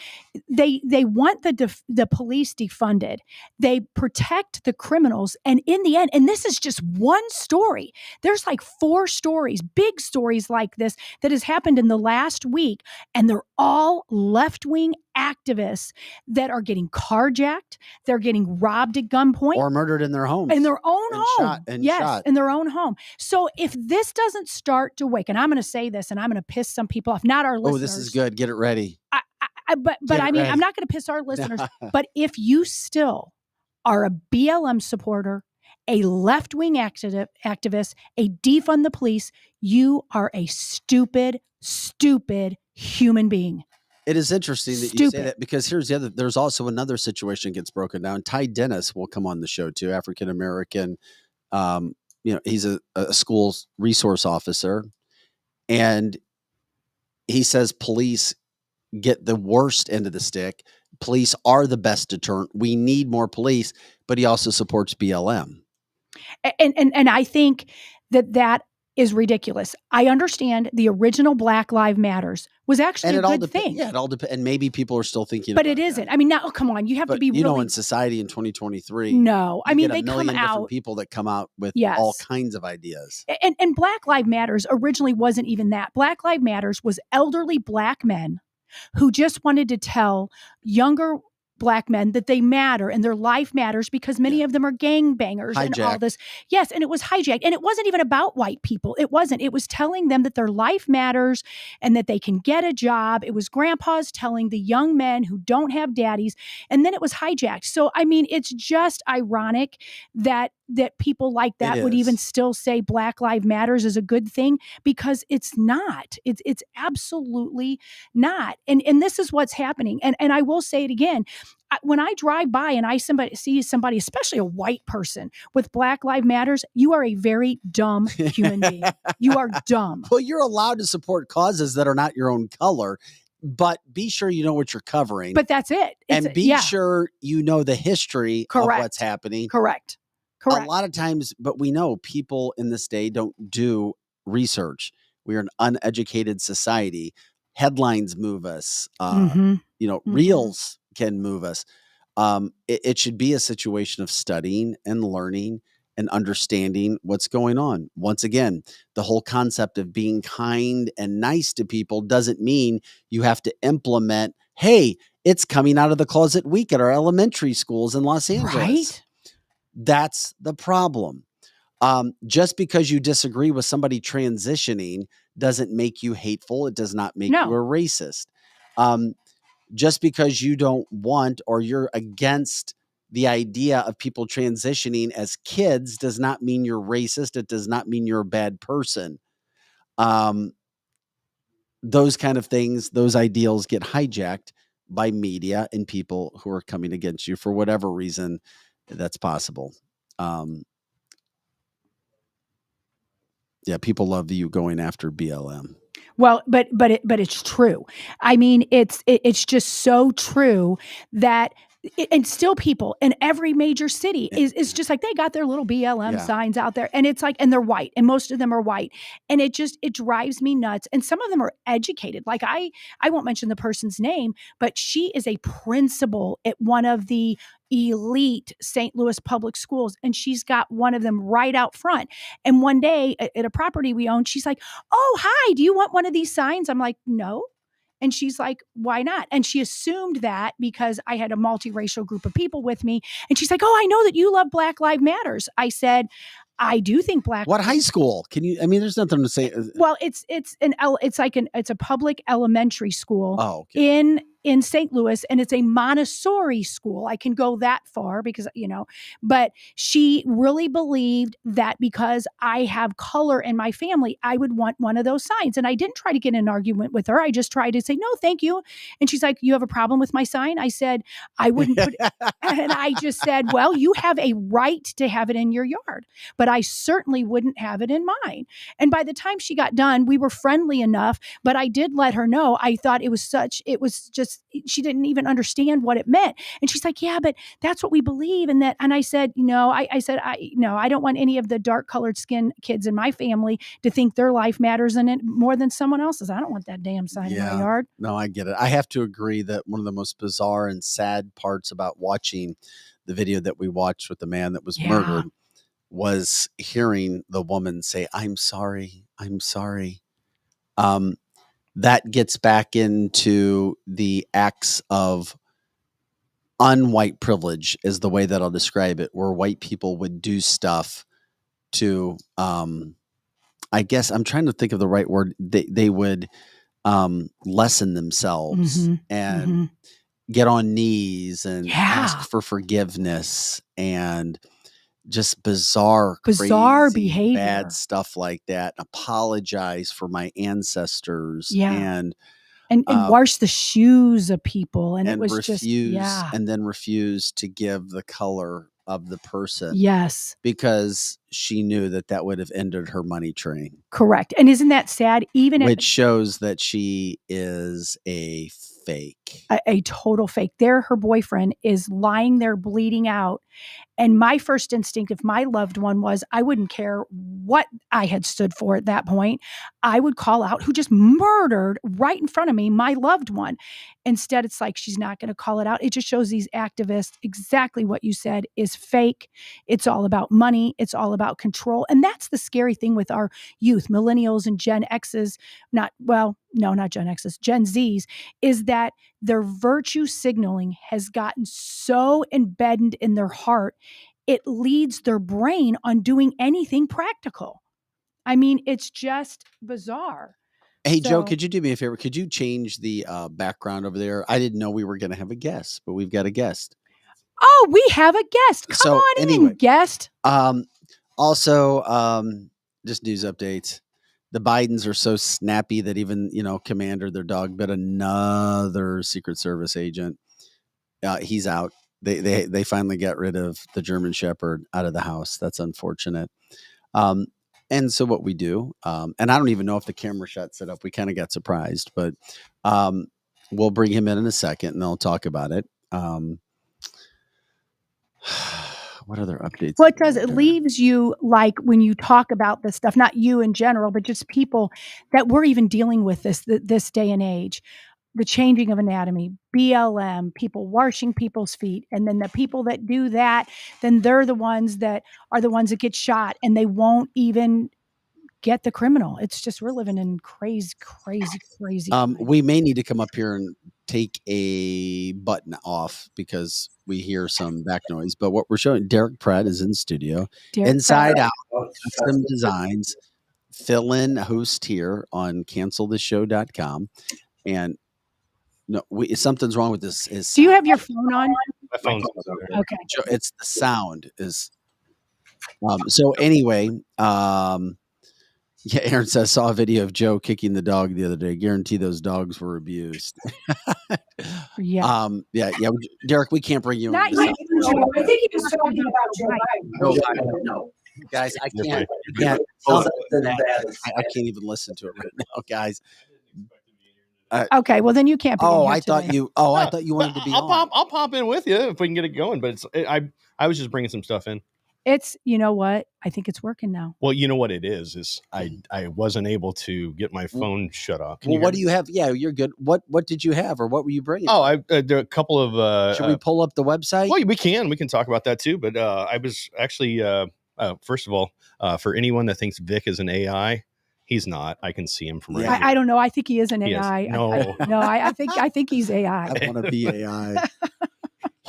they want the police defunded. They protect the criminals. And in the end, and this is just one story, there's like 4 stories, big stories like this that has happened in the last week. And they're all left-wing activists that are getting carjacked. They're getting robbed at gunpoint. Or murdered in their homes. In their own home. Shot. In their own home. So if this doesn't start to wake, and I'm going to say this, and I'm going to piss some people off, not our listeners. Oh, this is good. Get it ready. But I mean, I'm not going to piss our listeners. But if you still are a BLM supporter, a left-wing activist, a defund the police, you are a stupid human being. It is interesting that you say that, because there's also another situation gets broken down. Ty Dennis will come on the show too, African-American. He's a school resource officer, and he says police get the worst end of the stick. Police are the best deterrent. We need more police, but he also supports BLM. And I think that is ridiculous. I understand the original Black Lives Matters was actually a good thing. Yeah, it all depends. And maybe people are still thinking but about it isn't. that. I mean, now, come on, you have to be you know, really. in society in 2023, No, I you mean, get a they come million different out. people that come out with Yes. all kinds of ideas. And Black Lives Matters originally wasn't even that. Black Lives Matters was elderly Black men who just wanted to tell younger Black men that they matter and their life matters because many of them are gangbangers and all this. Yes, and it was hijacked. And it wasn't even about white people. It wasn't. It was telling them that their life matters and that they can get a job. It was grandpas telling the young men who don't have daddies. And then it was hijacked. So, I mean, it's just ironic that people like that would even still say Black Lives Matters is a good thing, because it's not. It's absolutely not. And this is what's happening. And I will say it again. When I drive by and I see somebody, especially a white person, with Black Lives Matters, you are a very dumb human being. You are dumb. Well, you're allowed to support causes that are not your own color, but be sure you know what you're covering. But that's it. And be sure you know the history of what's happening. Correct. A lot of times, but we know people in this day don't do research. We are an uneducated society. Headlines move us. Reels can move us. It should be a situation of studying and learning and understanding what's going on. Once again, the whole concept of being kind and nice to people doesn't mean you have to implement, hey, it's coming out of the closet week at our elementary schools in Los Angeles. Right. That's the problem. Just because you disagree with somebody transitioning doesn't make you hateful. It does not make you a racist. Just because you don't want or you're against the idea of people transitioning as kids does not mean you're racist. It does not mean you're a bad person. Those kind of things, those ideals get hijacked by media and people who are coming against you for whatever reason that's possible. Yeah, people love you going after BLM. Well, but it's true. I mean, it's just so true that. And still people in every major city is just like, they got their little BLM signs out there, and it's like, and they're white, and most of them are white. And it drives me nuts. And some of them are educated. Like I won't mention the person's name, but she is a principal at one of the elite St. Louis public schools. And she's got one of them right out front. And one day at a property we own, she's like, "Oh, hi, do you want one of these signs?" I'm like, "No." And she's like, "Why not?" And she assumed that because I had a multiracial group of people with me. And she's like, "Oh, I know that you love Black Lives Matters." I said, "I do think Black." What high school? Can you? I mean, there's nothing to say. Well, it's a public elementary school in St. Louis, and it's a Montessori school. I can go that far because, but she really believed that because I have color in my family, I would want one of those signs. And I didn't try to get in an argument with her. I just tried to say, "No, thank you." And she's like, "You have a problem with my sign?" I said, "I wouldn't put it." And I just said, "Well, you have a right to have it in your yard, but I certainly wouldn't have it in mine." And by the time she got done, we were friendly enough, but I did let her know I thought it was just, she didn't even understand what it meant. And she's like, "Yeah, but that's what we believe." And I said, I said, I don't want any of the dark colored skin kids in my family to think their life matters in it more than someone else's. I don't want that damn sign in my yard. No, I get it. I have to agree that one of the most bizarre and sad parts about watching the video that we watched with the man that was murdered was hearing the woman say, "I'm sorry. I'm sorry." That gets back into the acts of unwhite privilege is the way that I'll describe it, where white people would do stuff to, I guess I'm trying to think of the right word. They would lessen themselves and get on knees and ask for forgiveness and just bizarre crazy, behavior, bad stuff like that. Apologize for my ancestors and wash the shoes of people. And it was and then refuse to give the color of the person. Yes. Because she knew that would have ended her money train. Correct. And isn't that sad? Which shows that she is a fake. A total fake. There, her boyfriend is lying there bleeding out. And my first instinct, if my loved one was, I wouldn't care what I had stood for at that point. I would call out who just murdered right in front of me, my loved one. Instead, it's like she's not going to call it out. It just shows these activists exactly what you said is fake. It's all about money. It's all about control. And that's the scary thing with our youth, millennials and Gen X's, not Gen X's, Gen Z's, is that their virtue signaling has gotten so embedded in their heart, it leads their brain on doing anything practical. I mean, it's just bizarre. Hey, Joe, So- could you do me a favor? Could you change the background over there? I didn't know we were going to have a guest, but we've got a guest. Oh, we have a guest. Come So, on anyway. in, guest. Also, just news updates. The Bidens are so snappy that even, Commander, their dog, bit another Secret Service agent. He's out. They finally got rid of the German Shepherd out of the house. That's unfortunate. And so what we do, and I don't even know if the camera shot set up. We kind of got surprised, but we'll bring him in a second and they'll talk about it. What other updates? Well, it does. It leaves you like when you talk about this stuff, not you in general, but just people that we're even dealing with this day and age, the changing of anatomy, BLM, people washing people's feet. And then the people that do that, then they're the ones that get shot and they won't even get the criminal. It's just, we're living in crazy times. We may need to come up here and take a button off because we hear some back noise. But what we're showing, Derek Pratt is in studio. Inside Out, Custom Designs, fill-in host here on canceltheshow.com. And no, something's wrong with this. Do you have your phone on? My phone's Okay. It's the sound is. So anyway, yeah, Aaron says, saw a video of Joe kicking the dog the other day. Guarantee those dogs were abused. Yeah. Yeah. Derek, we can't bring you Not in. yet. I think he was talking about Joe Biden. No, guys, I can't. I can't even listen to it right now, guys. Okay, well then you can't. Be I thought you wanted to be on. I'll pop in with you if we can get it going. But I was just bringing some stuff in. It's, you know what? I think it's working now. Well, you know what it is I wasn't able to get my phone shut off. Well, what do you have? Yeah, you're good. What did you have, or what were you bringing? Oh, there are a couple of. Should we pull up the website? Well, we can talk about that too. But I was actually first of all, for anyone that thinks Vic is an AI, he's not. I can see him from right here. I don't know. I think he is an AI. No, I think he's AI. I want to be AI.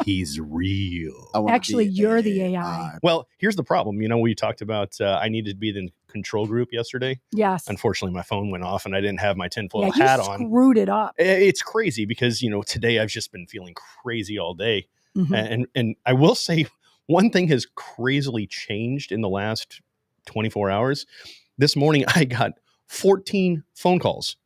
He's real. Actually, you're the AI. Well, here's the problem. We talked about I needed to be in the control group yesterday. Yes. Unfortunately, my phone went off and I didn't have my tinfoil hat on. Screwed it up. It's crazy because, today I've just been feeling crazy all day. Mm-hmm. And I will say one thing has crazily changed in the last 24 hours. This morning, I got 14 phone calls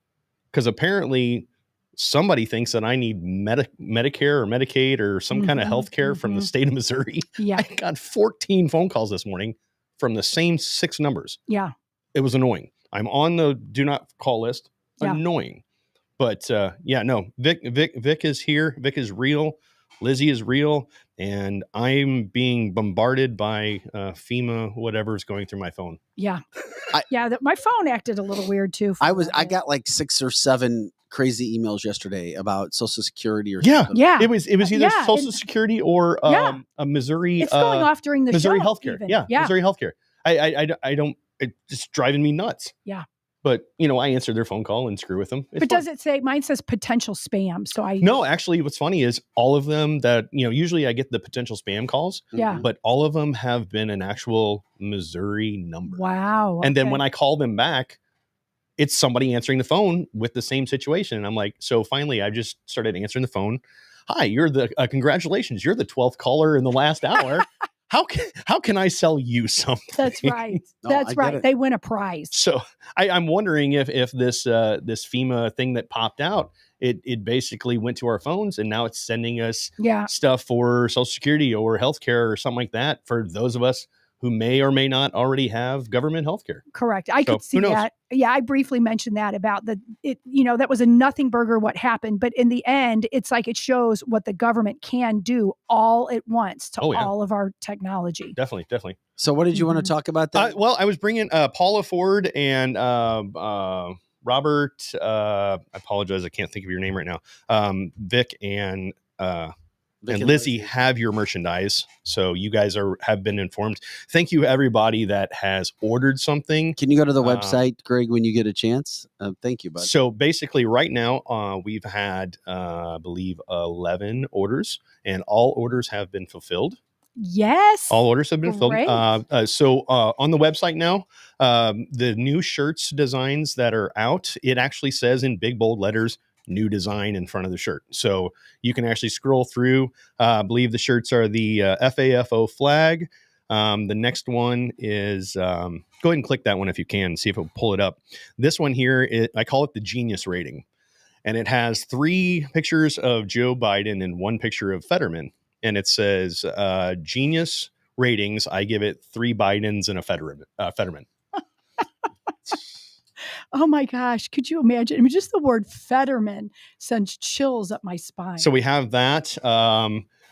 because apparently somebody thinks that I need Medicare or Medicaid or some kind of health care from the state of Missouri. Yeah. I got 14 phone calls this morning from the same 6 numbers. Yeah. It was annoying. I'm on the do not call list. Yeah. Annoying. But no, Vic is here. Vic is real. Lizzie is real. And I'm being bombarded by FEMA, whatever's going through my phone. Yeah. My phone acted a little weird too. I got like 6 or 7 crazy emails yesterday about Social Security or something. Yeah. It was either Social Security or a Missouri. It's going off during the Missouri show, healthcare. even. Yeah. Missouri healthcare. I don't. It's just driving me nuts. Yeah. But I answer their phone call and screw with them. But does it say? Mine says potential spam. So No, actually, what's funny is all of them that usually I get the potential spam calls. Yeah. But all of them have been an actual Missouri number. Wow. Okay. And then when I call them back, it's somebody answering the phone with the same situation. And I'm like, so finally, I just started answering the phone. Hi, you're the congratulations. You're the 12th caller in the last hour. How can I sell you something? That's right. That's right. They win a prize. So I'm wondering if this this FEMA thing that popped out, it basically went to our phones and now it's sending us stuff for Social Security or healthcare or something like that for those of us who may or may not already have government health care. Correct. I So, could see who knows? that. Yeah, I briefly mentioned that about that was a nothing burger what happened, but in the end, it's like it shows what the government can do all at once to Oh, yeah. all of our technology. Definitely. So what did you want to talk about there? Well, I was bringing Paula Ford and Robert. I apologize, I can't think of your name right now. Vic and Lizzie have your merchandise, so you guys have been informed. Thank you, everybody that has ordered something. Can you go to the website, Greg, when you get a chance? Thank you, bud. So basically, right now we've had, I believe, 11 orders, and all orders have been fulfilled. Yes. All orders have been filled. Great. So on the website now, the new shirts designs that are out, it actually says in big bold letters, new design in front of the shirt. So you can actually scroll through. I believe the shirts are the FAFO flag. The next one is, go ahead and click that one if you can, see if it'll pull it up. This one here, I call it the genius rating. And it has 3 pictures of Joe Biden and 1 picture of Fetterman. And it says, genius ratings, I give it 3 Bidens and a Fetterman. Oh my gosh. Could you imagine? I mean, just the word Fetterman sends chills up my spine. So we have that. I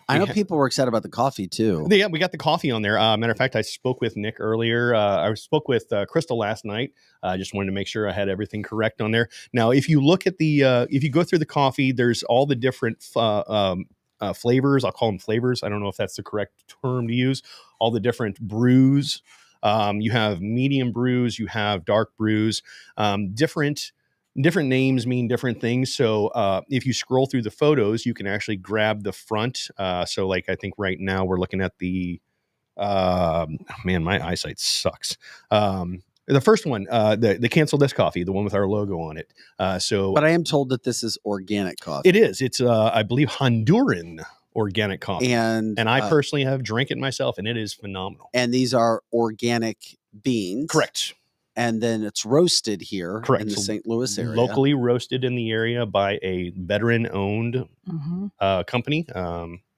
know people were excited about the coffee too. Yeah, we got the coffee on there. Matter of fact, I spoke with Nick earlier. I spoke with Crystal last night. I just wanted to make sure I had everything correct on there. Now, if you look at if you go through the coffee, there's all the different flavors. I'll call them flavors. I don't know if that's the correct term to use. All the different brews. You have medium brews, you have dark brews. Different names mean different things. So if you scroll through the photos, you can actually grab the front. So like I think right now we're looking at the man, my eyesight sucks. The first one, the Cancel This coffee, the one with our logo on it. But I am told that this is organic coffee. It is. It's I believe Honduran organic coffee, and I personally have drank it myself, and it is phenomenal. And these are organic beans, correct? And then it's roasted here correct in the St. Louis area, locally roasted in the area by a veteran-owned company.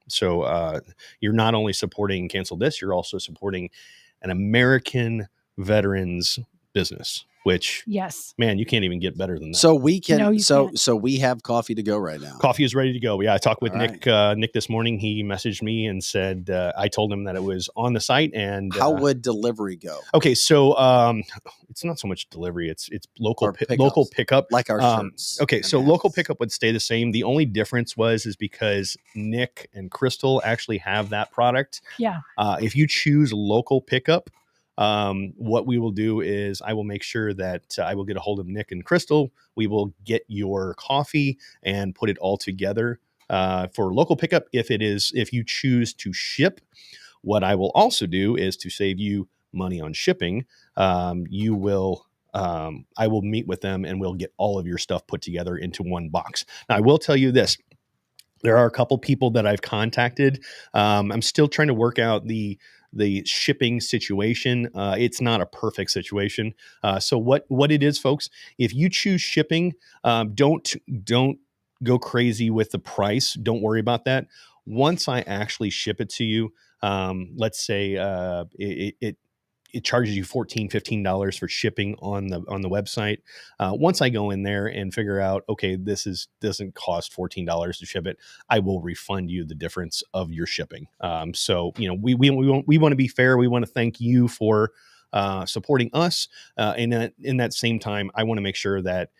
So you're not only supporting Cancel This, you're also supporting an American veterans business. Which, yes, man, you can't even get better than that. So we can, No, so we have coffee to go right now. Coffee is ready to go. Yeah, I talked with All Nick. Nick this morning. He messaged me and said I told him that it was on the site. And how would delivery go? Okay, so it's not so much delivery; it's local pickup, like our shirts. Okay, so local pickup would stay the same. The only difference is because Nick and Crystal actually have that product. Yeah. If you choose local pickup. What we will do is I will make sure that I will get a hold of Nick and Crystal. We will get your coffee and put it all together for local pickup. If you choose to ship, what I will also do is to save you money on shipping. I will meet with them and we'll get all of your stuff put together into one box. Now, I will tell you this. There are a couple people that I've contacted. I'm still trying to work out the shipping situation. It's not a perfect situation. So what it is, folks, if you choose shipping, don't go crazy with the price. Don't worry about that. Once I actually ship it to you, let's say it charges you $14, $15 for shipping on the website. Once I go in there and figure out, okay, doesn't cost $14 to ship it, I will refund you the difference of your shipping. So we want to be fair. We want to thank you for supporting us. In that same time, I want to make sure that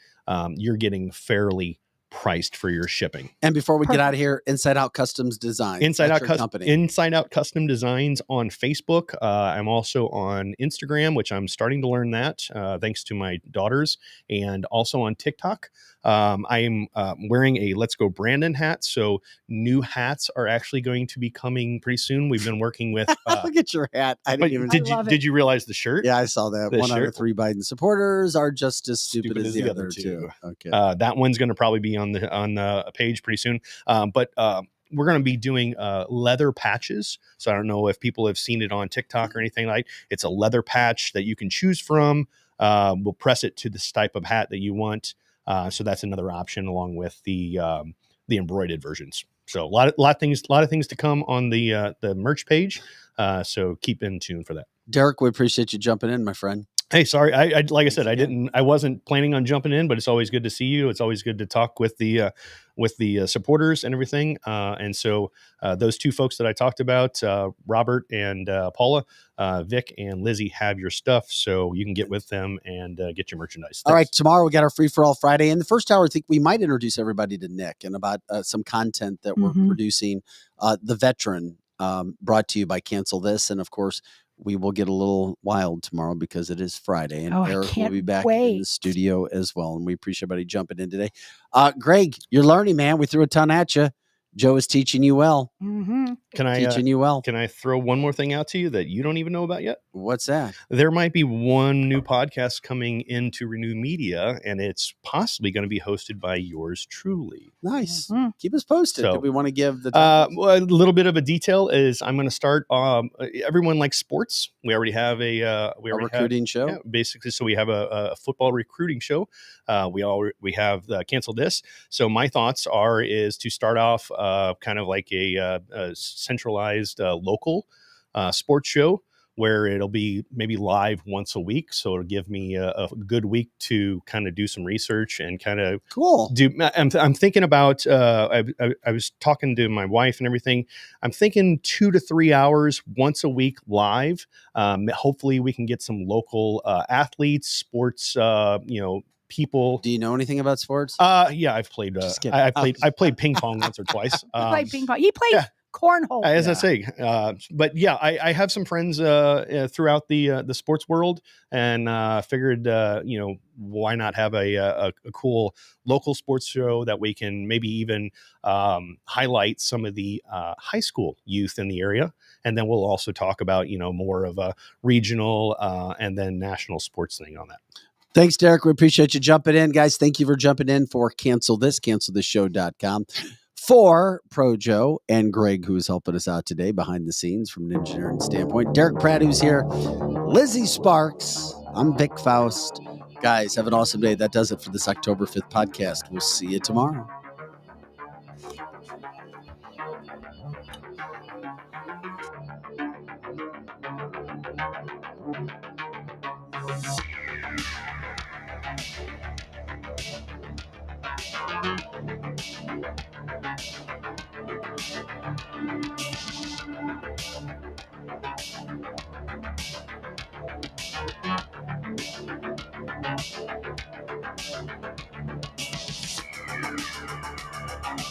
you're getting fairly priced for your shipping. And before we get out of here, Inside Out Customs Designs. Inside Out Custom Designs on Facebook. I'm also on Instagram, which I'm starting to learn that thanks to my daughters, and also on TikTok. I'm wearing a Let's Go Brandon hat. So new hats are actually going to be coming pretty soon. We've been working with look at your hat. Did you realize the shirt? Yeah, I saw that. 1 out of 3 Biden supporters are just as stupid as the other two. Okay. That one's going to probably be on the page pretty soon. But we're going to be doing leather patches. So I don't know if people have seen it on TikTok or anything like. It's a leather patch that you can choose from. We'll press it to this type of hat that you want. So that's another option along with the embroidered versions. So a lot of things to come on the merch page. So keep in tune for that. Derek, we appreciate you jumping in, my friend. Hey, sorry. I like I said, again. I wasn't planning on jumping in, but it's always good to see you. It's always good to talk with the supporters and everything. And so those two folks that I talked about, Robert and Paula, Vic and Lizzie, have your stuff, so you can get with them and get your merchandise. All right, tomorrow we got our Free for All Friday. In the first hour, I think we might introduce everybody to Nick and about some content that we're producing. The Veteran, brought to you by Cancel This, and of course, we will get a little wild tomorrow because it is Friday, and Eric will be back in the studio as well. And we appreciate everybody jumping in today. Greg, you're learning, man. We threw a ton at you. Joe is teaching you well. Teaching you well. Can I throw one more thing out to you that you don't even know about yet? What's that? There might be one new podcast coming into Renew Media, and it's possibly going to be hosted by yours truly. Nice. Keep us posted. So, Do we want to give the well, a little bit of a detail is I'm going to start. Everyone likes sports. We already have a recruiting show. Yeah, basically, so we have a football recruiting show. We have Cancel This. So my thoughts is to start off kind of like a centralized local sports show where it'll be maybe live once a week. So it'll give me a good week to kind of do some research and kind of I'm thinking about, I was talking to my wife and everything. I'm thinking 2 to 3 hours once a week live. Hopefully we can get some local athletes, sports, people. Do you know anything about sports? Yeah, I've played. I played ping pong once or twice. He played ping pong. He played cornhole. As I say, but yeah, I have some friends throughout the sports world, and figured why not have a cool local sports show that we can maybe even highlight some of the high school youth in the area, and then we'll also talk about more of a regional and then national sports thing on that. Thanks, Derek. We appreciate you jumping in. Guys, thank you for jumping in for Cancel This, cancelthisshow.com. For Pro Joe and Greg, who is helping us out today behind the scenes from an engineering standpoint. Derek Pratt, who's here. Lizzie Sparks. I'm Vic Faust. Guys, have an awesome day. That does it for this October 5th podcast. We'll see you tomorrow.